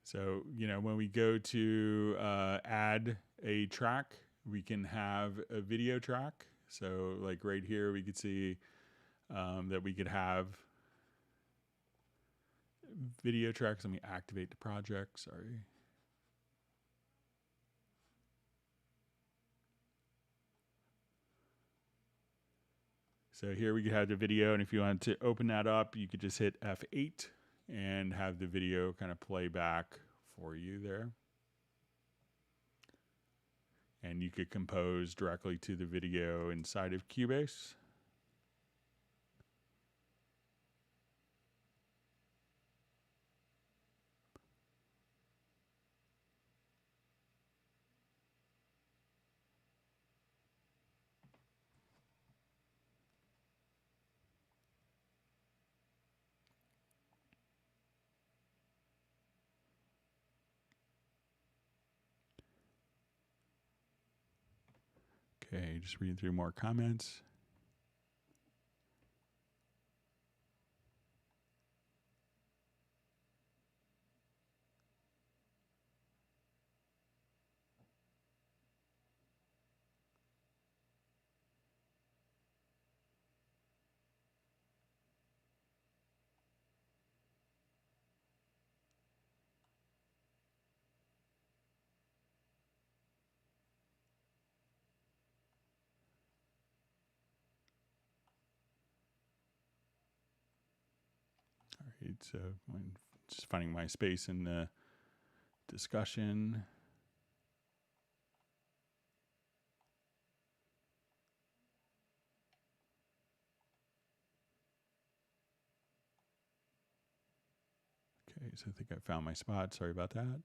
So, when we go to add a track, we can have a video track. So like right here, we could see that we could have video tracks. Let me activate the project, sorry. So here we have the video, and if you want to open that up, you could just hit F8 and have the video kind of play back for you there. And you could compose directly to the video inside of Cubase. Okay, just reading through more comments. All right, so I'm just finding my space in the discussion. Okay, so I think I found my spot. Sorry about that.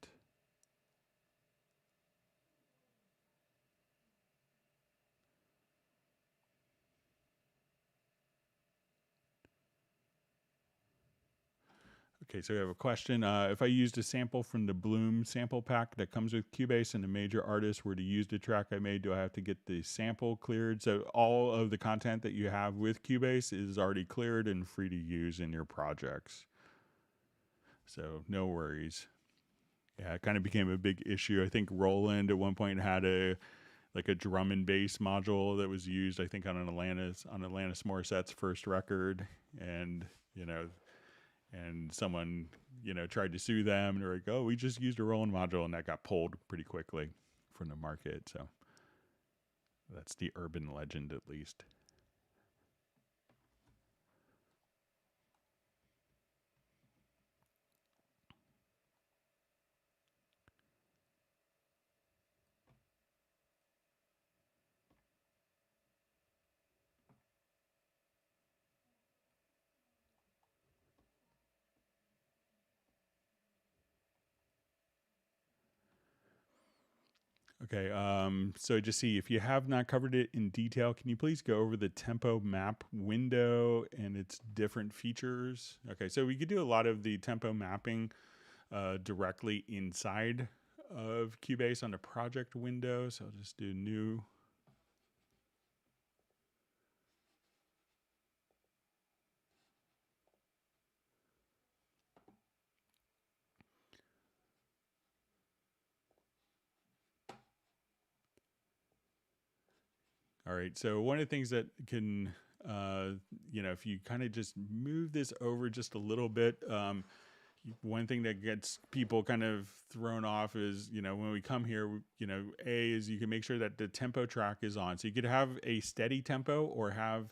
Okay, so we have a question. If I used a sample from the Bloom sample pack that comes with Cubase and a major artist were to use the track I made, do I have to get the sample cleared? So all of the content that you have with Cubase is already cleared and free to use in your projects. So no worries. Yeah, it kind of became a big issue. I think Roland at one point had a drum and bass module that was used, I think, on Alanis Morissette's first record, and and someone tried to sue them, and they're like, "Oh, we just used a Roland module," and that got pulled pretty quickly from the market. So that's the urban legend, at least. Okay, so just see, if you have not covered it in detail, can you please go over the tempo map window and its different features? Okay, so we could do a lot of the tempo mapping directly inside of Cubase on the project window. So I'll just do new. All right. So one of the things that can, if you kind of just move this over just a little bit, one thing that gets people kind of thrown off is, when we come here, is you can make sure that the tempo track is on. So you could have a steady tempo or have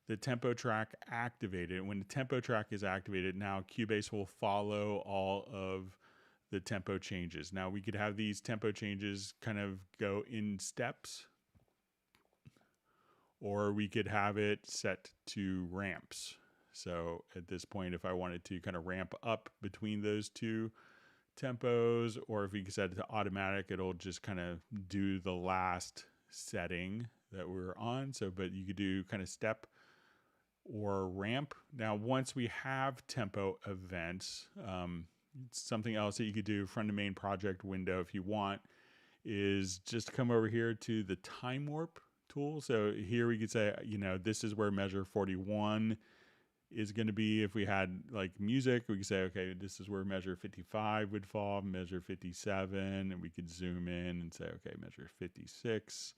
the tempo track activated. When the tempo track is activated, now Cubase will follow all of the tempo changes. Now we could have these tempo changes kind of go in steps, or we could have it set to ramps. So at this point, if I wanted to kind of ramp up between those two tempos, or if we set it to automatic, it'll just kind of do the last setting that we're on. So, but you could do kind of step or ramp. Now, once we have tempo events, something else that you could do from the main project window if you want is just come over here to the time warp tool. So here we could say, this is where measure 41 is going to be. If we had like music, we could say, okay, this is where measure 55 would fall, measure 57, and we could zoom in and say, okay, measure 56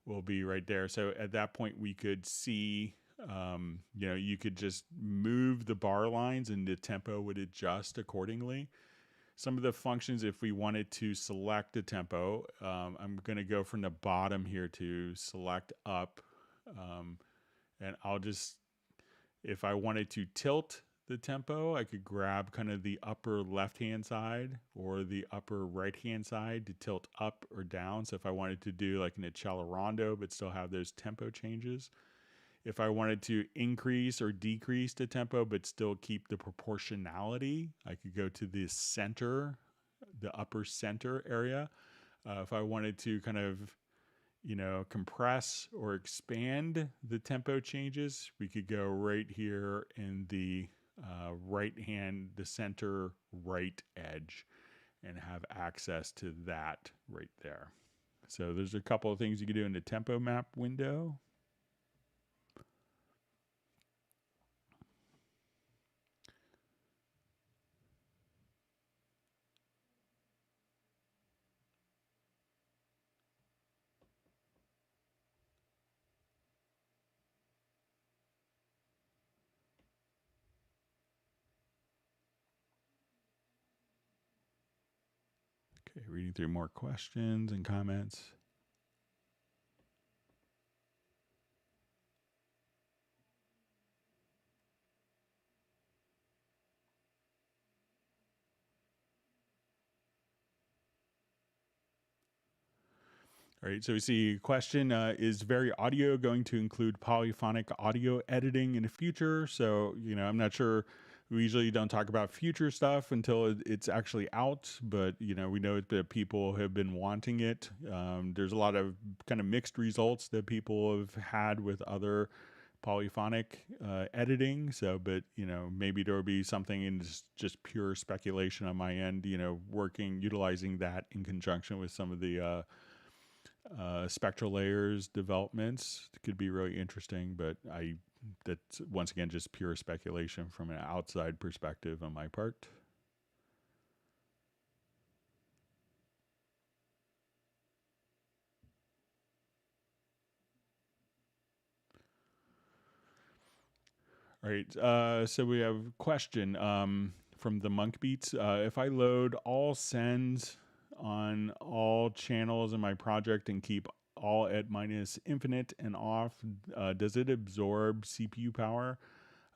will be right there. So at that point, we could see, you could just move the bar lines and the tempo would adjust accordingly. Some of the functions, if we wanted to select a tempo, I'm going to go from the bottom here to select up. And I'll just, if I wanted to tilt the tempo, I could grab kind of the upper left-hand side or the upper right-hand side to tilt up or down. So if I wanted to do like an accelerando, but still have those tempo changes. If I wanted to increase or decrease the tempo, but still keep the proportionality, I could go to the center, the upper center area. If I wanted to kind of, compress or expand the tempo changes, we could go right here in the the center right edge and have access to that right there. So there's a couple of things you can do in the tempo map window. Okay, reading through more questions and comments. All right, so we see question, is Variaudio going to include polyphonic audio editing in the future? So, I'm not sure. We usually don't talk about future stuff until it's actually out, but, we know that people have been wanting it. There's a lot of kind of mixed results that people have had with other polyphonic editing. So, but, maybe there will be something in just pure speculation on my end, utilizing that in conjunction with some of the spectral layers developments could be really interesting, but that's once again just pure speculation from an outside perspective on my part. All right, so we have a question from the Monk Beats. If I load all sends on all channels in my project and keep all at minus infinite and off, does it absorb CPU power?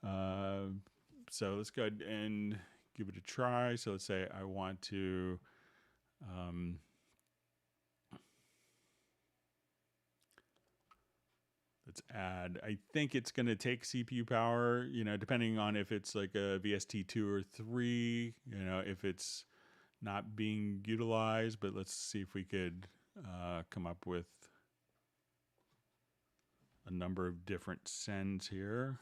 So let's go ahead and give it a try. So let's say I want to let's add, I think it's going to take CPU power, depending on if it's like a VST2 or 3, if it's not being utilized, but let's see if we could come up with a number of different sends here.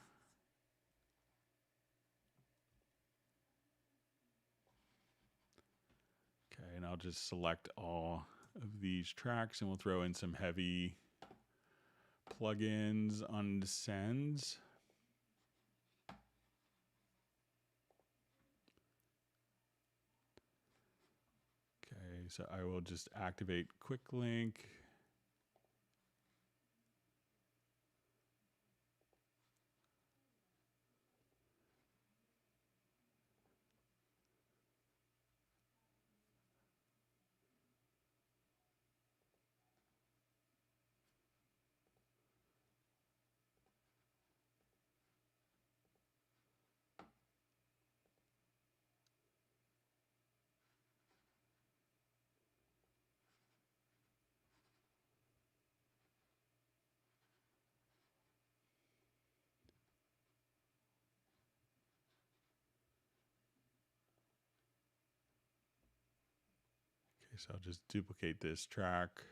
Okay, and I'll just select all of these tracks and we'll throw in some heavy plugins on the sends. Okay, so I will just activate Quick Link. Okay, so I'll just duplicate this track.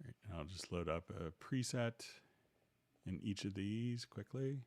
Right, and I'll just load up a preset in each of these quickly.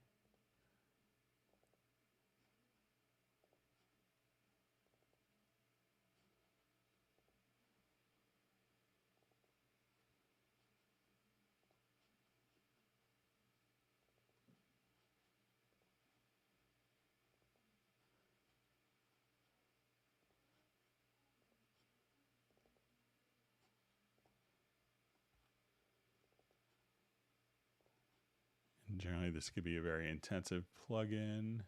And generally, this could be a very intensive plugin.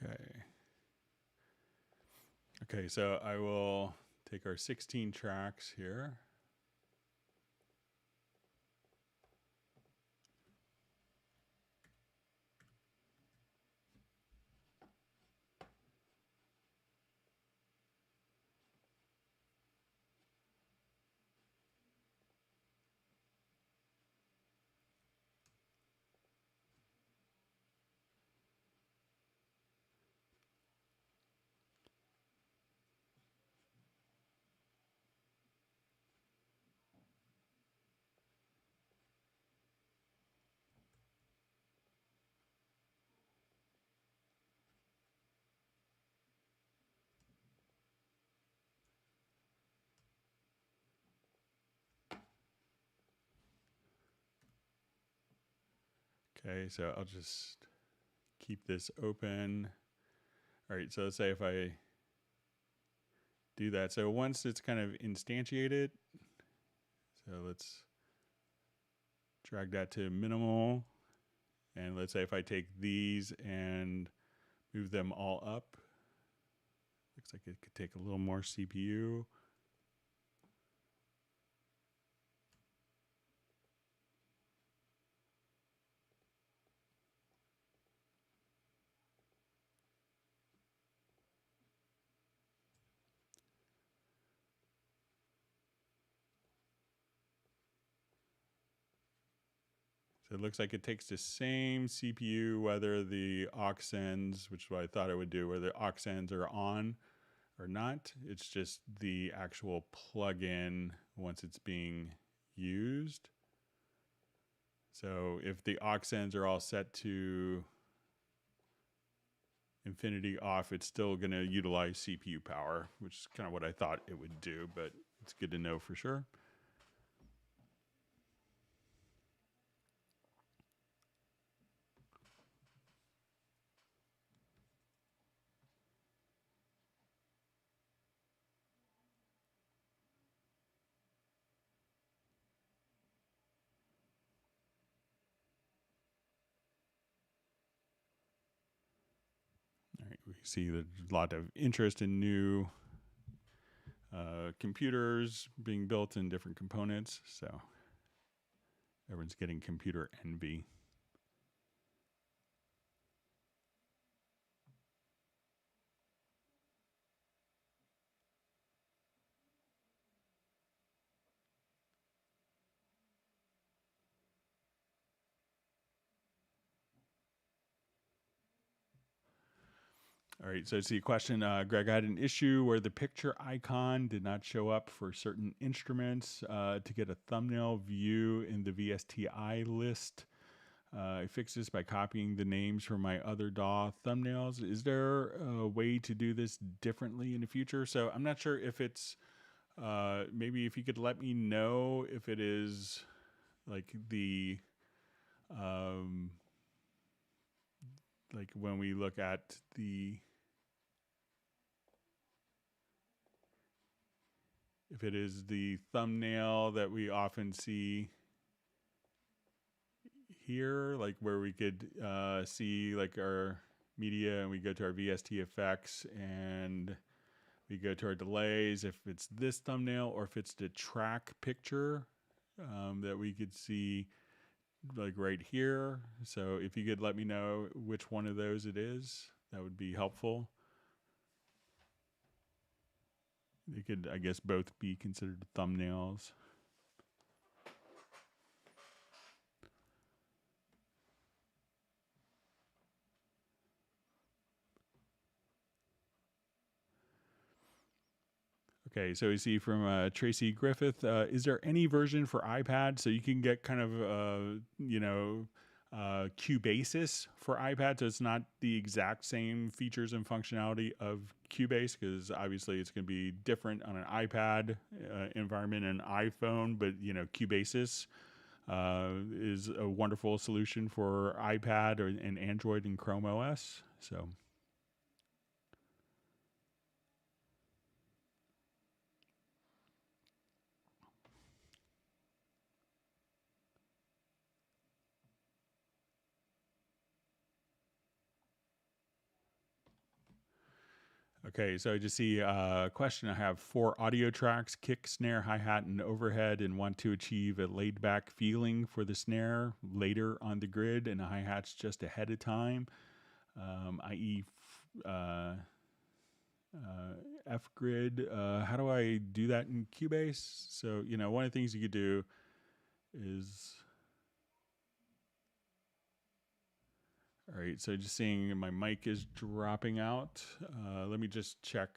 Okay. Okay, so I will take our 16 tracks here. Okay, so I'll just keep this open. All right, so let's say if I do that. So once it's kind of instantiated, so let's drag that to minimal. And let's say if I take these and move them all up, looks like it could take a little more CPU. So it looks like it takes the same CPU whether the aux ends, which is what I thought it would do, whether the aux ends are on or not. It's just the actual plugin once it's being used. So if the aux ends are all set to infinity off, it's still going to utilize CPU power, which is kind of what I thought it would do, but it's good to know for sure. All right, we see there's a lot of interest in new computers being built in different components, so everyone's getting computer envy. All right, so I see a question. Greg, I had an issue where the picture icon did not show up for certain instruments to get a thumbnail view in the VSTI list. I fixed this by copying the names from my other DAW thumbnails. Is there a way to do this differently in the future? So I'm not sure if it's, maybe if you could let me know if it is like the, like when we look at the, if it is the thumbnail that we often see here, like where we could see like our media and we go to our VST effects and we go to our delays, if it's this thumbnail or if it's the track picture that we could see like right here. So if you could let me know which one of those it is, that would be helpful. They could, I guess, both be considered thumbnails. Okay, so we see from Tracy Griffith, is there any version for iPad? So you can get kind of, Cubasis for iPad. So it's not the exact same features and functionality of Cubase, because obviously it's going to be different on an iPad environment and iPhone. But, Cubasis is a wonderful solution for iPad and Android and Chrome OS. So. Okay, so I just see a question. I have 4 audio tracks, kick, snare, hi-hat, and overhead, and want to achieve a laid-back feeling for the snare later on the grid, and the hi-hats just ahead of time, i.e. F grid. How do I do that in Cubase? So, one of the things you could do is... All right, so just seeing my mic is dropping out. Let me just check.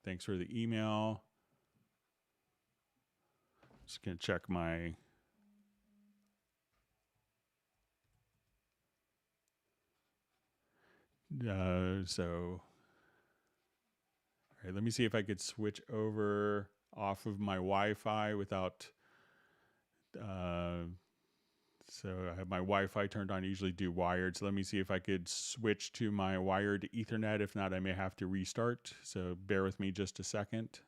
Thanks for the email. Just gonna check my... all right, let me see if I could switch over off of my Wi-Fi without... so I have my Wi-Fi turned on, I usually do wired. So let me see if I could switch to my wired Ethernet. If not, I may have to restart. So bear with me just a second.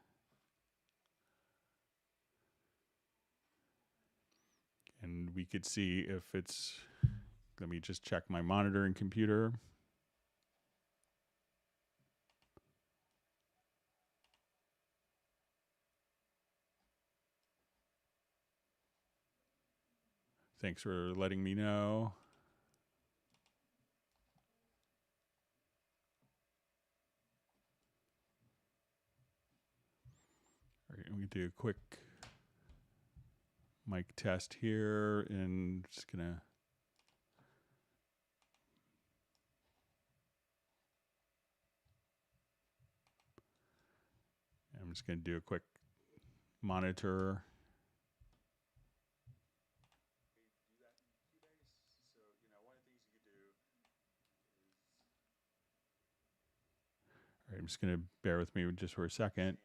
And we could see if it's... Let me just check my monitor and computer. Thanks for letting me know. All right, we do a quick mic test here, and just gonna... I'm just gonna do a quick monitor. All right, I'm just gonna bear with me just for a second.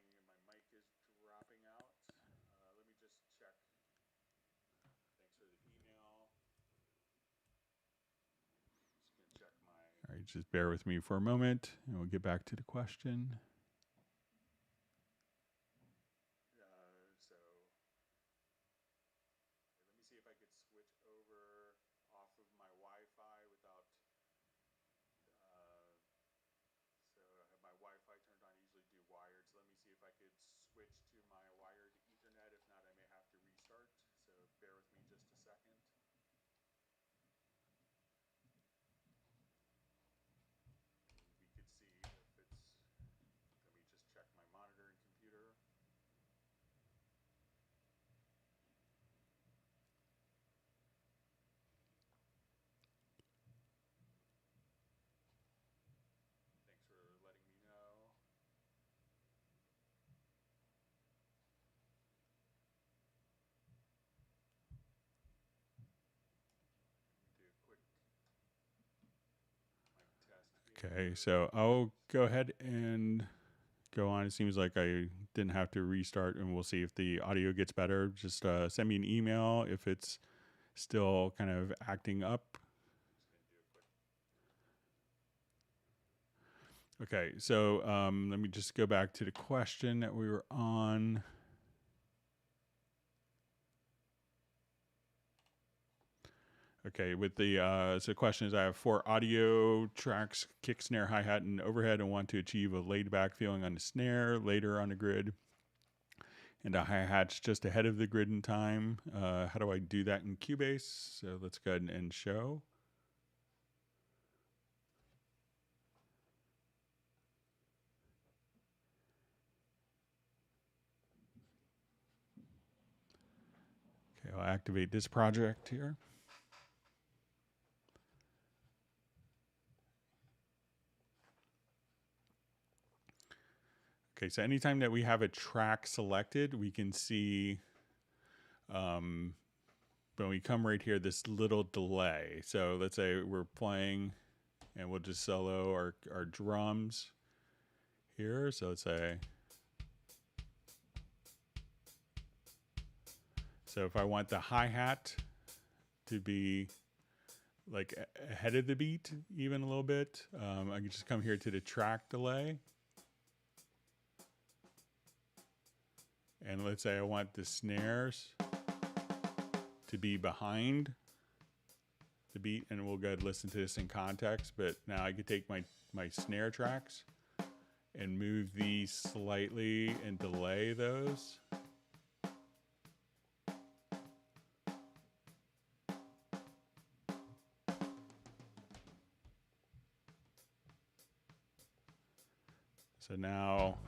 All right, just bear with me for a moment, and we'll get back to the question. Okay, so I'll go ahead and go on. It seems like I didn't have to restart, and we'll see if the audio gets better. Just send me an email if it's still kind of acting up. Okay, so let me just go back to the question that we were on. Okay, with the so the question is, I have 4 audio tracks, kick, snare, hi-hat, and overhead, and want to achieve a laid-back feeling on the snare later on the grid, and the hi-hat's just ahead of the grid in time. How do I do that in Cubase? So let's go ahead and show. Okay, I'll activate this project here. Okay, so anytime that we have a track selected, we can see when we come right here, this little delay. So let's say we're playing and we'll just solo our drums here. So let's say, so if I want the hi-hat to be like ahead of the beat even a little bit, I can just come here to the track delay. And let's say I want the snares to be behind the beat, and we'll go ahead and listen to this in context. But now I could take my snare tracks and move these slightly and delay those. So now,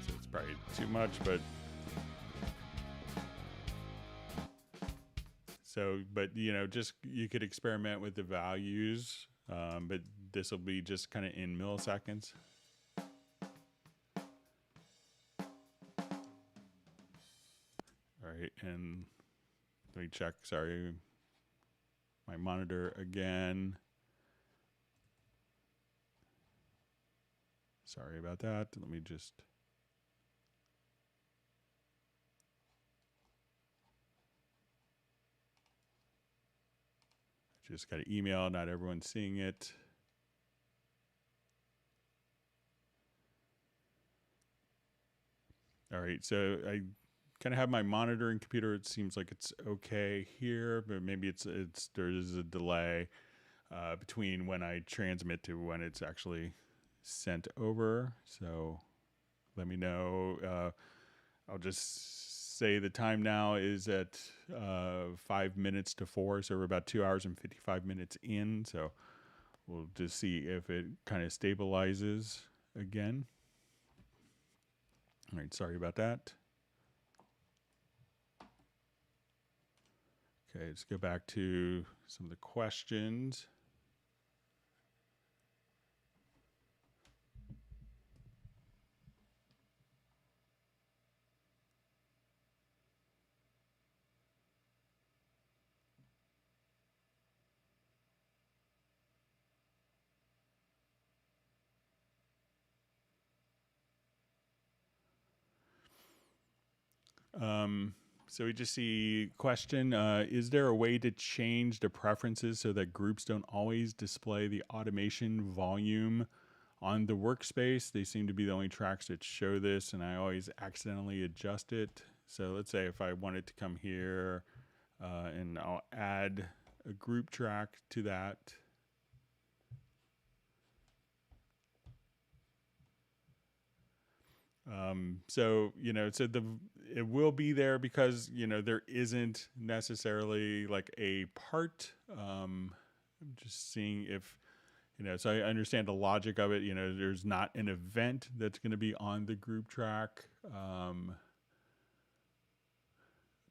so it's probably too much, but so, but you know, just you could experiment with the values, but this will be just kind of in milliseconds. All right, and let me check. Sorry, my monitor again. Sorry about that. Let me just. Just got an email. Not everyone's seeing it. All right, so I kind of have my monitoring computer. It seems like it's okay here, but maybe it's there's a delay between when I transmit to when it's actually sent over. So let me know. I'll just say the time now is at 5 minutes to 4, so we're about 2 hours and 55 minutes in. So we'll just see if it kind of stabilizes again. All right, sorry about that. Okay, let's go back to some of the questions. So we just see question, is there a way to change the preferences so that groups don't always display the automation volume on the workspace? They seem to be the only tracks that show this, and I always accidentally adjust it. So let's say if I wanted to come here and I'll add a group track to that. So, you know, so it will be there because, you know, there isn't necessarily like a part. I'm just seeing if, you know, so I understand the logic of it. You know, there's not an event that's going to be on the group track.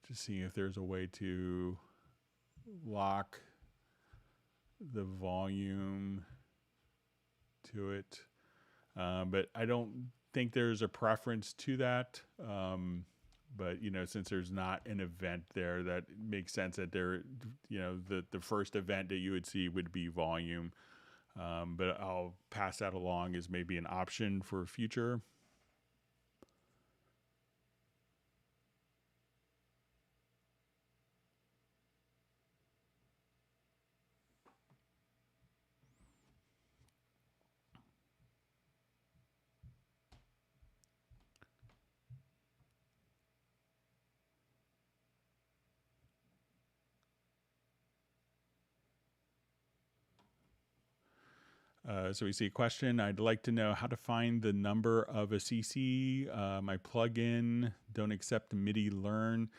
Just seeing if there's a way to lock the volume to it. But I don't think there's a preference to that. But since there's not an event there, that makes sense that the first event that you would see would be volume. But I'll pass that along as maybe an option for future. So we see a question. I'd like to know how to find the number of a CC. My plugin don't accept MIDI learn,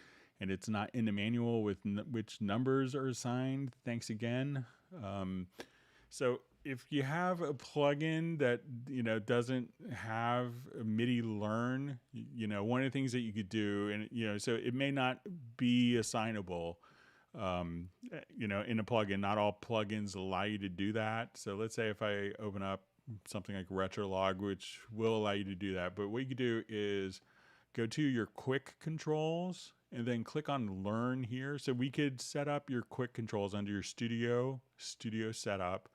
and it's not in the manual with which numbers are assigned. Thanks again. So if you have a plugin that doesn't have a MIDI learn, one of the things that you could do, and so it may not be assignable. In a plugin, not all plugins allow you to do that. So let's say if I open up something like Retrolog, which will allow you to do that, but what you could do is go to your quick controls and then click on learn here. So we could set up your quick controls under your studio setup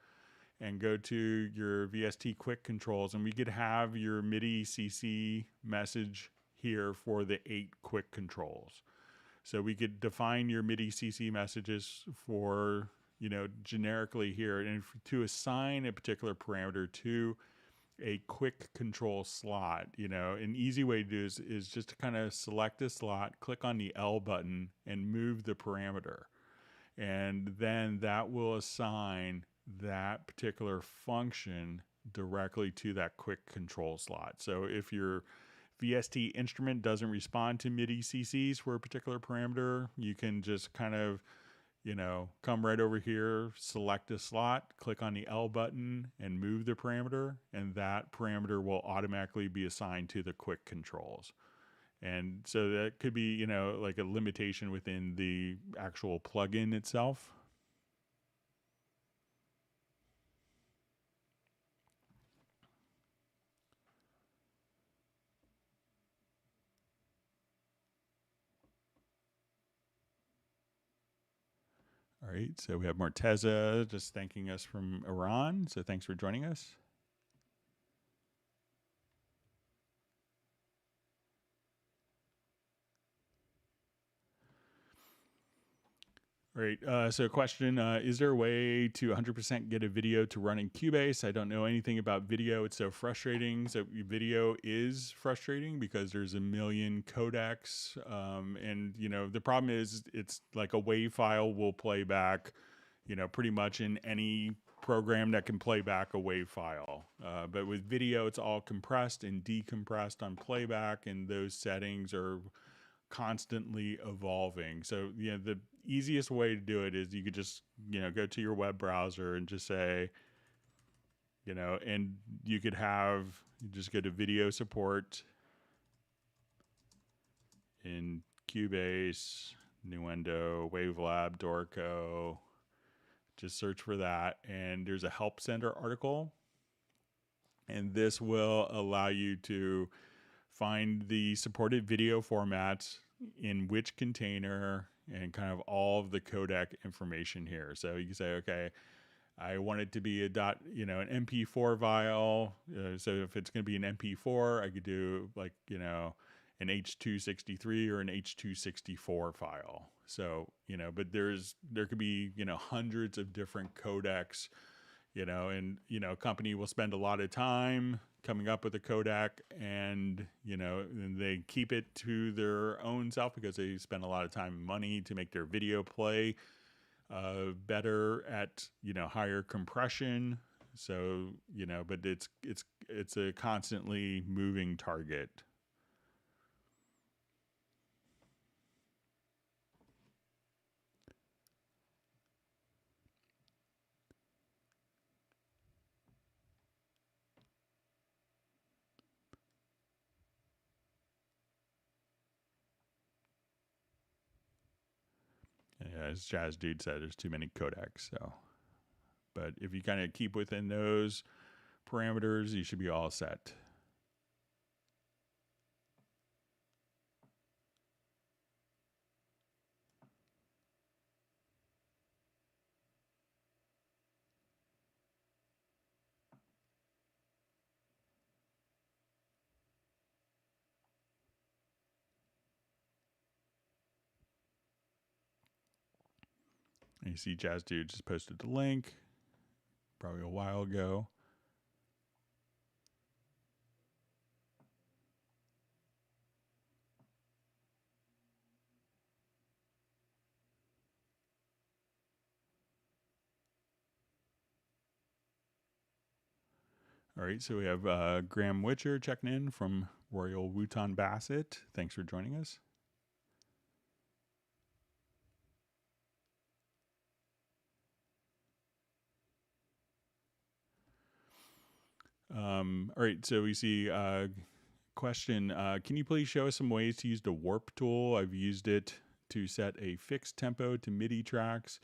and go to your VST quick controls, and we could have your MIDI CC message here for the 8 quick controls. So we could define your MIDI CC messages for, generically here, and to assign a particular parameter to a quick control slot. An easy way to do is just to kind of select a slot, click on the L button, and move the parameter. And then that will assign that particular function directly to that quick control slot. So if your VST instrument doesn't respond to MIDI CCs for a particular parameter, you can just kind of, come right over here, select a slot, click on the L button, and move the parameter, and that parameter will automatically be assigned to the quick controls. And so that could be, like a limitation within the actual plugin itself. All right, so we have Morteza just thanking us from Iran. So thanks for joining us. All right, so question, is there a way to 100% get a video to run in Cubase? I don't know anything about video. It's so frustrating. So video is frustrating because there's a million codecs. And, the problem is it's like a WAV file will play back, pretty much in any program that can play back a WAV file. But with video, it's all compressed and decompressed on playback, and those settings are constantly evolving. So the easiest way to do it is you could just go to your web browser and just say and you could just go to video support in Cubase, Nuendo, Wavelab, Dorico. Just search for that, and there's a help center article, and this will allow you to find the supported video formats in which container and kind of all of the codec information here. So you can say, okay, I want it to be an MP4 file. So if it's going to be an MP4, I could do like, an H.263 or an H.264 file. So, but there could be, hundreds of different codecs, and, a company will spend a lot of time coming up with a codec, and, and they keep it to their own self because they spend a lot of time and money to make their video play better at, higher compression. So, but it's a constantly moving target. Yeah, as Jazz Dude said, there's too many codecs. So, but if you kind of keep within those parameters, you should be all set. You see Jazz Dude just posted the link probably a while ago. All right, so we have Graham Witcher checking in from Royal Wootton Bassett. Thanks for joining us. All right, so we see question. Can you please show us some ways to use the warp tool? I've used it to set a fixed tempo to MIDI tracks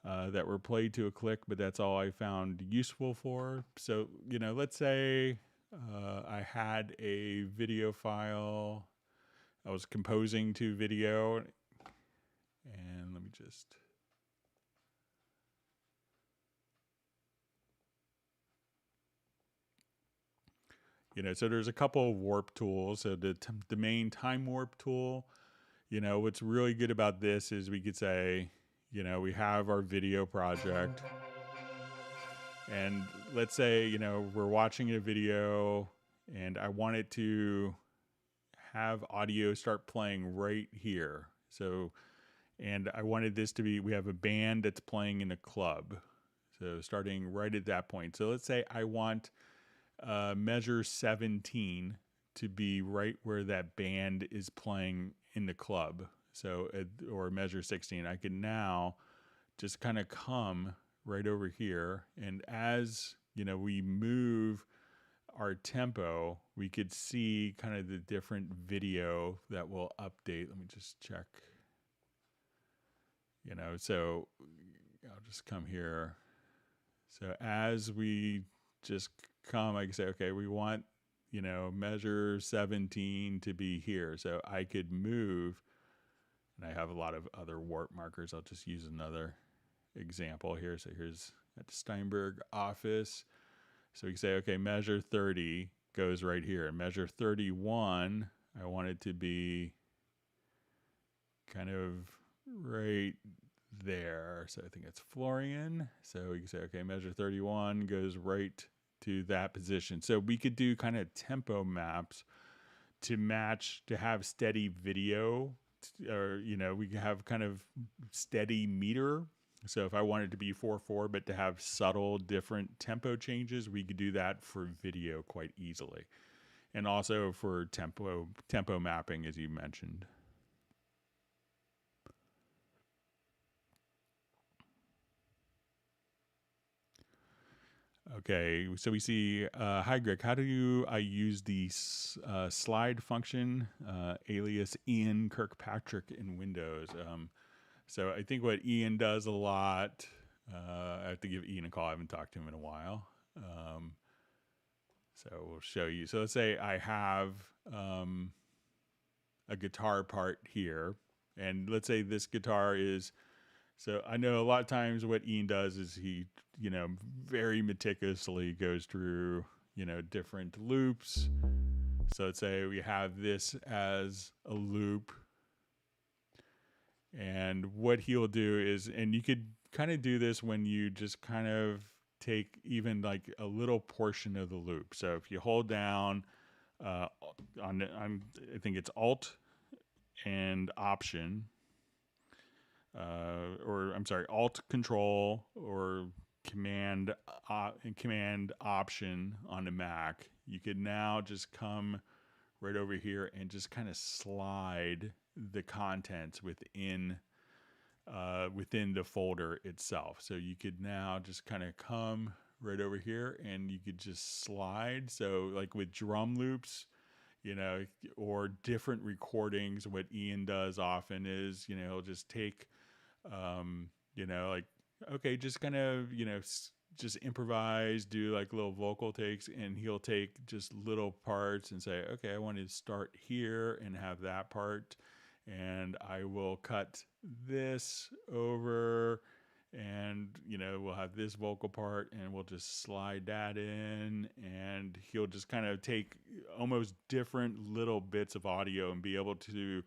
that were played to a click, but that's all I found useful for. So, let's say I had a video file. I was composing to video, and let me just... so there's a couple of warp tools. So the main time warp tool, what's really good about this is we could say, we have our video project, and let's say, we're watching a video and I want it to have audio start playing right here. So, and I wanted this to be, we have a band that's playing in a club. So starting right at that point. So let's say I want measure 17 to be right where that band is playing in the club. So, or measure 16, I can now just kind of come right over here. And as, we move our tempo, we could see kind of the different video that will update. Let me just check, so I'll just come here. So as we just come, I can say, okay, we want, measure 17 to be here. So I could move, and I have a lot of other warp markers. I'll just use another example here. So here's at the Steinberg office. So we can say, okay, measure 30 goes right here. Measure 31, I want it to be kind of right there. So I think it's Florian. So we can say, okay, measure 31 goes right to that position. So we could do kind of tempo maps to match, to have steady video, or, we can have kind of steady meter. So if I wanted to be 4/4, but to have subtle different tempo changes, we could do that for video quite easily. And also for tempo mapping, as you mentioned. Okay, so we see, hi Greg, how do I use the slide function, alias Ian Kirkpatrick in Windows? So I think what Ian does a lot, I have to give Ian a call, I haven't talked to him in a while. So we'll show you. So let's say I have a guitar part here, and let's say this guitar is, so I know a lot of times what Ian does is he, very meticulously goes through, different loops. So let's say we have this as a loop. And what he'll do is, and you could kind of do this when you just kind of take even like a little portion of the loop. So if you hold down I think it's Alt and Option, or I'm sorry, Alt Control or Command Option on the Mac, you could now just come right over here and just kind of slide the contents within the folder itself. So you could now just kind of come right over here and you could just slide. So like with drum loops, or different recordings, what Ian does often is, he'll just take, like, okay, just kind of, just improvise, do like little vocal takes, and he'll take just little parts and say, okay, I want to start here and have that part, and I will cut this over, and we'll have this vocal part and we'll just slide that in, and he'll just kind of take almost different little bits of audio and be able to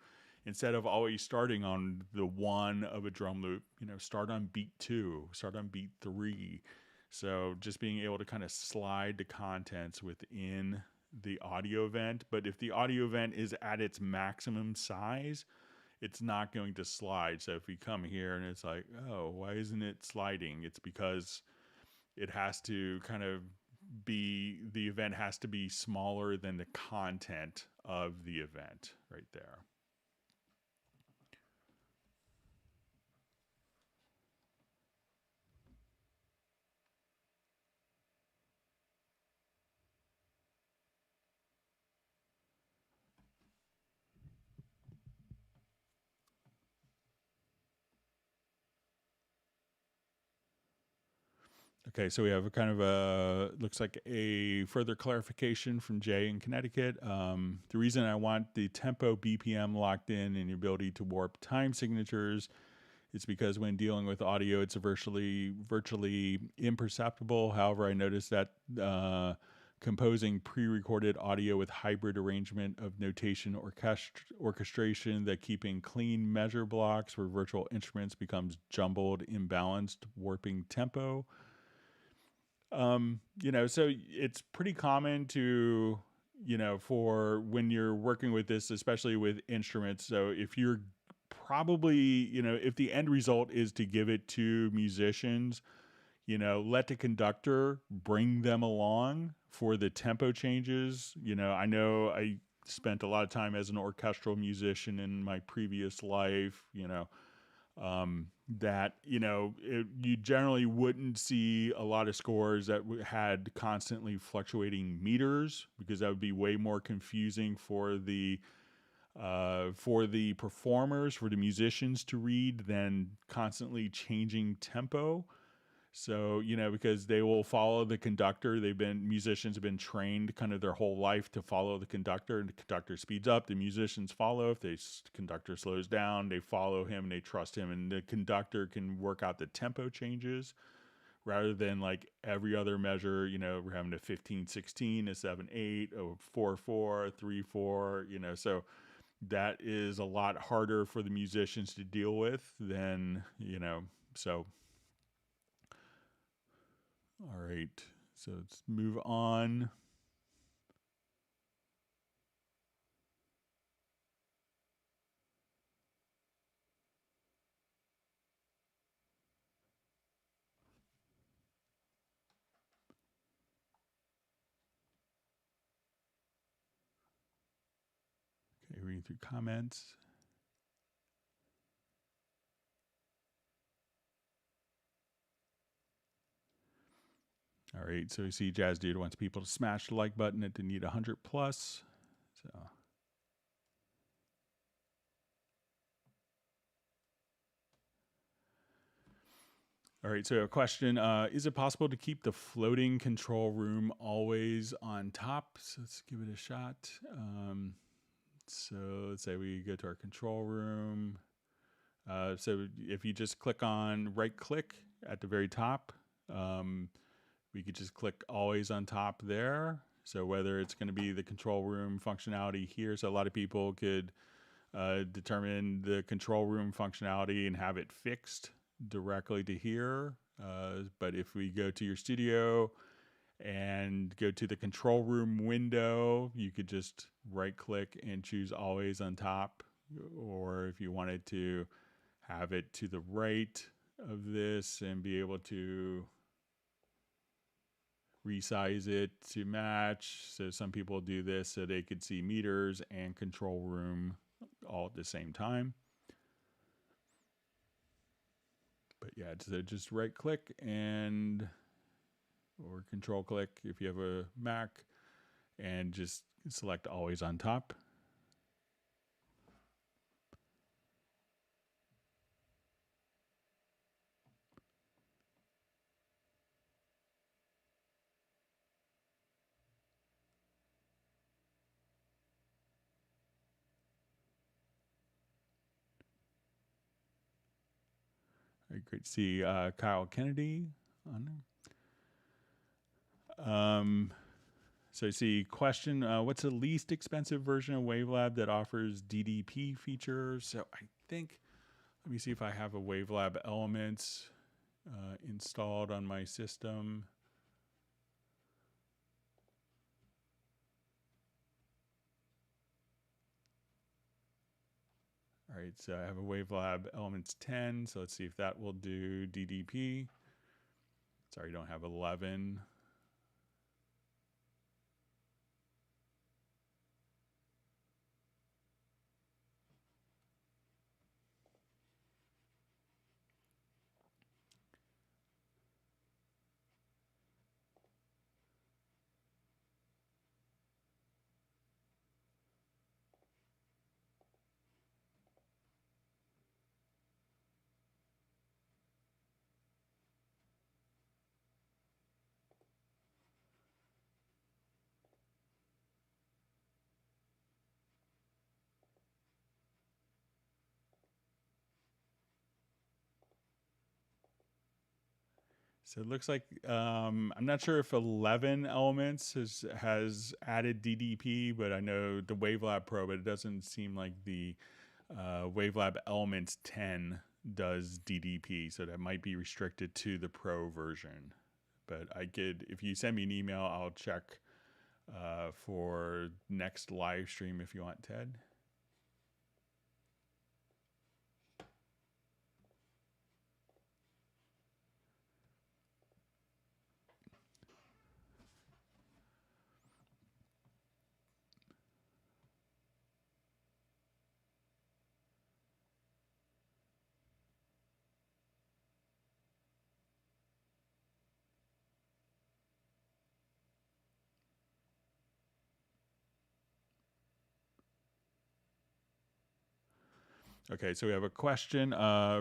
instead of always starting on the one of a drum loop, start on beat 2, start on beat 3. So just being able to kind of slide the contents within the audio event. But if the audio event is at its maximum size, it's not going to slide. So if we come here and it's like, oh, why isn't it sliding? It's because it has to kind of the event has to be smaller than the content of the event right there. Okay, so we have a kind of looks like a further clarification from Jay in Connecticut. The reason I want the tempo BPM locked in and the ability to warp time signatures is because when dealing with audio, it's virtually imperceptible. However, I noticed that composing pre-recorded audio with hybrid arrangement of notation orchestration, that keeping clean measure blocks for virtual instruments becomes jumbled, imbalanced, warping tempo. So it's pretty common to, for when you're working with this, especially with instruments. So if you're probably, if the end result is to give it to musicians, let the conductor bring them along for the tempo changes. I know I spent a lot of time as an orchestral musician in my previous life, that you generally wouldn't see a lot of scores that had constantly fluctuating meters, because that would be way more confusing for the performers, for the musicians to read, than constantly changing tempo. So, because they will follow the conductor. Musicians have been trained kind of their whole life to follow the conductor, and the conductor speeds up, the musicians follow. If the conductor slows down, they follow him and they trust him, and the conductor can work out the tempo changes rather than like every other measure. We're having a 15-16, a 7-8, a 4-4, 3-4, so that is a lot harder for the musicians to deal with than, so. All right, so let's move on. Okay, reading through comments. All right, so you see Jazz Dude wants people to smash the like button if they need 100 plus. So. All right, so a question, is it possible to keep the floating control room always on top? So let's give it a shot. So let's say we go to our control room. So if you just right click at the very top, we could just click always on top there. So whether it's going to be the control room functionality here, so a lot of people could determine the control room functionality and have it fixed directly to here. But if we go to your studio and go to the control room window, you could just right click and choose always on top. Or if you wanted to have it to the right of this and be able to resize it to match. So some people do this so they could see meters and control room all at the same time. But yeah, so just right click or control click if you have a Mac, and just select always on top. All right, great to see Kyle Kennedy on there. So I see question, what's the least expensive version of Wavelab that offers DDP features? So I think, let me see if I have a Wavelab Elements installed on my system. All right, so I have a Wavelab Elements 10, so let's see if that will do DDP. Sorry, I don't have 11. So it looks like I'm not sure if 11 Elements has added DDP, but I know the Wavelab Pro, but it doesn't seem like the Wavelab Elements 10 does DDP, so that might be restricted to the Pro version. But I could, if you send me an email, I'll check for next live stream if you want, Ted. Okay, so we have a question.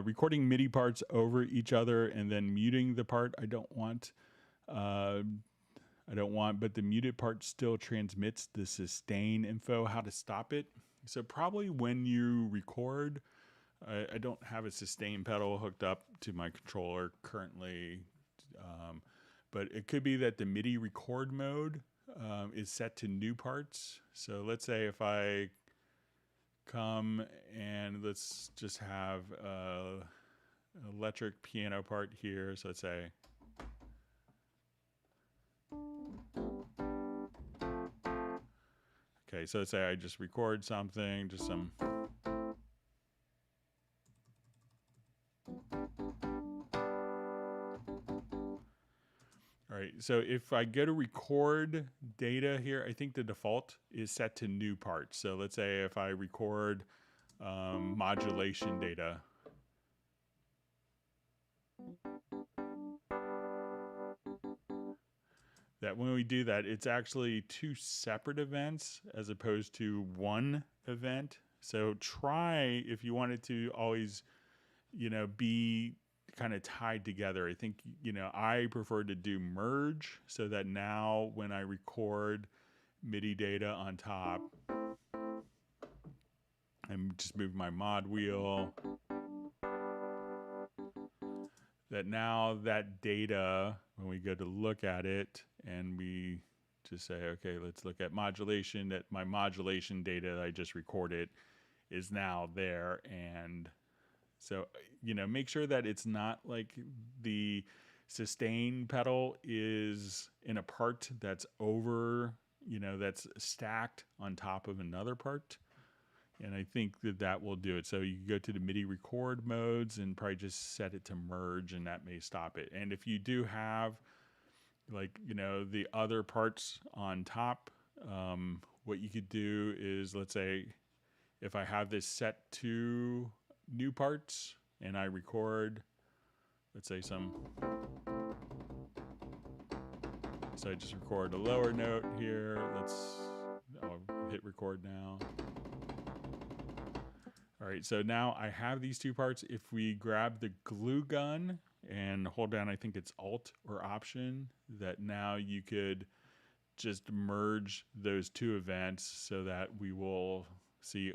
Recording MIDI parts over each other and then muting the part I don't want. But the muted part still transmits the sustain info. How to stop it? So probably when you record, I don't have a sustain pedal hooked up to my controller currently, but it could be that the MIDI record mode is set to new parts. So let's say if I come and let's just have an electric piano part here. So let's say, okay, so let's say I just record something, just some. All right, so if I go to record data here, I think the default is set to new parts. So let's say if I record modulation data. That when we do that, it's actually two separate events as opposed to one event. So try, if you wanted to always, be kind of tied together. I think, I prefer to do merge so that now when I record MIDI data on top, I'm just move my mod wheel. That now that data, when we go to look at it and we just say, okay, let's look at modulation, that my modulation data that I just recorded is now there. And so, make sure that it's not like the sustain pedal is in a part that's over, that's stacked on top of another part. And I think that will do it. So you can go to the MIDI record modes and probably just set it to merge, and that may stop it. And if you do have the other parts on top, what you could do is, let's say if I have this set to new parts and I record, let's say so I just record a lower note here. I'll hit record now. All right, so now I have these two parts. If we grab the glue gun and hold down, I think it's Alt or Option, that now you could just merge those two events so that we will see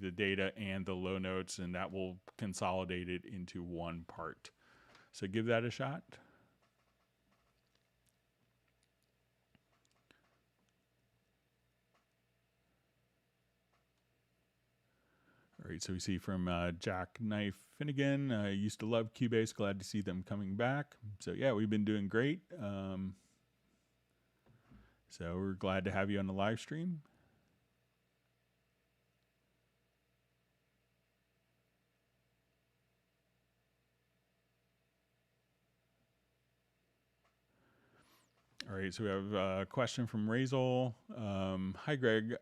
the data and the low notes, and that will consolidate it into one part. So give that a shot. All right, so we see from Jack Knife Finnegan, I used to love Cubase, glad to see them coming back. So yeah, we've been doing great. So we're glad to have you on the live stream. All right, so we have a question from Razel. Hi, Greg.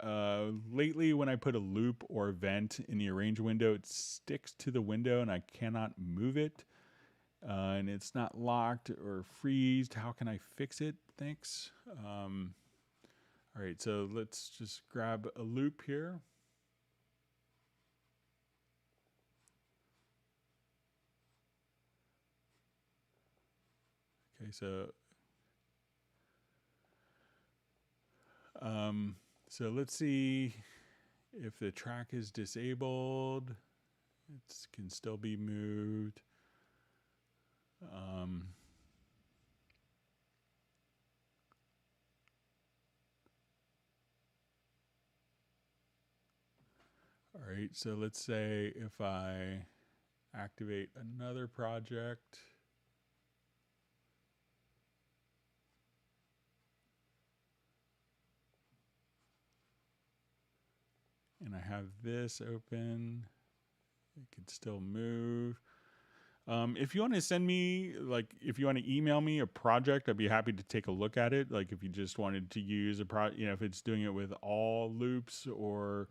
Lately, when I put a loop or vent in the arrange window, it sticks to the window and I cannot move it. And it's not locked or freezed. How can I fix it? Thanks. All right, so let's just grab a loop here. Okay, so let's see if the track is disabled. It can still be moved. All right, so let's say if I activate another project. And I have this open, it could still move. If you want to send me, like, if you want to email me a project, I'd be happy to take a look at it. Like, if you just wanted to use if it's doing it with all loops, or,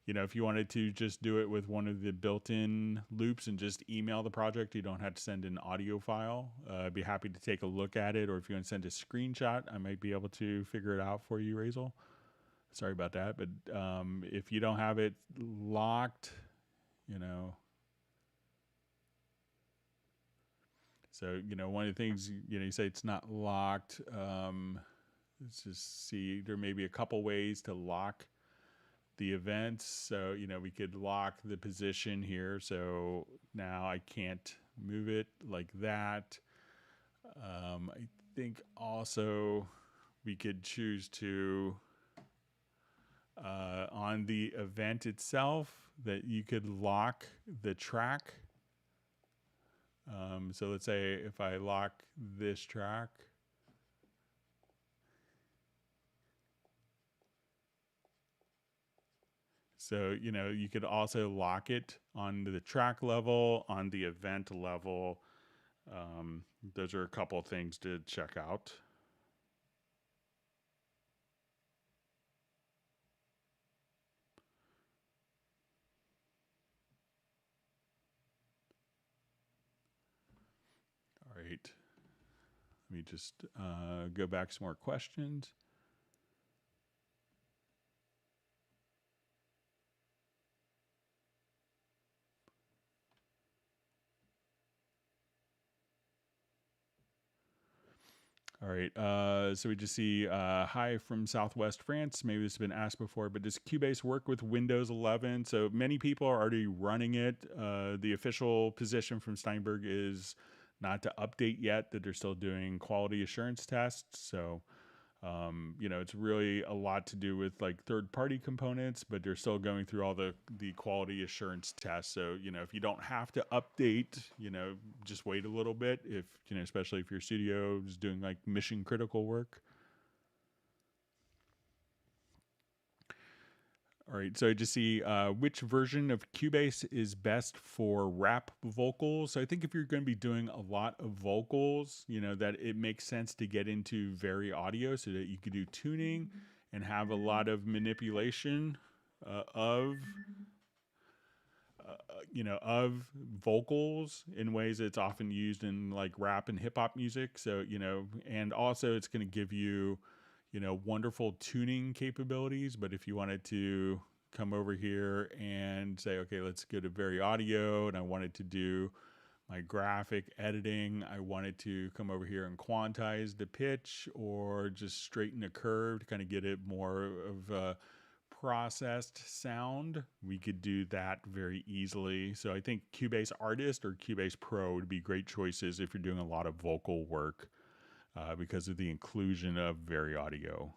if you wanted to just do it with one of the built-in loops and just email the project, you don't have to send an audio file. I'd be happy to take a look at it. Or if you want to send a screenshot, I might be able to figure it out for you, Razel. Sorry about that, but if you don't have it locked, so one of the things you say it's not locked. Let's just see. There may be a couple ways to lock the events. So we could lock the position here. So now I can't move it like that. I think also we could choose to. On the event itself, that you could lock the track. So let's say if I lock this track, so you could also lock it on the track level, on the event level. Those are a couple of things to check out. All right, let me just go back some more questions. All right, so we just see hi from Southwest France. Maybe this has been asked before, but does Cubase work with Windows 11? So many people are already running it. The official position from Steinberg is not to update yet, that they're still doing quality assurance tests. So, it's really a lot to do with like third-party components, but they're still going through all the quality assurance tests. So, if you don't have to update, just wait a little bit. If especially if your studio is doing like mission critical work. All right, so I just see which version of Cubase is best for rap vocals. So I think if you're going to be doing a lot of vocals, that it makes sense to get into Variaudio so that you can do tuning and have a lot of manipulation of vocals in ways that's often used in like rap and hip hop music. So, and also it's going to give you wonderful tuning capabilities. But if you wanted to come over here and say, okay, let's go to Variaudio, and I wanted to do my graphic editing, I wanted to come over here and quantize the pitch or just straighten a curve to kind of get it more of a processed sound, we could do that very easily. So I think Cubase Artist or Cubase Pro would be great choices if you're doing a lot of vocal work. Because of the inclusion of Variaudio.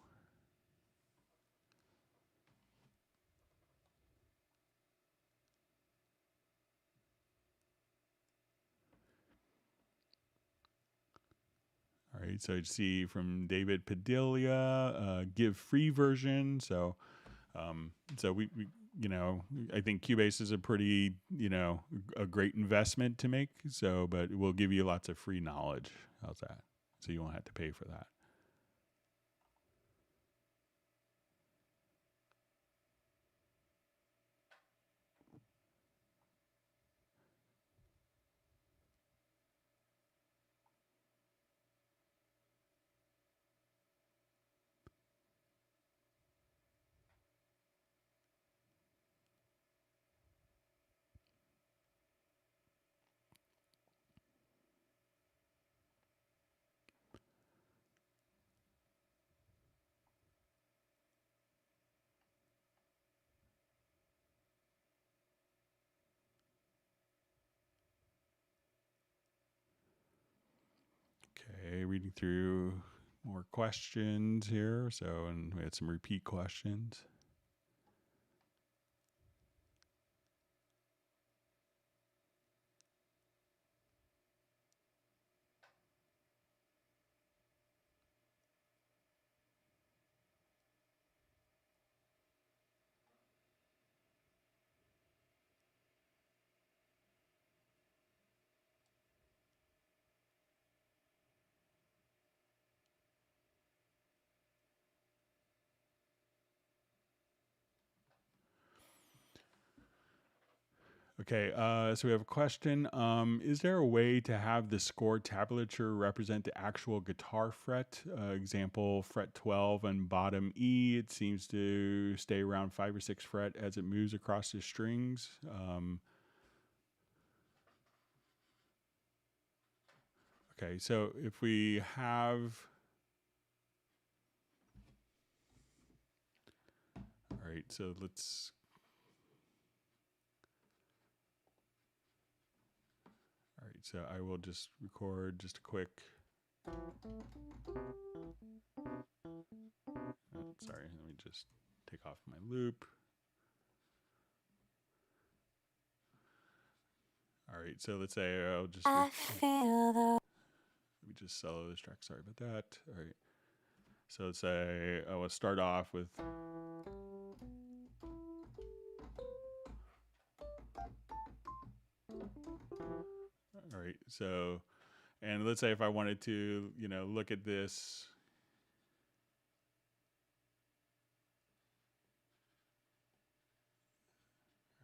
right, so you see from David Padilla, give free version. So we I think Cubase is a pretty, a great investment to make. So, but we'll give you lots of free knowledge. How's that? So you won't have to pay for that. Okay, reading through more questions here. So, and we had some repeat questions. Okay, so we have a question. Is there a way to have the score tablature represent the actual guitar fret? Example, fret 12 on bottom E. It seems to stay around 5 or 6 fret as it moves across the strings. Okay, so if we have... All right, so let's... All right, so I will just record just a quick... Oh, sorry, let me just take off my loop. All right, so let's say I'll just... Let me just solo this track, sorry about that. All right, so let's say I will start off with... All right, so, and let's say if I wanted to, look at this...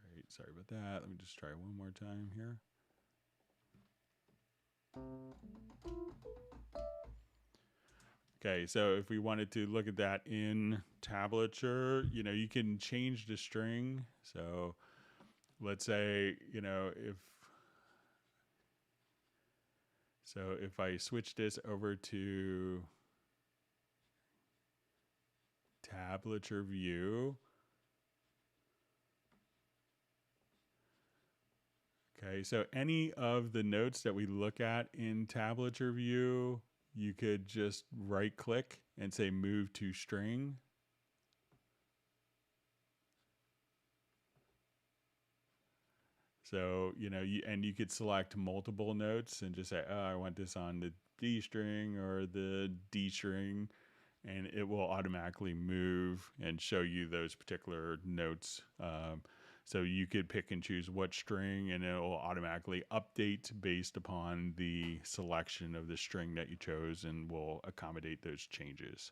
All right, sorry about that. Let me just try one more time here. Okay, so if we wanted to look at that in tablature, you can change the string. So let's say, if I switch this over to tablature view, okay, so any of the notes that we look at in tablature view, you could just right click and say move to string. So, you could select multiple notes and just say, oh, I want this on the D string or the D string, and it will automatically move and show you those particular notes. So you could pick and choose what string, and it will automatically update based upon the selection of the string that you chose, and will accommodate those changes.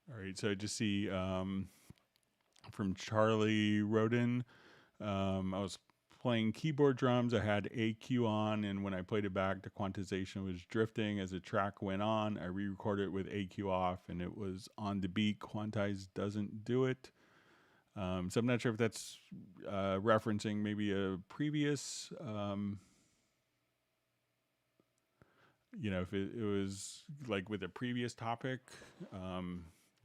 All right, so I just see from Charlie Roden, I was playing keyboard drums. I had AQ on, and when I played it back, the quantization was drifting. As the track went on, I re-recorded it with AQ off, and it was on the beat. Quantize doesn't do it. So I'm not sure if that's referencing maybe a previous, if it was like with a previous topic,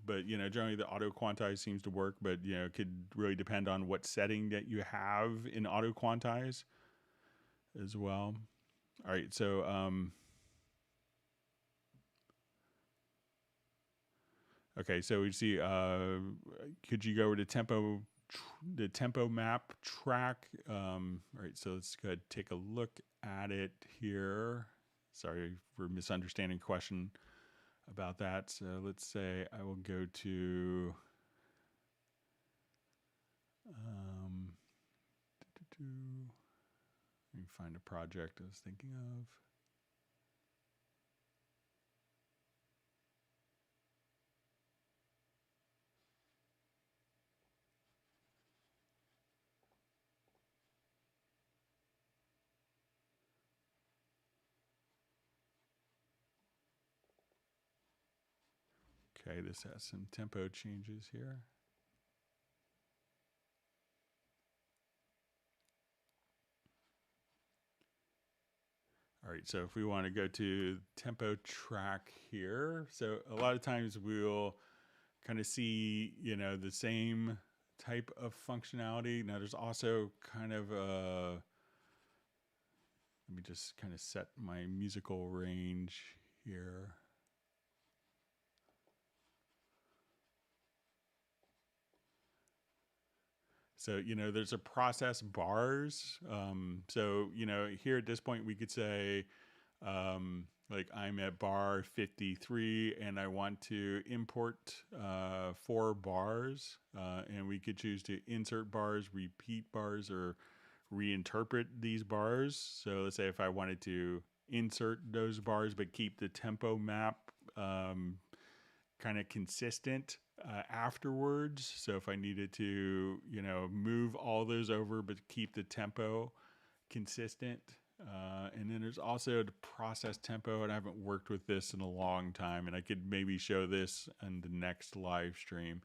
but generally the auto quantize seems to work, but it could really depend on what setting that you have in auto quantize as well. All right, so okay, so we see could you go over to the tempo map track? All right, so let's go ahead and take a look at it here. Sorry for misunderstanding question about that. So let's say I will go to let me find a project I was thinking of. Okay, this has some tempo changes here. All right, so if we want to go to tempo track here, so a lot of times we'll kind of see, the same type of functionality. Now there's also kind of let me just kind of set my musical range here. So, there's a process bars. So, here at this point, we could say, like I'm at bar 53 and I want to import 4 bars. And we could choose to insert bars, repeat bars, or reinterpret these bars. So let's say if I wanted to insert those bars but keep the tempo map kind of consistent afterwards. So if I needed to, move all those over but keep the tempo consistent. And then there's also the process tempo, and I haven't worked with this in a long time, and I could maybe show this in the next live stream.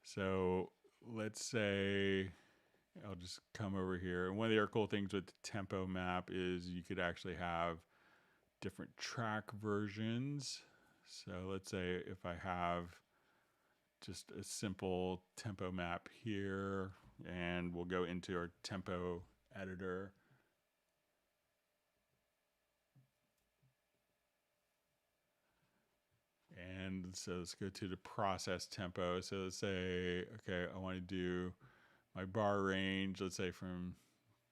So let's say I'll just come over here. And one of the other cool things with the tempo map is you could actually have different track versions. So let's say if I have just a simple tempo map here, and we'll go into our tempo editor. And so let's go to the process tempo. So let's say, okay, I want to do my bar range, let's say from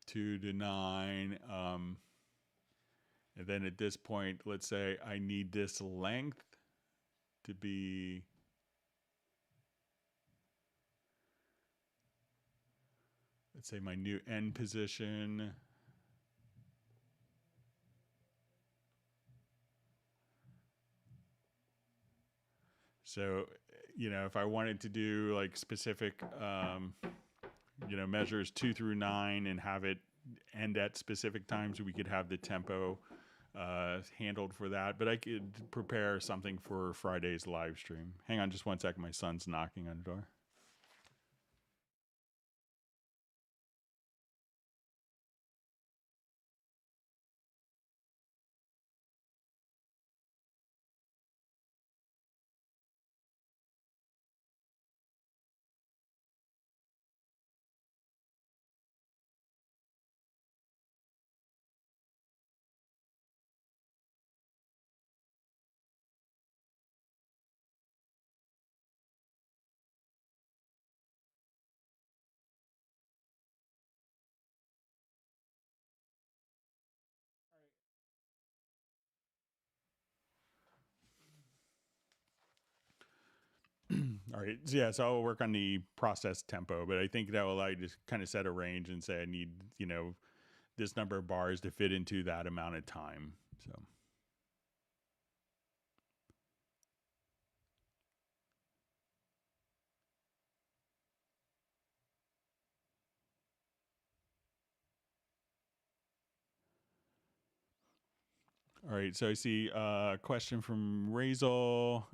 2 to 9. And then at this point, let's say I need this length to be, let's say my new end position. So, if I wanted to do like specific, measures 2 through 9 and have it end at specific times, we could have the tempo handled for that. But I could prepare something for Friday's live stream. Hang on just one second. My son's knocking on the door. All right. So yeah, so I'll work on the process tempo, but I think that will allow you to kind of set a range and say I need, this number of bars to fit into that amount of time. So all right, so I see a question from Razel,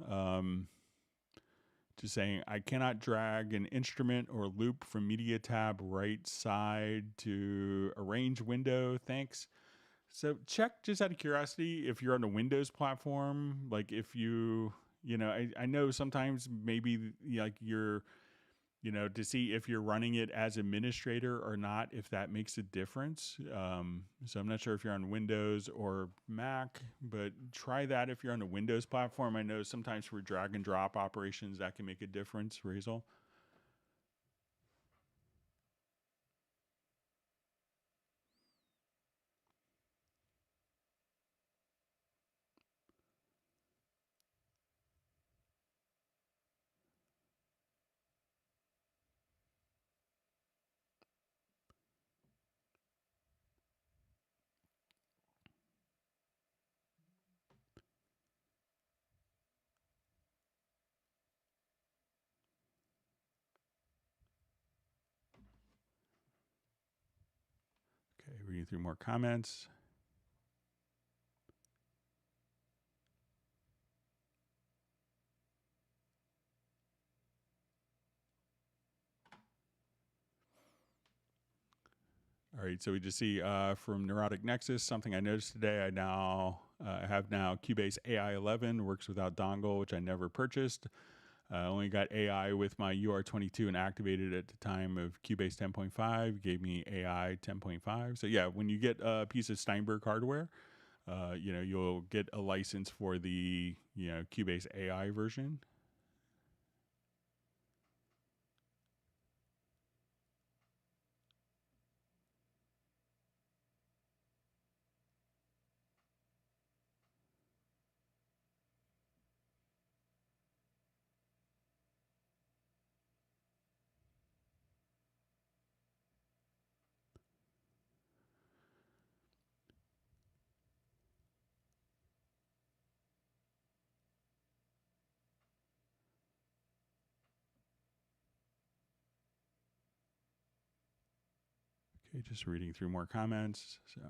just saying, I cannot drag an instrument or loop from media tab right side to arrange window. Thanks. So check just out of curiosity if you're on a Windows platform. Like if I know sometimes maybe like you're, to see if you're running it as administrator or not, if that makes a difference. So I'm not sure if you're on Windows or Mac, but try that if you're on a Windows platform. I know sometimes for drag and drop operations that can make a difference, Razel. Okay, reading through more comments. All right, so we just see from Neurotic Nexus, something I noticed today. I have now Cubase AI 11, works without dongle, which I never purchased. Only got AI with my UR22 and activated at the time of Cubase 10.5, gave me AI 10.5. So yeah, when you get a piece of Steinberg hardware, you'll get a license for the, Cubase AI version. Okay, just reading through more comments. So.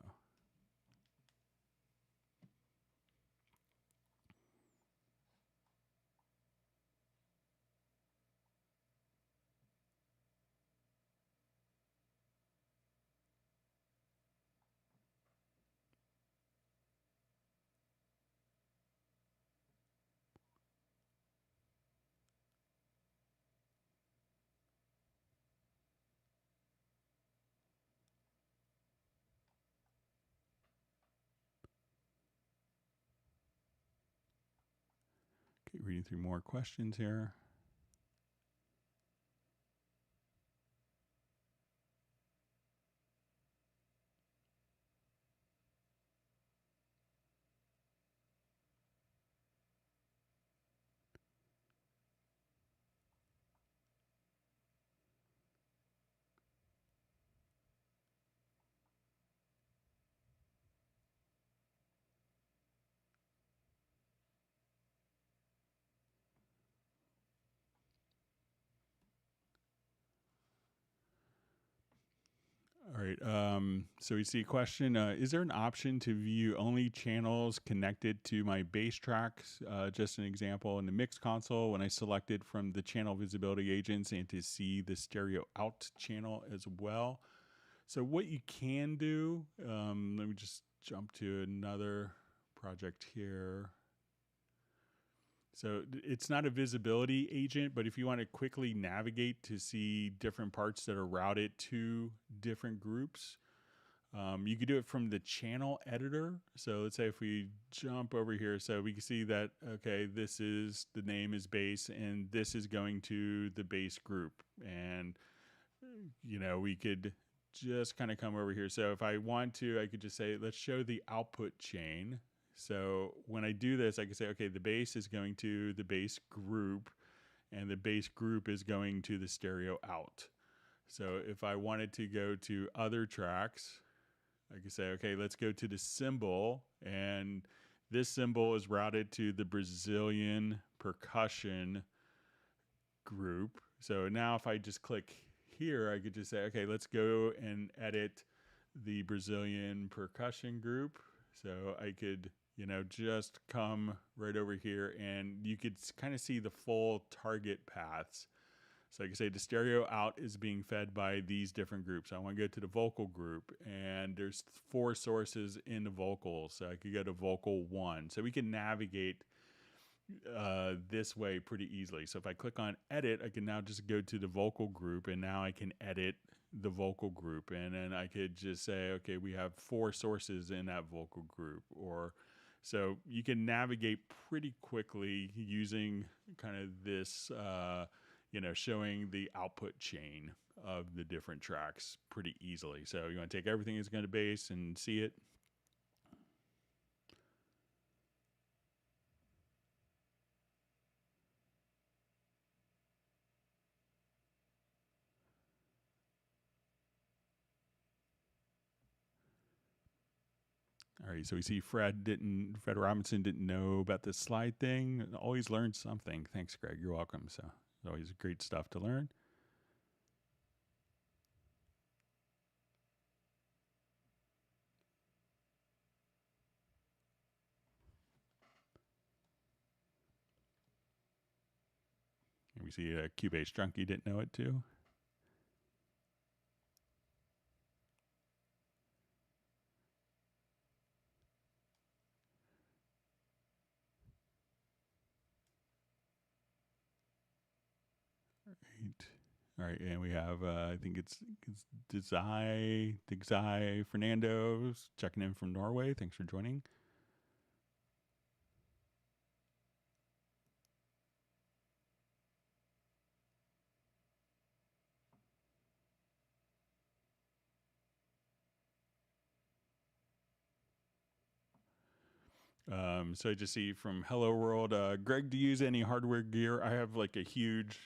Okay, reading through more questions here. All right. So we see a question. Is there an option to view only channels connected to my bass tracks? Just an example in the mix console when I selected from the channel visibility agents and to see the stereo out channel as well. So what you can do, let me just jump to another project here. So it's not a visibility agent, but if you want to quickly navigate to see different parts that are routed to different groups, you could do it from the channel editor. So let's say if we jump over here, so we can see that, okay, the name is bass and this is going to the bass group. And, we could just kind of come over here. So if I want to, I could just say, let's show the output chain. So when I do this, I can say, okay, the bass is going to the bass group and the bass group is going to the stereo out. So if I wanted to go to other tracks, I could say, okay, let's go to the cymbal, and this cymbal is routed to the Brazilian percussion group. So now if I just click here, I could just say, okay, let's go and edit the Brazilian percussion group. So I could, just come right over here and you could kind of see the full target paths So I can say the stereo out is being fed by these different groups. I want to go to the vocal group, and there's 4 sources in the vocals. So I could go to vocal 1. So we can navigate this way pretty easily. So if I click on edit, I can now just go to the vocal group, and now I can edit the vocal group. And then I could just say, okay, we have 4 sources in that vocal group. Or so you can navigate pretty quickly using kind of this, showing the output chain of the different tracks pretty easily. So you want to take everything that's going to bass and see it. All right, so we see Fred Robinson didn't know about this slide thing. Always learn something. Thanks, Greg. You're welcome. So it's always great stuff to learn. And we see Cubase Drunky didn't know it too. All right, and we have I think it's Digzai Fernando checking in from Norway. Thanks for joining. So I just see from Hello World, Greg, do you use any hardware gear? I have like a huge,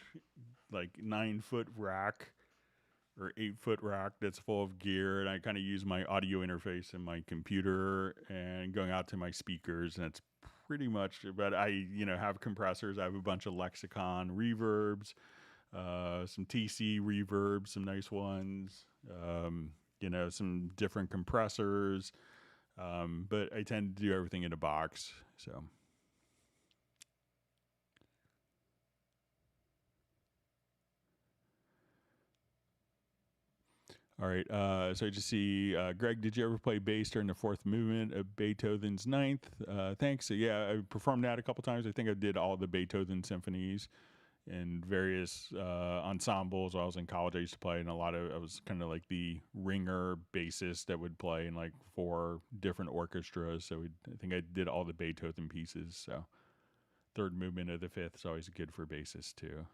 like 9-foot rack or 8-foot rack that's full of gear, and I kind of use my audio interface in my computer and going out to my speakers, and it's pretty much. But I, have compressors. I have a bunch of Lexicon reverbs, some TC reverbs, some nice ones. Some different compressors. But I tend to do everything in a box. So. All right. So I just see, Greg, did you ever play bass during the 4th movement of Beethoven's Ninth? Thanks. So yeah, I performed that a couple times. I think I did all the Beethoven symphonies and various ensembles. While I was in college, I used to play in I was kind of like the ringer bassist that would play in like 4 different orchestras. So I think I did all the Beethoven pieces. So 3rd movement of the 5th is always good for bassists too.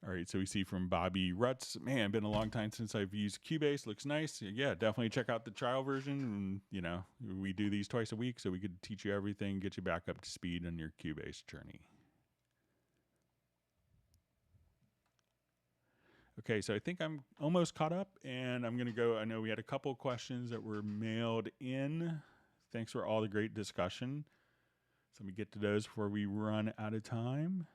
All right, so we see from Bobby Rutz, man, been a long time since I've used Cubase. Looks nice. Yeah, definitely check out the trial version. And, we do these twice a week, so we could teach you everything, get you back up to speed on your Cubase journey. Okay, so I think I'm almost caught up, and I'm going to go. I know we had a couple questions that were mailed in. Thanks for all the great discussion. So let me get to those before we run out of time.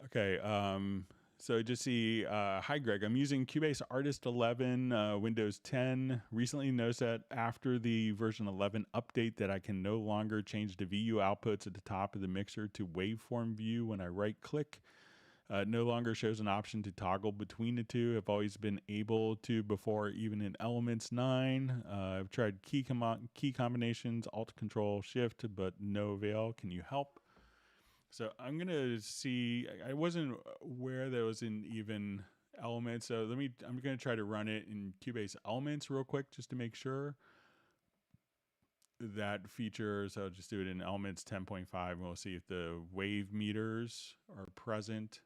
Okay, so I just see, hi Greg, I'm using Cubase Artist 11, Windows 10. Recently noticed that after the version 11 update that I can no longer change the VU outputs at the top of the mixer to waveform view when I right click. It no longer shows an option to toggle between the two. I've always been able to before, even in Elements 9. I've tried key combinations, Alt Control Shift, but no avail. Can you help? So I'm gonna see. I wasn't aware that it was in even Elements. So I'm gonna try to run it in Cubase Elements real quick just to make sure that feature. So I'll just do it in Elements 10.5, and we'll see if the wave meters are present.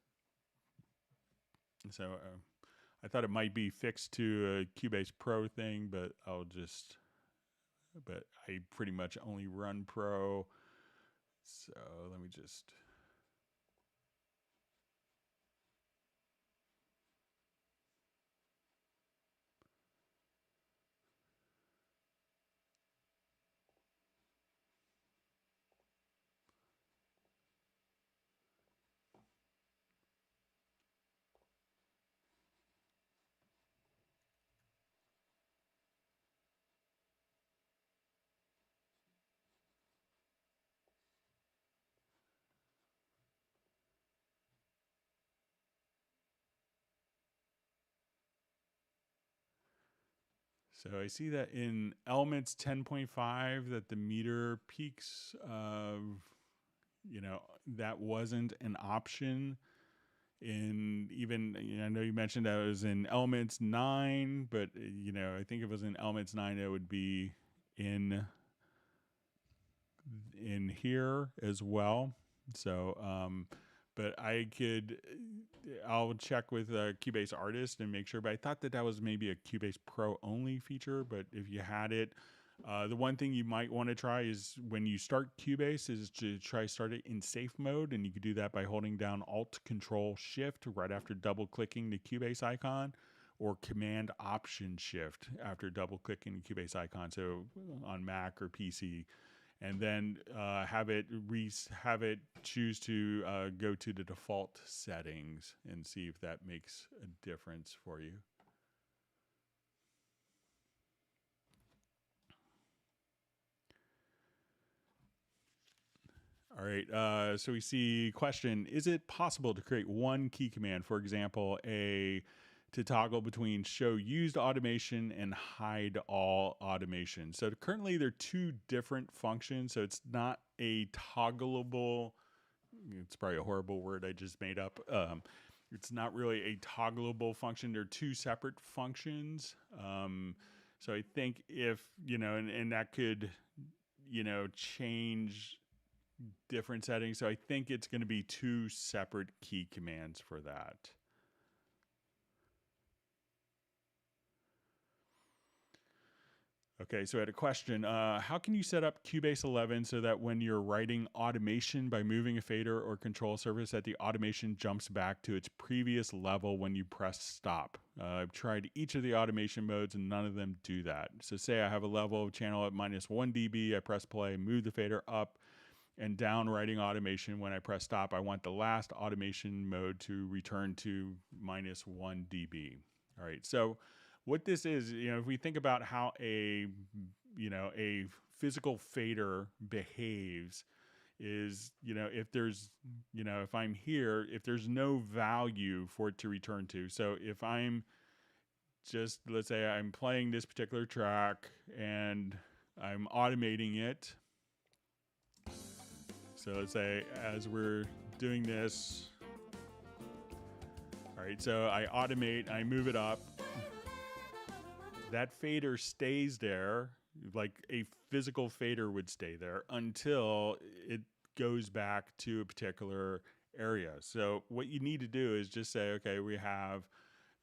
So I thought it might be fixed to a Cubase Pro thing, but I pretty much only run Pro. So let me just. So I see that in Elements 10.5 that the meter peaks, that wasn't an option. In even, I know you mentioned that it was in Elements 9, but I think if it was in Elements 9, it would be in here as well. So, but I'll check with Cubase Artist and make sure. But I thought that was maybe a Cubase Pro only feature. But if you had it, the one thing you might want to try is when you start Cubase is to try start it in safe mode, and you could do that by holding down Alt Control Shift right after double clicking the Cubase icon, or Command Option Shift after double clicking the Cubase icon. So on Mac or PC. And then have it choose to go to the default settings and see if that makes a difference for you. All right, so we see question, is it possible to create one key command, for example, to toggle between show used automation and hide all automation? So currently they're two different functions, so it's not a toggleable, it's probably a horrible word I just made up. It's not really a toggleable function. They're two separate functions. So I think if, and that could, change different settings. So I think it's going to be two separate key commands for that. Okay, so I had a question. How can you set up Cubase 11 so that when you're writing automation by moving a fader or control surface, that the automation jumps back to its previous level when you press stop? I've tried each of the automation modes and none of them do that. So say I have a level of channel at -1 dB, I press play, move the fader up and down writing automation. When I press stop, I want the last automation mode to return to -1 dB. All right, so what this is, if we think about how a physical fader behaves is, if there's, if I'm here, if there's no value for it to return to. So if I'm just, let's say I'm playing this particular track and I'm automating it. So let's say as we're doing this, all right, so I automate, I move it up. That fader stays there, like a physical fader would stay there until it goes back to a particular area. So what you need to do is just say, okay, we have,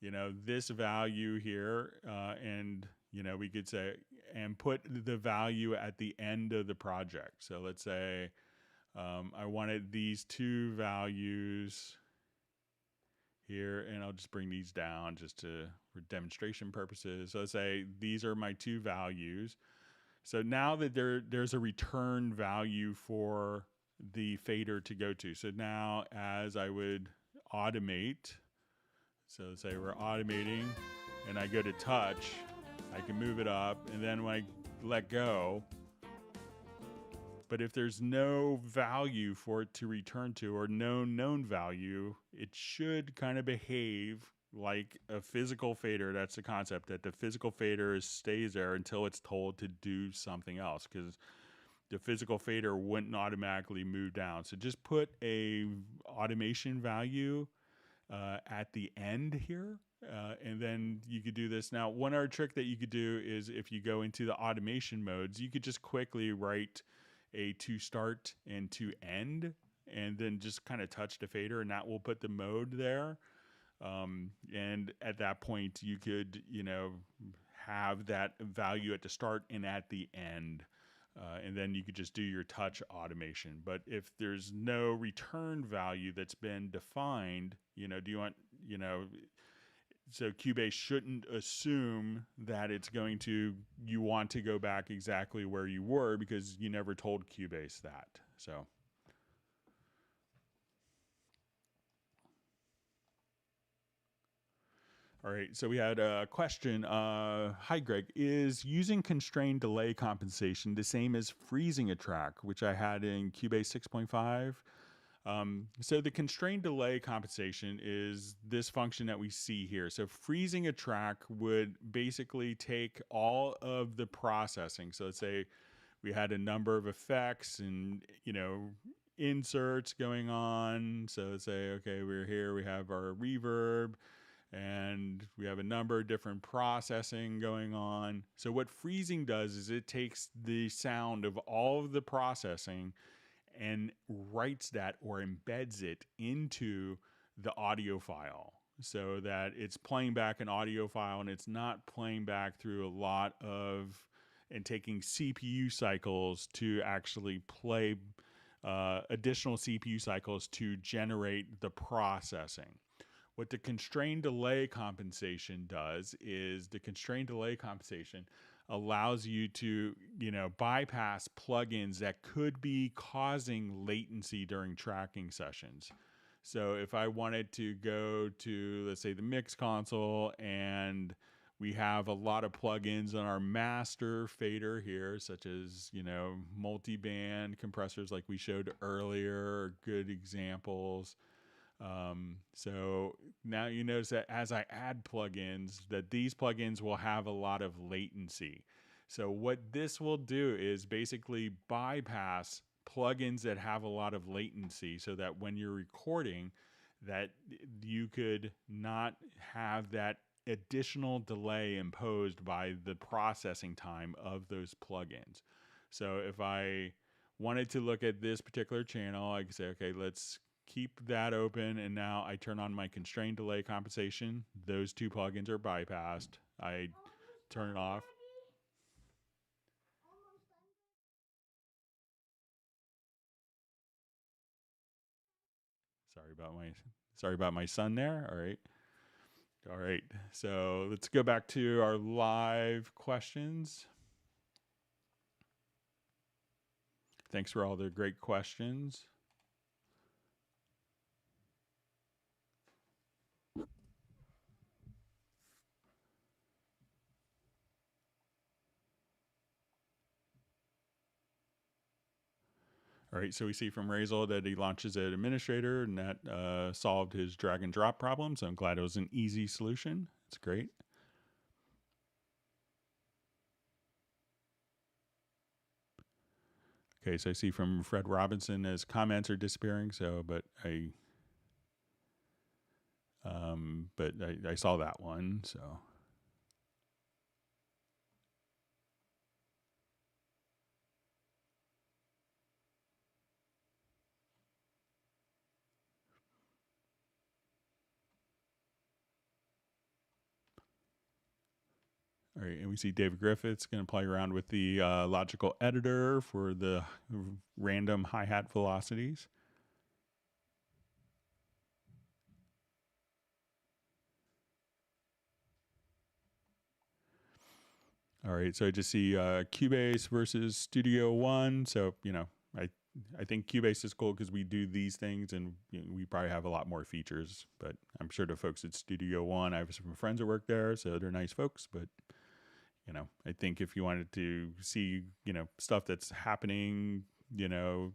this value here, and, we could say, and put the value at the end of the project. So let's say I wanted these two values here, and I'll just bring these down just for demonstration purposes. So let's say these are my two values. So now that there's a return value for the fader to go to. So now as I would automate, so let's say we're automating and I go to touch, I can move it up, and then when I let go, but if there's no value for it to return to or no known value, it should kind of behave like a physical fader. That's the concept, that the physical fader stays there until it's told to do something else, because the physical fader wouldn't automatically move down. So just put a automation value at the end here. And then you could do this. Now, one other trick that you could do is if you go into the automation modes, you could just quickly write a to start and to end, and then just kind of touch the fader, and that will put the mode there. And at that point, you could, have that value at the start and at the end. And then you could just do your touch automation. But if there's no return value that's been defined, do you want, so Cubase shouldn't assume that you want to go back exactly where you were, because you never told Cubase that. So. All right, so we had a question. Hi, Greg. Is using constrained delay compensation the same as freezing a track, which I had in Cubase 6.5? So the constrained delay compensation is this function that we see here. So freezing a track would basically take all of the processing. So let's say we had a number of effects and, inserts going on. So let's say, okay, we're here, we have our reverb and we have a number of different processing going on. So what freezing does is it takes the sound of all of the processing and writes that or embeds it into the audio file so that it's playing back an audio file and it's not playing back through a lot of and taking CPU cycles to actually play additional CPU cycles to generate the processing. What the constrained delay compensation does is the constrained delay compensation allows you to, bypass plugins that could be causing latency during tracking sessions. So if I wanted to go to, let's say, the mix console and we have a lot of plugins on our master fader here, such as, multi-band compressors like we showed earlier, good examples. So now you notice that as I add plugins, that these plugins will have a lot of latency. So what this will do is basically bypass plugins that have a lot of latency so that when you're recording, that you could not have that additional delay imposed by the processing time of those plugins. So if I wanted to look at this particular channel, I could say, okay, let's keep that open, and now I turn on my constrained delay compensation. Those two plugins are bypassed. I turn it off. Sorry about my son there. All right. So let's go back to our live questions. Thanks for all the great questions. All right, so we see from Razel that he launches an administrator and that solved his drag and drop problem. So I'm glad it was an easy solution. It's great. Okay, so I see from Fred Robinson as comments are disappearing. So, but I saw that one. So. All right, and we see David Griffiths going to play around with the logical editor for the random hi-hat velocities. All right, so I just see Cubase versus Studio One. So, I think Cubase is cool because we do these things and we probably have a lot more features. But I'm sure the folks at Studio One, I have some friends that work there, so they're nice folks. But I think if you wanted to see, stuff that's happening, I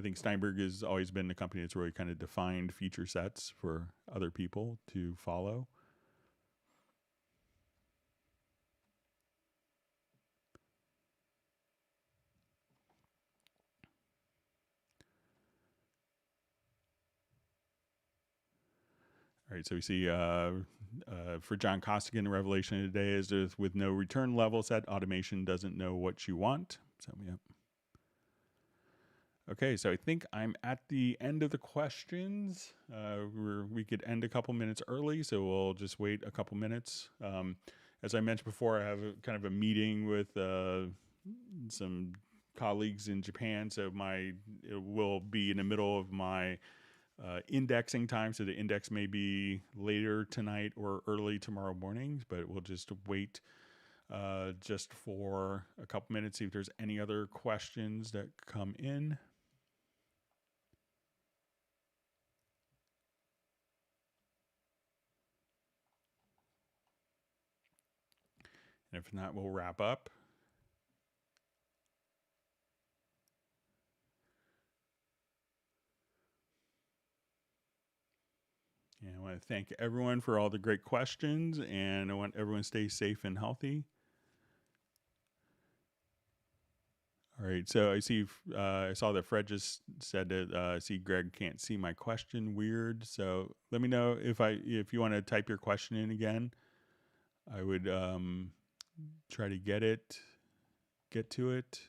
think Steinberg has always been the company that's really kind of defined feature sets for other people to follow. All right, so we see for John Costigan, the revelation of the day is with no return level set, automation doesn't know what you want. So, yeah. Okay, so I think I'm at the end of the questions. We could end a couple minutes early, so we'll just wait a couple minutes. As I mentioned before, I have kind of a meeting with some colleagues in Japan, so it will be in the middle of my indexing time, so the index may be later tonight or early tomorrow morning, but we'll just wait just for a couple minutes, see if there's any other questions that come in. And if not, we'll wrap up. to thank everyone for all the great questions, and I want everyone to stay safe and healthy. All right, so I see, I saw that Fred just said that, I see Greg can't see my question, weird. So let me know if you want to type your question in again. I would try to get to it.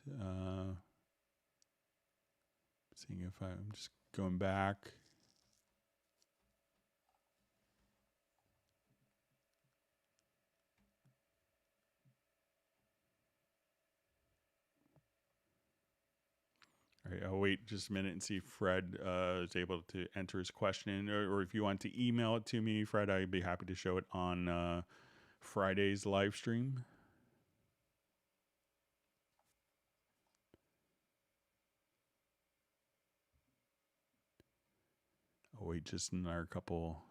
Seeing if I'm just going back. All right, I'll wait just a minute and see if Fred is able to enter his question in, or if you want to email it to me, Fred, I'd be happy to show it on Friday's live stream. I'll wait just another couple.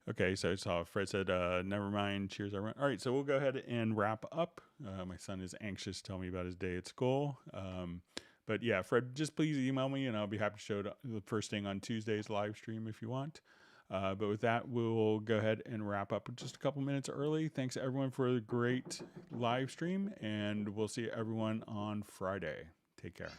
Okay, so I saw Fred said, never mind, cheers, everyone. All right, so we'll go ahead and wrap up. My son is anxious to tell me about his day at school. But yeah, Fred, just please email me, and I'll be happy to show it the first thing on Tuesday's live stream if you want. But with that, we'll go ahead and wrap up just a couple minutes early. Thanks, everyone, for the great live stream, and we'll see everyone on Friday. Take care.